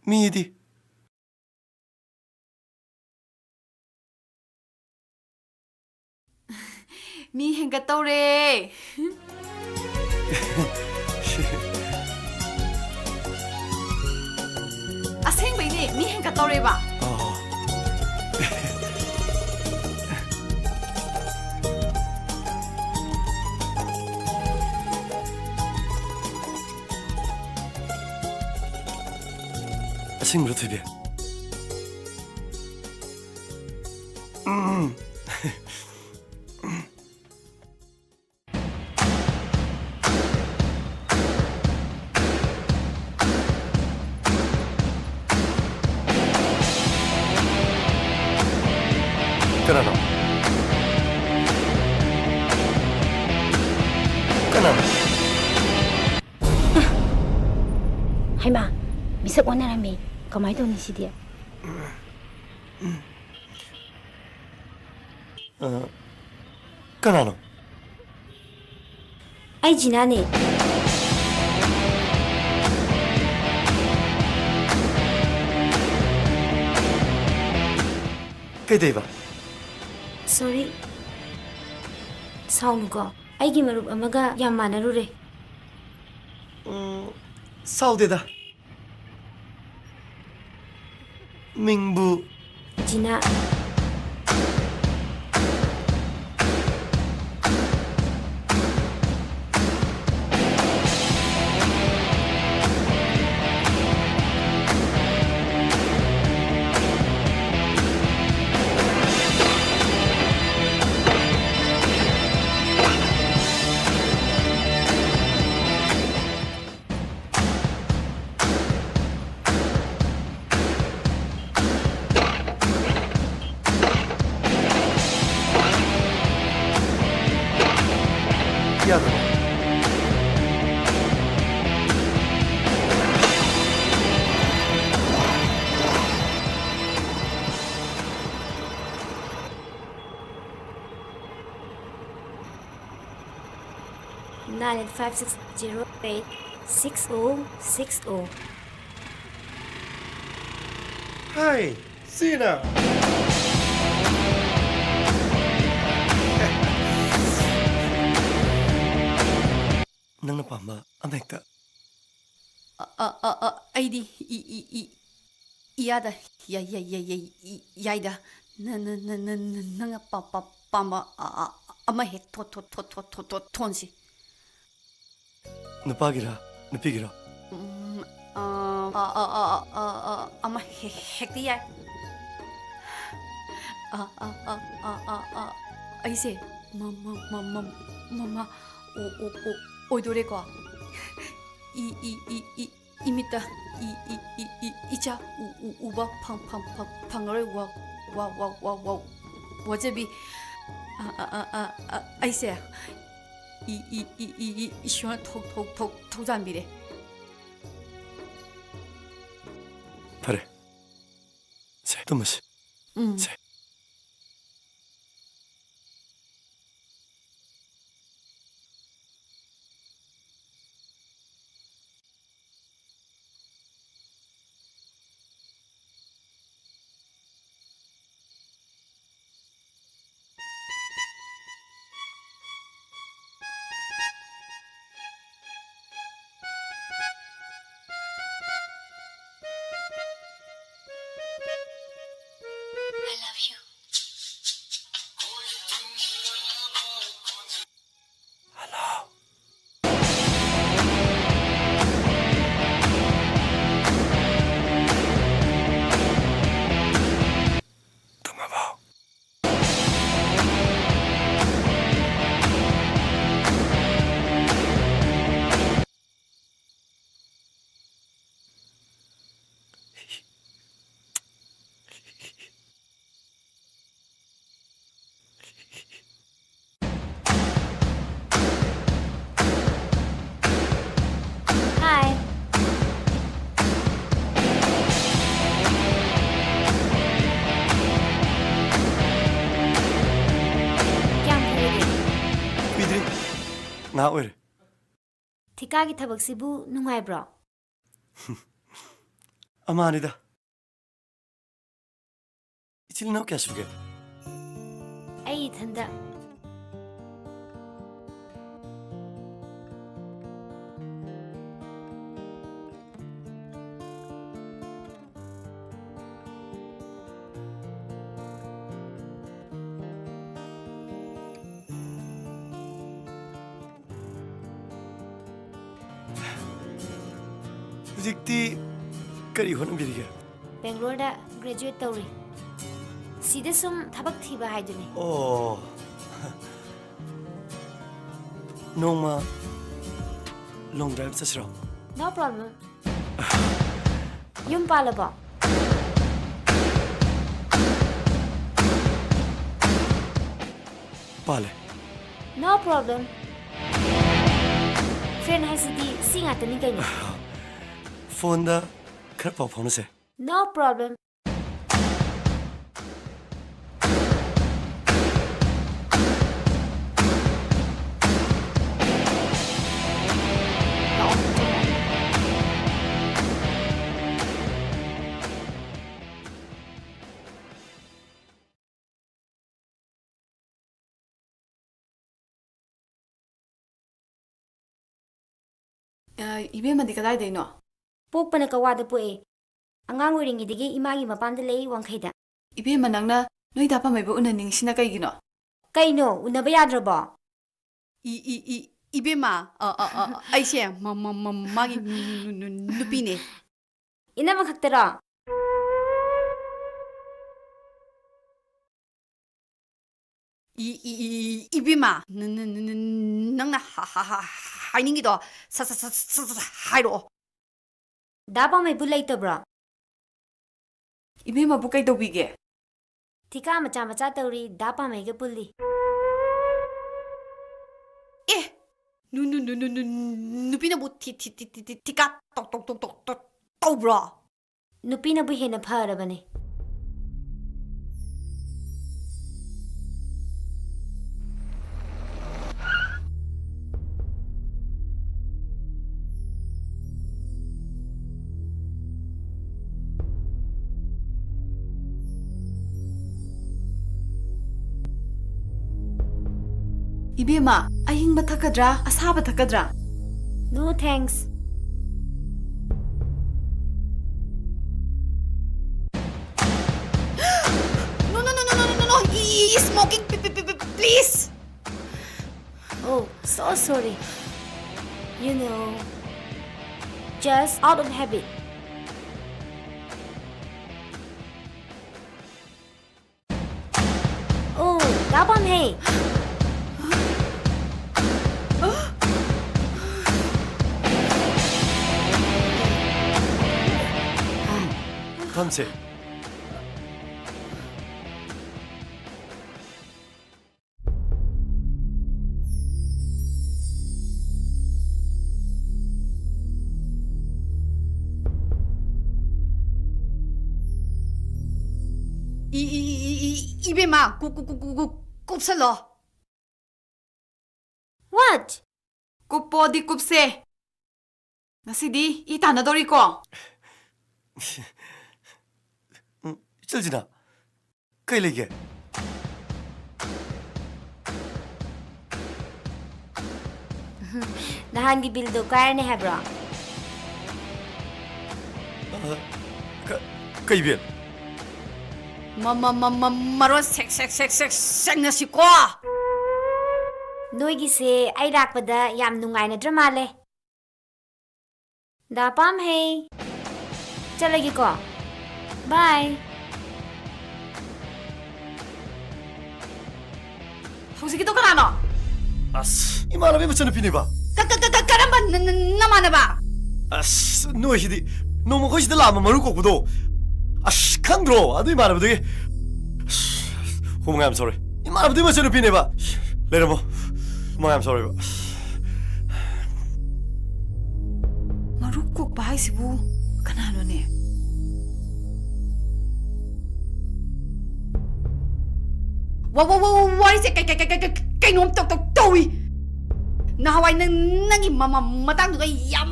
미디 미 행가 떠오래. 아생베이니 미 행가 떠오래봐. 아침으로 되게 끊어놔 하이마 미석 원나라미 그만이 돈이 시디야 끊어놔 아이 지나네 그대봐 sorry 사우누고 아이기 마룹 아마가 얌 마나루레 사우데다 민부 지나 98560866060. Hi, Sina. Nang napama, amekta. 아이디 이야다 야야야야야이다 나나나나나나 빠빠빠마 아마해 토토토토토토 톤시 Nupagira, nupigira. 아마 핵디야 아이세 마마 오 오이도레과 이 이미다 이자 우바 팡팡팡팡을 와와와와 와제비 아이세 이 시원 톡톡톡 잠비래 Pare. Se, Thomas. Se. Hi. Kuidri. Nga oire. Thikagi thabak-sibu nungaibro? Amanida. Ichil nao kya suge? Ai ithanda. Hujikti kari honambirige? Bangalore da graduate tawri. Sida sum thabak thiba haiduni. Oh. Noma long drive chasiro. No problem. Yum palabo. Pale. No problem. Friend hasidi singa tani kaini. Phone da khar pau phone se. No problem. 이베만디 그다이데노 Pokpana kawada poe. Angang oiringidagi imagi mapanda lei wangkhaida. 이베만 낭나 너희다 밤에 뭐 은행싱나 까이기노 Kaino unaba yadrabo? 이베마 아이세 마기 누피네 Inama khaktara. 이베마 낭나 하이닝기도 사사사사 하이로 Daba may bulay to bro. 이베마 부까이 도비게 Tika macha tawri dapa may gapuli. 누피나 뭐 티까 똑똑똑똑똑 브라 Nupi na buhin na parabani. Ibema, ahing bathakadra, asaba thakadra. No thanks. No, he's smoking, please. Oh, so sorry. You know, just out of habit. Oh, đã bom hey. 탐색. Ibema, kupsalo. What? Kupo di kupse. Nasidi, itanadori ko. 쩔지나. 그일리게. Nahan gi bildo kaya ni hebra. 그이변. Maro sek na si ko. Noi gi se ai rak pada yam nungai na drama le. Da pam hey. Chalagi ko. Bye. Hausi kito kanano? 아스, 이만하면 무슨 피니바? Karamba naman ba? 아스, 너희디 너무 거시들 라면 먹을 거고도. 아스, 강드로 아들 말하면 되게. 호몽이 I'm sorry. 이만하면 무슨 피니바? 레르모, 호몽이 I'm sorry. Marukok ba sibu? Kanano ne? What is it? Kay nom tok toy. Nahaway nang matang do kay yam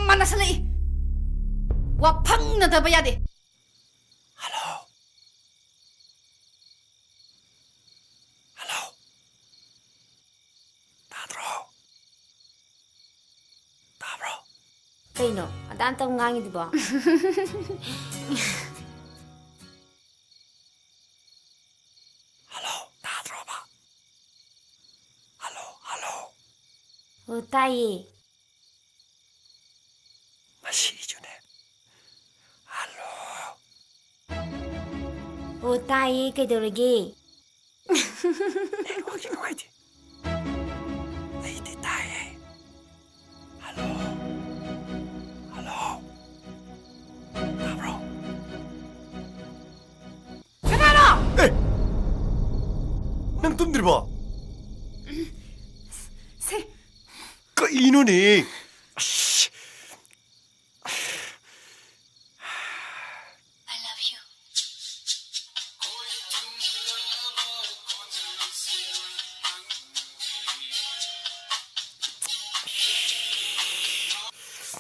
manasali. Wapang na tabayade. Hello. Tabro. Kay no, adan tong ngangi di ba? Oh, tayo. 마시주네. Oh, tayo. Kay doragi. 내가 와야지. 이제 다해. 할로. 나브로. Kanano? 에. 난 뜸들이 봐. 그 이놈이.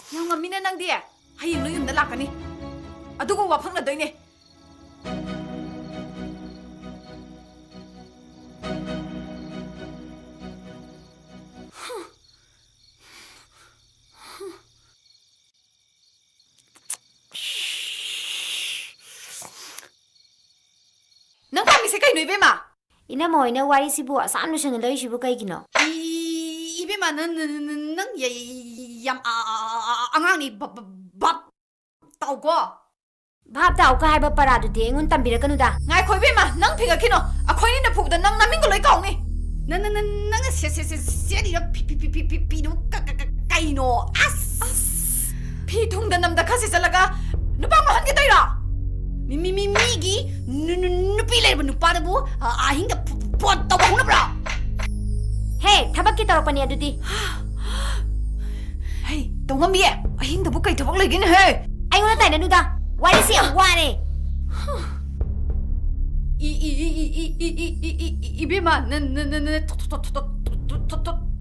Yang ngamina nang dia. Hayang no yung dalakani. Adugo wapang na doy ne. Nang kami sa kay no ibema. Ina mo ina wari sibu saan mo siya naloy sibu kay gino. Ibema nang yam angang ni bab tao ko. Bab tao ka hai ba parado di ngun tambira kanu da. Ngai khoi ibema nang phiga kino. Akhoi ni na phugda nang naming ko loy kaung ni. Nang se di pi no kay no as. Pi thung da nam da khasi salaga. Nupang mahan ki toira. Migi nupi le nupa da bu ahinga pot tao bang na bra. Hey, tabak kita apa ni aduti? Hey, tong ngam ye. Ahing da bu kai tabak lagi ni he. Ay nguna tay na nuda. Wari siya wari. Ibema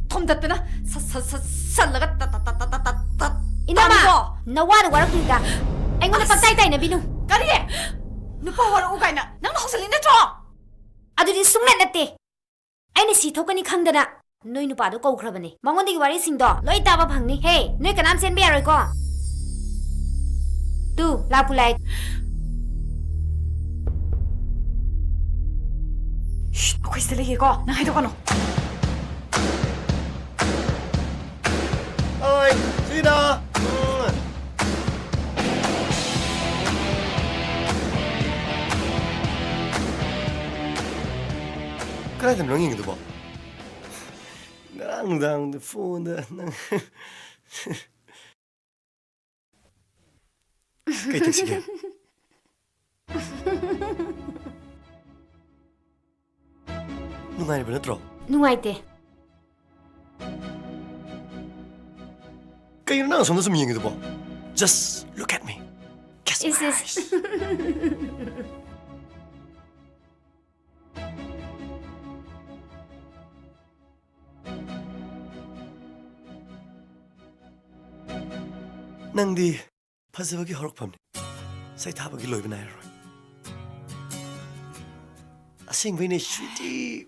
톰dat나 살라가 따따따따따따. Inama, nawara warak tuda. Ay nguna pagtay tay na binu. Kari ye. Nupa wala ukay na. Nang nakusalin na to. Aduti sungnet nate. Ay nasi thokani khangdana. ꯅꯣꯏ ꯅꯨꯄꯥꯗꯣ ꯀꯧꯈ꯭ꯔꯕꯅꯦ ꯃꯉꯣꯟꯗꯒꯤ ꯋꯥꯔꯤꯁꯤꯡꯗꯣ ꯂꯣꯏ ꯇꯥꯕ ꯐꯪꯅꯤ ꯍꯦ ꯅꯣꯏ ꯀꯅꯥꯝ ꯆꯦꯟꯕ ꯌꯥꯔꯣꯏꯀꯣ ꯇꯨ ꯂꯥꯛꯄꯨ ꯂꯥꯛꯑꯦ ꯑꯩꯈꯣꯏ ꯁꯤꯗ ꯂꯩꯒꯦꯀꯣ ꯅꯪ ꯍꯥꯏꯗꯣꯛꯀꯅꯣ 어이, 수인아. 그래도 명인기도 봐. 나랑 폰다 나. 그게 택시게. 누가 이번에 들어? 누구한테 그게 나 손도 좀 얘기도 봐. Just look at me. Kiss my eyes. 낭디 파스버기 허락밤니 사이타버기 로이브 나이로 아싱베네 슈티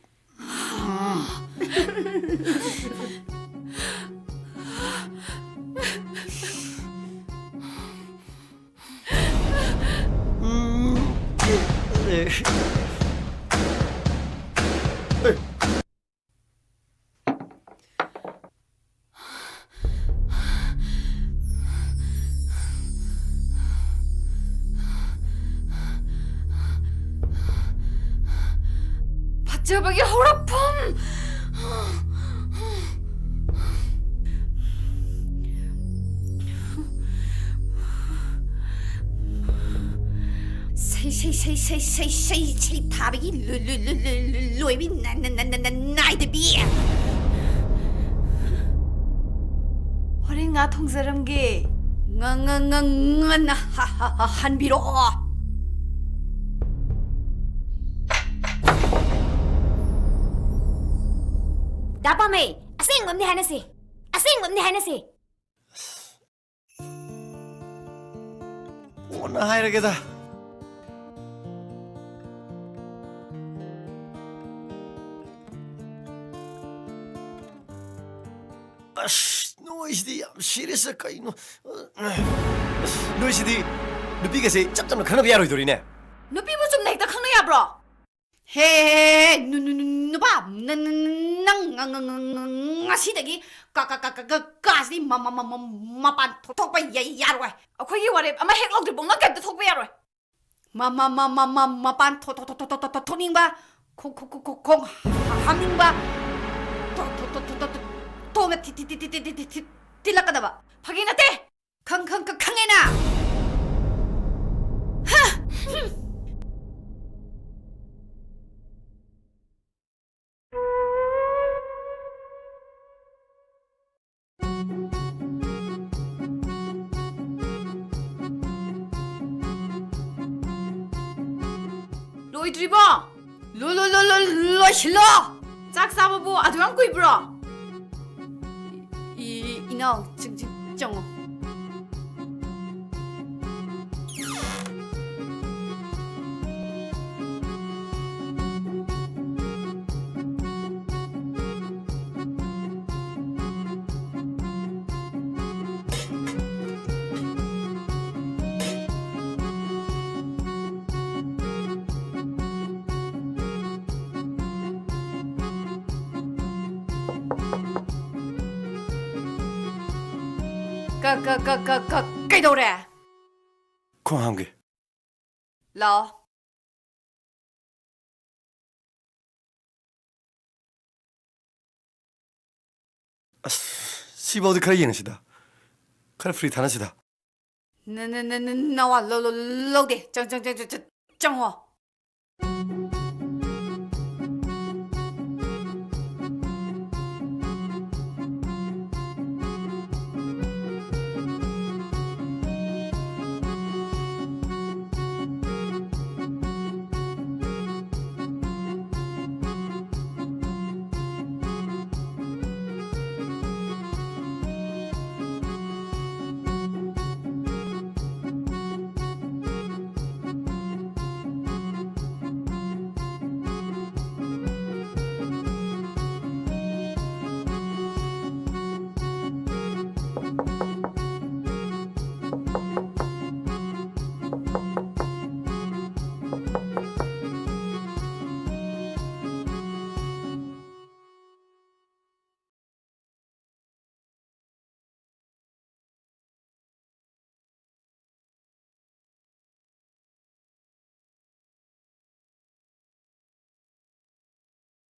밭재박이 허락품 sei 타백이 로이비 나이드비 허린 가 통사람기 한비로 나밤에 아생맘니 하나씩 아생맘니 하나씩 오나 하이라게다 노이시디 시리스 까이노 노이시디 누비가세 짭짭나 카나비 야로이 도리네 누비부 좀 내다 강나야 브로 헤 누누누누바 나시다기 까까까까까지 마마마마마반 톡톡바 야로이 ꯑꯩꯈꯣꯏꯒꯤ ꯋꯥꯔꯦꯞ ꯑꯃ ꯍꯦꯛ ꯂꯧꯗ꯭ꯔꯤꯕꯧ ꯀꯩꯝꯇ ꯊꯣꯛꯄ ꯌꯥꯔꯣꯏ 마마마마마마반 토닝바 콩 함닝바 토메 틸라까다바 파기 나대 강해나 로이드리버 로실로 짝 싸바부 아두양 꾸이브로 이나오 정어 cây đâu 콩함게 lo 시버드 카이 예능시다 카라 프리 타나시다 나와 로데 정어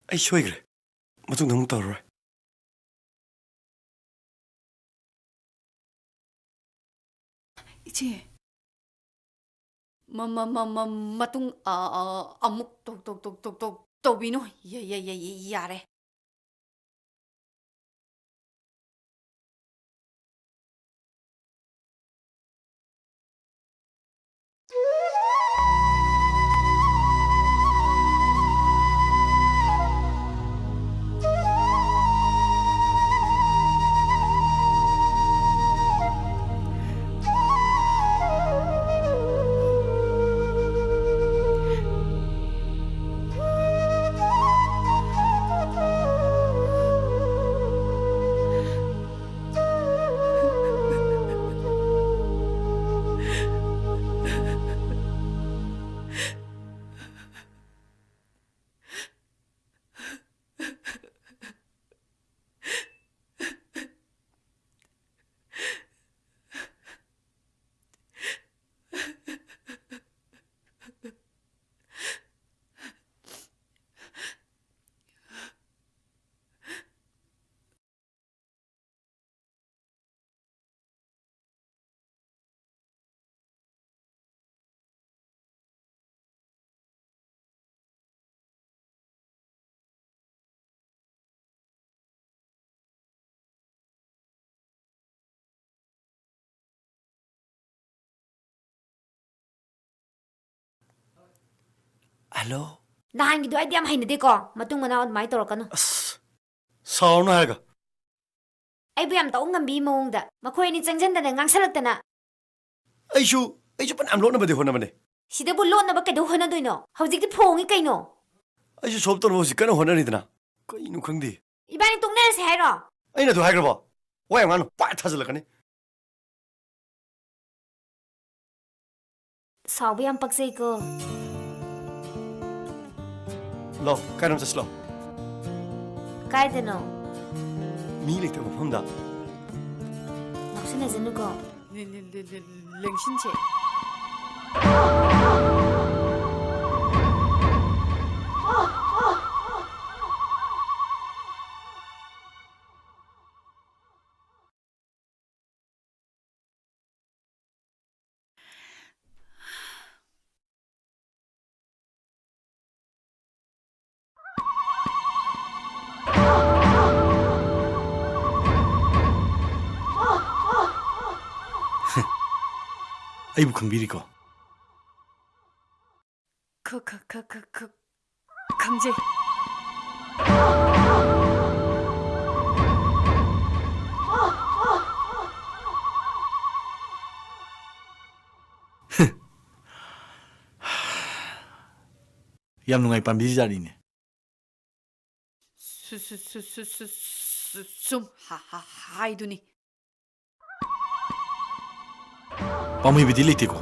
ꯑꯩ ꯁꯣꯏꯈ꯭ꯔꯦ ꯃꯇꯨꯡꯗ ꯑꯃꯨꯛ ꯇꯧꯔꯔꯣꯏ 이제 마tung amuk tok tobino yare hello ꯅꯍꯥꯟꯒꯤꯗꯣ ꯑꯩꯗꯤ ꯌꯥꯝ ꯍꯩꯅꯗꯦꯀꯣ ꯃꯇꯨꯡ ꯃꯅꯥꯎ ꯑꯗꯨꯃꯥꯏꯅ ꯇꯧꯔꯛꯀꯅꯨ ꯁꯥꯎꯔꯅꯨ ꯍꯥꯏꯔꯒ ꯑꯩꯕꯨ ꯌꯥꯝ ꯇꯧ ꯉꯝꯕꯤ ꯃꯑꯣꯡꯗ ꯃꯈꯣꯏ ꯑꯅꯤ ꯆꯪꯁꯤꯟꯗꯅ ꯉꯥꯡꯁꯜꯂꯛꯇꯅ ꯑꯩꯁꯨ ꯐꯅꯌꯥꯝ ꯂꯣꯠꯅꯕꯗꯤ ꯍꯣꯠꯅꯕꯅꯦ ꯁꯤꯗꯕꯨ ꯂꯣꯠꯅꯕ ꯀꯩꯗꯧ ꯍꯣꯠꯅꯗꯣꯏꯅꯣ ꯍꯧꯖꯤꯛꯇꯤ ꯐꯣꯡꯉꯤ ꯀꯩꯅꯣ ꯑꯩꯁꯨ ꯁꯣꯜꯕ ꯇꯧꯅꯕ ꯍꯧꯖꯤꯛ ꯀꯟꯅ ꯍꯣꯠꯅꯔꯤꯗꯅ ꯀꯩꯅꯣ ꯈꯪꯗꯦ 이반이 똥내려서 해라. ꯑꯩꯅ ꯑꯗꯨ ꯍꯥꯏꯈ꯭ꯔꯕꯣ ꯋꯥ ꯌꯥꯝ ꯉꯥꯡꯅꯨ ꯄꯥꯛ ꯊꯥꯖꯤꯜꯂꯛꯀꯅꯤ 사업이 안 빡세이고. ꯂꯥꯎ ꯀꯥꯏꯔꯣꯝ ꯆꯠꯁꯤ ꯂꯥꯎ 까이드노. ꯃꯤ ꯂꯩꯇꯕ ꯃꯐꯝꯗ 낚시내지는거. 랭신체 ꯑꯩꯕꯨ ꯈꯪꯕꯤꯔꯤꯀꯣ 강제 ꯌꯥꯝ ꯅꯨꯡꯉꯥꯏ ꯄꯥꯟꯕꯤꯔꯤꯖꯥꯠꯅꯤꯅꯦ 숨 하이두니 ꯄꯥꯝꯍꯩꯕꯗꯤ ꯂꯩꯇꯦꯀꯣ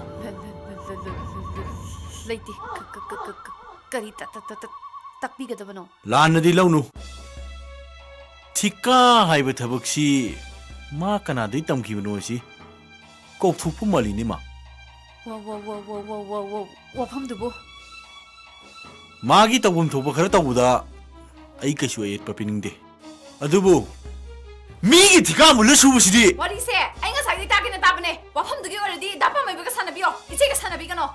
레이티 까리 딱비가더버노 ꯂꯥꯟꯅꯗꯤ ꯂꯧꯅꯨ ꯊꯤꯀꯥ ꯍꯥꯏꯕ ꯊꯕꯛꯁꯤ ꯃꯥ ꯀꯅꯥꯗꯩ ꯇꯝꯈꯤꯕꯅꯣ ꯁꯤ ꯀꯧꯊꯣꯛꯄ ꯃꯥꯜꯂꯤꯅꯦ ꯃꯥ 와팜두부 ꯃꯥꯒꯤ ꯇꯧꯐꯝ ꯊꯣꯛꯄ ꯈꯔ ꯇꯧꯕꯗ ꯑꯩ ꯀꯩꯁꯨ ꯑꯌꯦꯠꯄ ꯄꯤꯅꯤꯡꯗꯦ ꯑꯗꯨꯕꯨ 미기 티가 몰래 수부시디 와리세 아잉가 사기 따기는 따브네 와팜두기 어르디 나빠마이브가 사나비요 이제가 사나비가노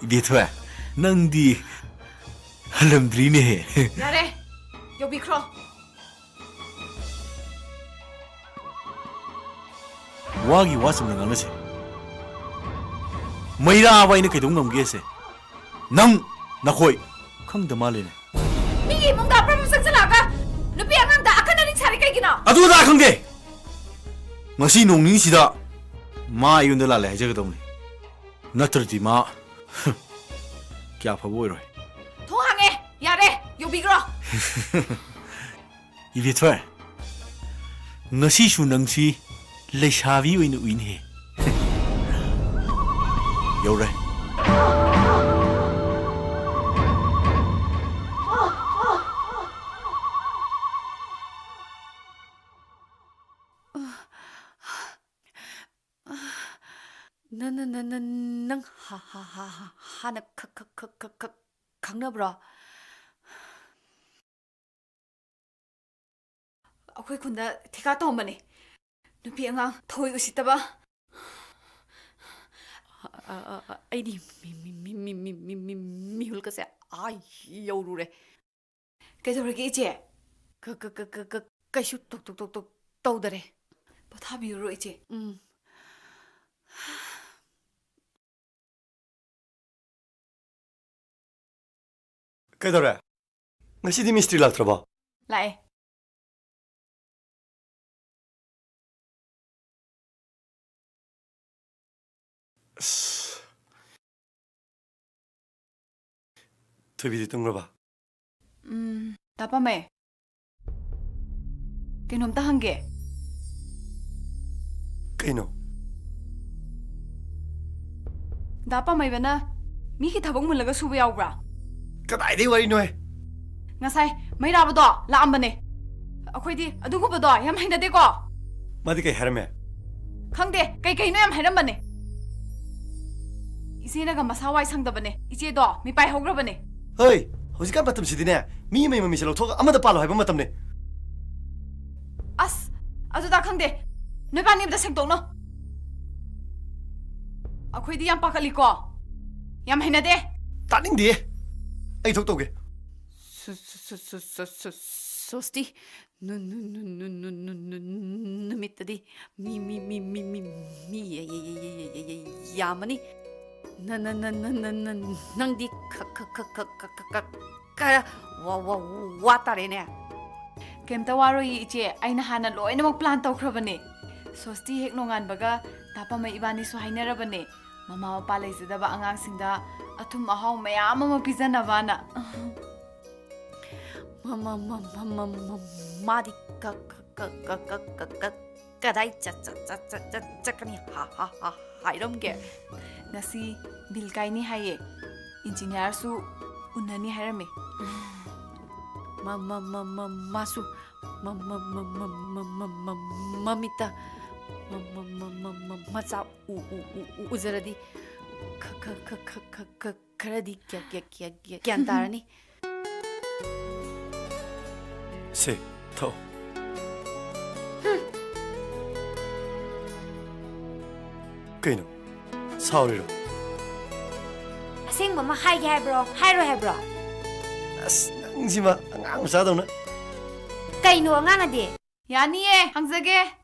이베토야 낭디 할람드리네 야래 여비 크로 와기 왔으면 나가지 메이라 와이네 개동남게세 남 나코이 ꯈꯪꯗ ꯃꯥꯜꯂꯦꯅꯦ 미기 뭔가 앞으로 싹살아가 누비 안간다 아카나링 차리 깔기나 ꯑꯗꯨꯗ ꯈꯪꯗꯦ ꯉꯁꯤ ꯅꯣꯡꯅꯤꯡꯁꯤꯗ ꯃꯥ ꯑꯩꯉꯣꯟꯗ ꯂꯥꯜꯂꯦ ꯍꯥꯏꯖꯒꯗꯧꯅꯤ ꯅꯠꯇ꯭ꯔꯗꯤ ꯃꯥ ꯀꯌꯥ ꯐꯕ ꯑꯣꯏꯔꯣꯏ 통항해 야래 여비 크로 이베토야 ngasisu nangsi lesabi oina uinhe 여래 ꯅꯪ ꯍꯥꯟꯅ ꯈꯪꯅꯕ꯭ꯔꯣ? ꯑꯩꯈꯣꯏ ꯈꯨꯟꯗ ꯊꯤꯀꯥ ꯇꯧꯔꯝꯕꯅꯦ. ꯅꯨꯄꯤ ꯑꯉꯥꯡ ꯊꯧꯏ ꯎꯁꯤꯠꯇꯕ. ꯑꯩꯗꯤ ꯃꯤꯍꯨꯜꯀꯁꯦ ꯌꯧꯔꯨꯔꯦ. ꯀꯩꯗꯧꯔꯒꯦ ꯏꯆꯦ? ꯀꯩꯁꯨ ꯇꯧꯗꯔꯦ. ꯄꯣꯊꯥꯕꯤꯔꯨꯔꯣ ꯏꯆꯦ. ꯀꯩꯗꯧꯔꯦ? ꯉꯁꯤꯗꯤ ꯃꯤꯁꯇ꯭ꯔꯤ ꯂꯥꯛꯇ꯭ꯔꯕꯣ? ꯂꯥꯛꯑꯦ. ꯊꯣꯏꯕꯤꯗꯤ ꯇꯨꯝꯈ꯭ꯔꯕ? ꯇꯥꯄꯝꯃꯦ. ꯀꯩꯅꯣꯝꯇ ꯍꯪꯒꯦ. ꯀꯩꯅꯣ? ꯗꯥꯄꯝꯃꯩꯕꯅ ꯃꯤꯒꯤ ꯊꯕꯛ ꯃꯨꯜꯂꯒ ꯁꯨꯕ ꯌꯥꯎꯕ꯭ꯔꯥ? ꯀꯗꯥꯏꯗꯩ ꯋꯥꯔꯤꯅꯣꯍꯦ? ꯉꯁꯥꯏ ꯃꯩꯔꯥꯕꯗꯣ ꯂꯥꯛꯑꯝꯕꯅꯦ. ꯑꯩꯈꯣꯏꯗꯤ ꯑꯗꯨꯒꯨꯝꯕꯗꯣ ꯌꯥꯝ ꯍꯩꯅꯗꯦꯀꯣ. ꯃꯥꯗꯤ ꯀꯩ ꯍꯥꯏꯔꯝꯃꯦ? ꯈꯪꯗꯦ, ꯀꯩꯅꯣ ꯌꯥꯝ ꯍꯥꯏꯔꯝꯕꯅꯦ. 이제나가 마사와이 상답하네. 이제도 미빠이 호그러버네. 허이, 호지간 바텀 시디네. 미메 미실로 토가 아마도 빨로 해본 바텀네. 아스, 아주 다강데. 너바님도 생동노. 아코이디 얌 빠칼리고. 얌 해나데. 따닝디. 아이 독독게. 소스티. 누미뜨디. 야마니. 낭디 와따레네. ꯀꯩꯝꯇ ꯋꯥꯔꯣꯏ 이제 ꯑꯩꯅ ꯍꯥꯟꯅ ꯂꯣꯏꯅꯃꯛ ꯄ꯭ꯂꯥꯟ ꯇꯧꯈ꯭ꯔꯕꯅꯦ. ꯁꯣꯁꯇꯤ ꯍꯦꯛ ꯅꯣꯡꯉꯥꯟꯕꯒ ꯗꯥꯄꯝꯃ ꯏꯕꯥꯅꯤꯁꯨ ꯍꯥꯏꯅꯔꯕꯅꯦ. ꯃꯃꯥ ꯃꯄꯥ ꯂꯩꯖꯗꯕ ꯑꯉꯥꯡꯁꯤꯡꯗ ꯑꯊꯨꯝ ꯑꯍꯥꯎ ꯃꯌꯥꯝ ꯑꯃ ꯄꯤꯖꯅꯕꯅ. 마디 까다이 짜짜짜짜짜까니 하하하 이런 게 ngasi bilkaini haye engineer su unani harame masu mamita macha uzaradi karadi kya tarani 세, 더. 그이노, 사오리로. ꯑꯁꯦꯡꯕ 하이게 해브로 하이로 해브로 아스, 낭지마, 앙 사도나. ꯀꯩꯅꯣ ꯑꯉꯥꯡꯅꯗꯤ 야니에 항자게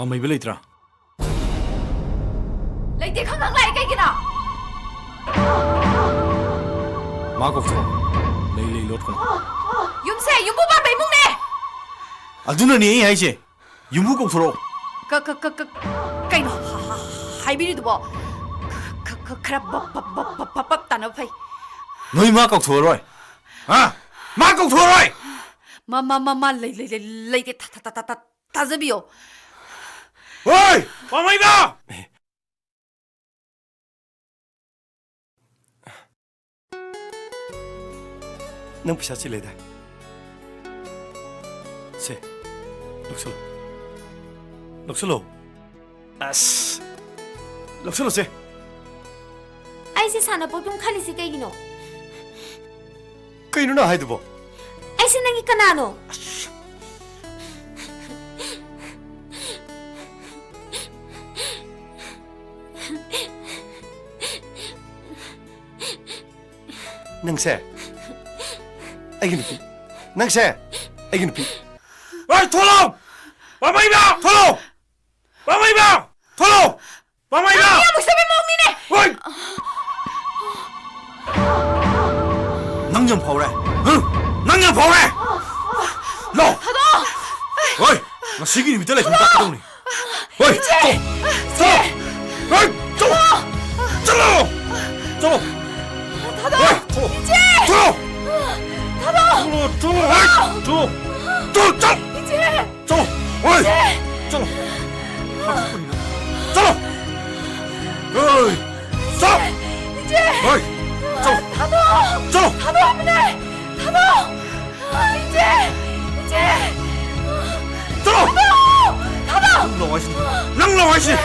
ꯄꯥꯝꯃꯩꯕ ꯂꯩꯇ꯭ꯔꯥ? ꯂꯩꯇꯦ ꯈꯪꯈꯪ ꯂꯥꯛꯑꯦ ꯀꯩꯒꯤꯅꯣ? ꯃꯥ ꯀꯧꯊꯣꯛꯑꯣ. ꯂꯩ ꯂꯣꯠꯀꯅꯨ. ꯌꯨꯝꯁꯦ ꯌꯨꯝꯕꯨ ꯄꯥꯟꯕ ꯏꯃꯨꯡꯅꯦ. ꯑꯗꯨꯅꯅꯦ ꯑꯩ ꯍꯥꯏꯁꯦ. ꯌꯨꯝꯕꯨ ꯀꯧꯊꯣꯔꯛꯑꯣ. ꯀꯩꯅꯣ 하이비리도보 khara bap tana phai 너희 마 꺾어러이 아 마 꺾어러이 마 레이데 타자비요 어이 빠마이바 ꯅꯪ ꯄꯩꯁꯥ ꯆꯤꯜꯂꯦꯗ ꯁꯦ ꯂꯧꯁꯜꯂꯣ ꯑꯁ ꯂꯧꯁꯜꯂꯣ ꯁꯦ ꯑꯩꯁꯦ ꯁꯥꯟꯅꯄꯣꯠꯇꯨꯝ ꯈꯜꯂꯤꯁꯤ ꯀꯩꯒꯤꯅꯣ ꯀꯩꯅꯣ ꯅꯪ ꯍꯥꯏꯗꯨꯕꯣ ꯑꯩꯁꯦ ꯅꯪꯒꯤ ꯀꯅꯥꯅꯣ ꯅꯪꯁꯦ ꯑꯩꯒꯤ ꯅꯨꯄꯤ ꯅꯪꯁꯦ ꯑꯩꯒꯤ ꯅꯨꯄꯤ 어이 털어 빠마이바 털어 빠마이바 털어 빠마이바 야 무슨 멍니네 어이 낭년 파오래 응 낭년 파오래 시기 님이 떨래 좀 닦아동네. 어이, 저, 어이, 저, 저, 이제!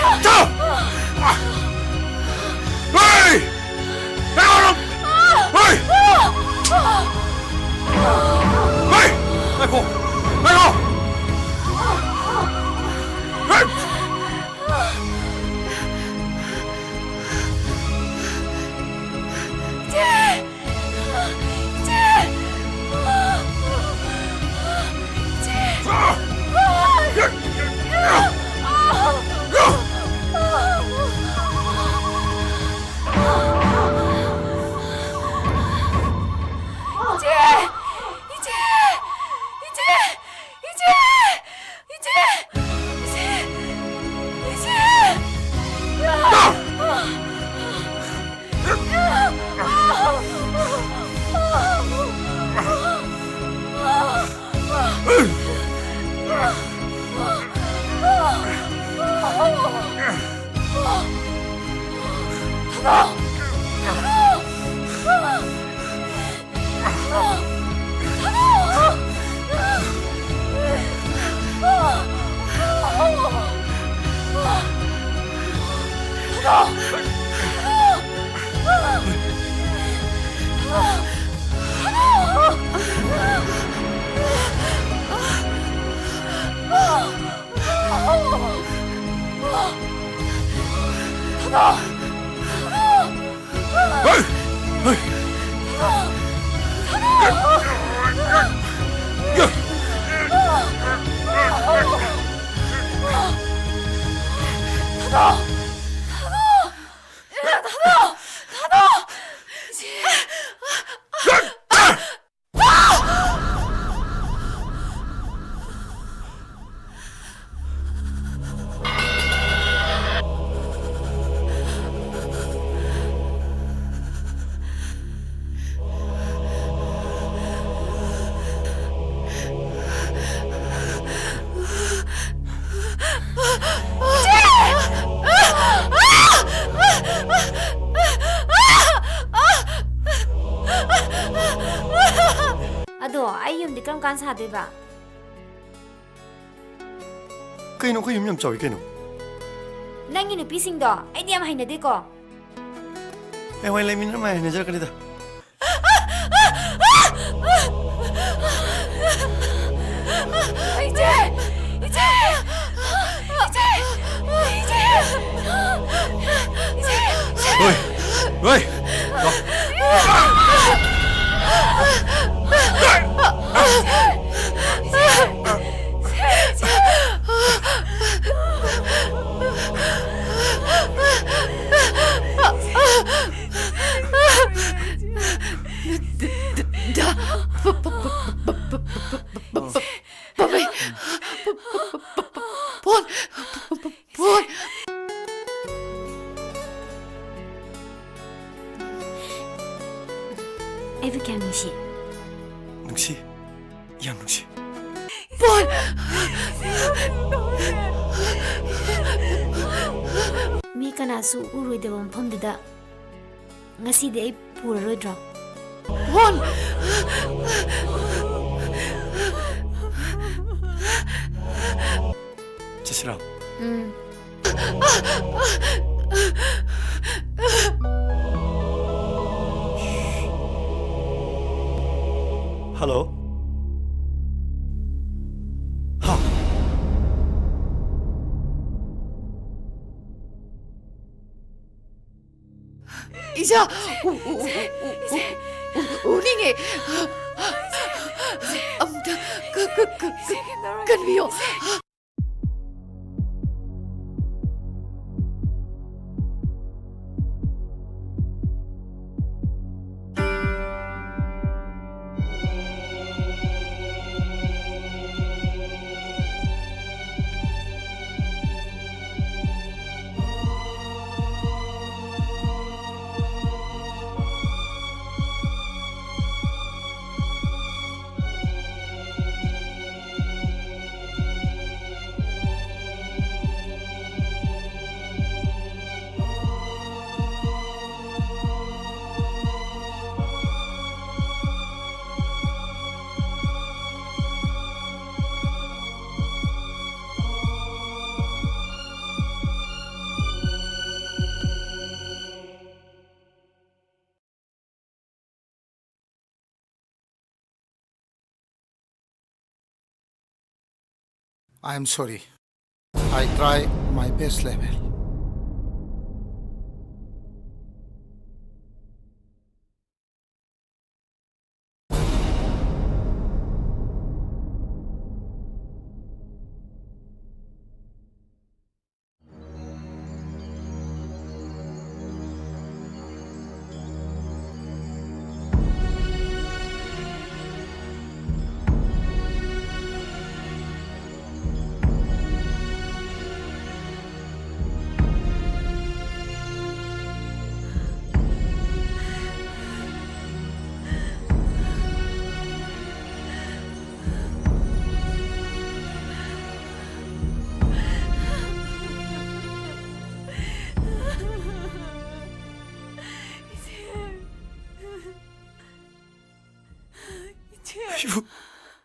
ꯑꯗꯣ ꯑꯩ ꯌꯨꯝꯗꯤ ꯀꯔꯝ ꯀꯥꯟ ꯁꯥꯗꯣꯏꯕ? ꯀꯩꯅꯣ ꯑꯩꯈꯣꯏ ꯌꯨꯝ ꯌꯥꯝ ꯆꯥꯎꯏ ꯀꯩꯅꯣ? ꯅꯪꯒꯤ ꯅꯨꯄꯤꯁꯤꯡꯗꯣ ꯑꯩꯗꯤ ꯌꯥꯝ ꯍꯩꯅꯗꯦꯀꯣ. ꯍꯌꯦꯡꯋꯥꯏ ꯂꯩꯃꯤꯟꯅꯔ ꯃꯥꯏ ꯍꯩꯅꯖꯔꯛꯀꯅꯤꯗ. 이제! 이제! 어이, 어이, ꯑꯩꯕꯨ ꯀꯌꯥꯝ ꯅꯨꯡꯁꯤ? ꯅꯨꯡꯁꯤ, ꯌꯥꯝ ꯅꯨꯡꯁꯤ. ꯃꯤ ꯀꯅꯥꯁꯨ ꯎꯔꯣꯏꯗꯕ ꯃꯐꯝꯗꯨꯗ ꯉꯁꯤꯗꯤ ꯑꯩ ꯄꯨꯔꯔꯣꯏꯗ꯭ꯔꯣ? ꯆꯠꯁꯤꯔꯣ? Hello? 이자 우닝이 아무튼 그리요. I am sorry. I try my best level. 아이고,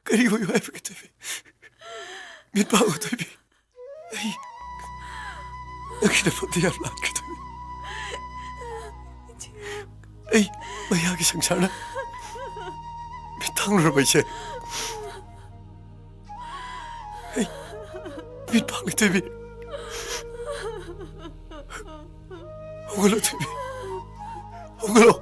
그리고 요 해보게 되비. 밑방어 되비. 아이, 여기는 뭔데 연락게 되비. 아이, 마야기 상사나. 밑방으로 봐 이제. 아이, 밑방어 되비. 오글로 되비. 오글로.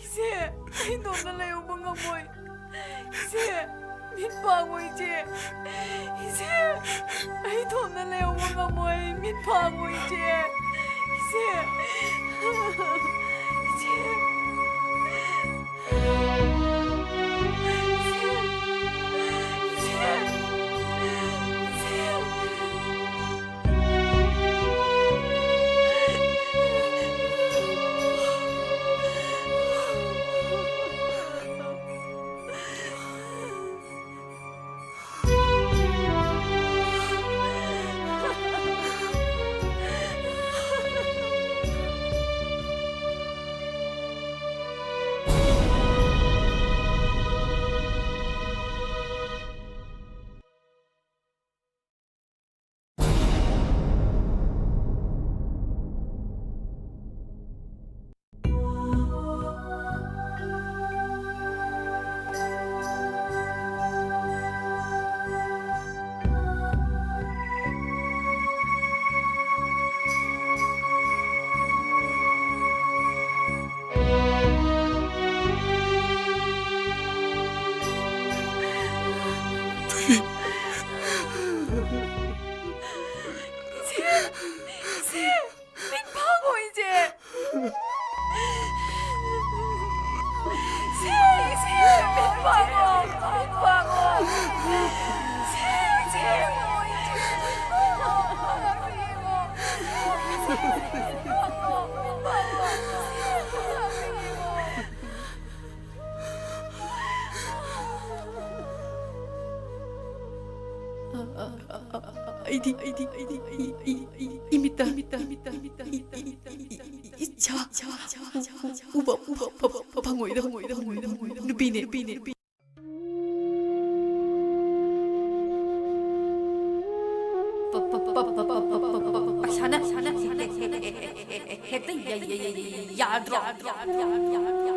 이제 이 돈을 내요 뭔가 뭐 이제 민방어 이제 이 돈을 내요 뭔가 뭐 민방어 이제 이미다 이차 우바 방어이다 누비네 sana hekta ya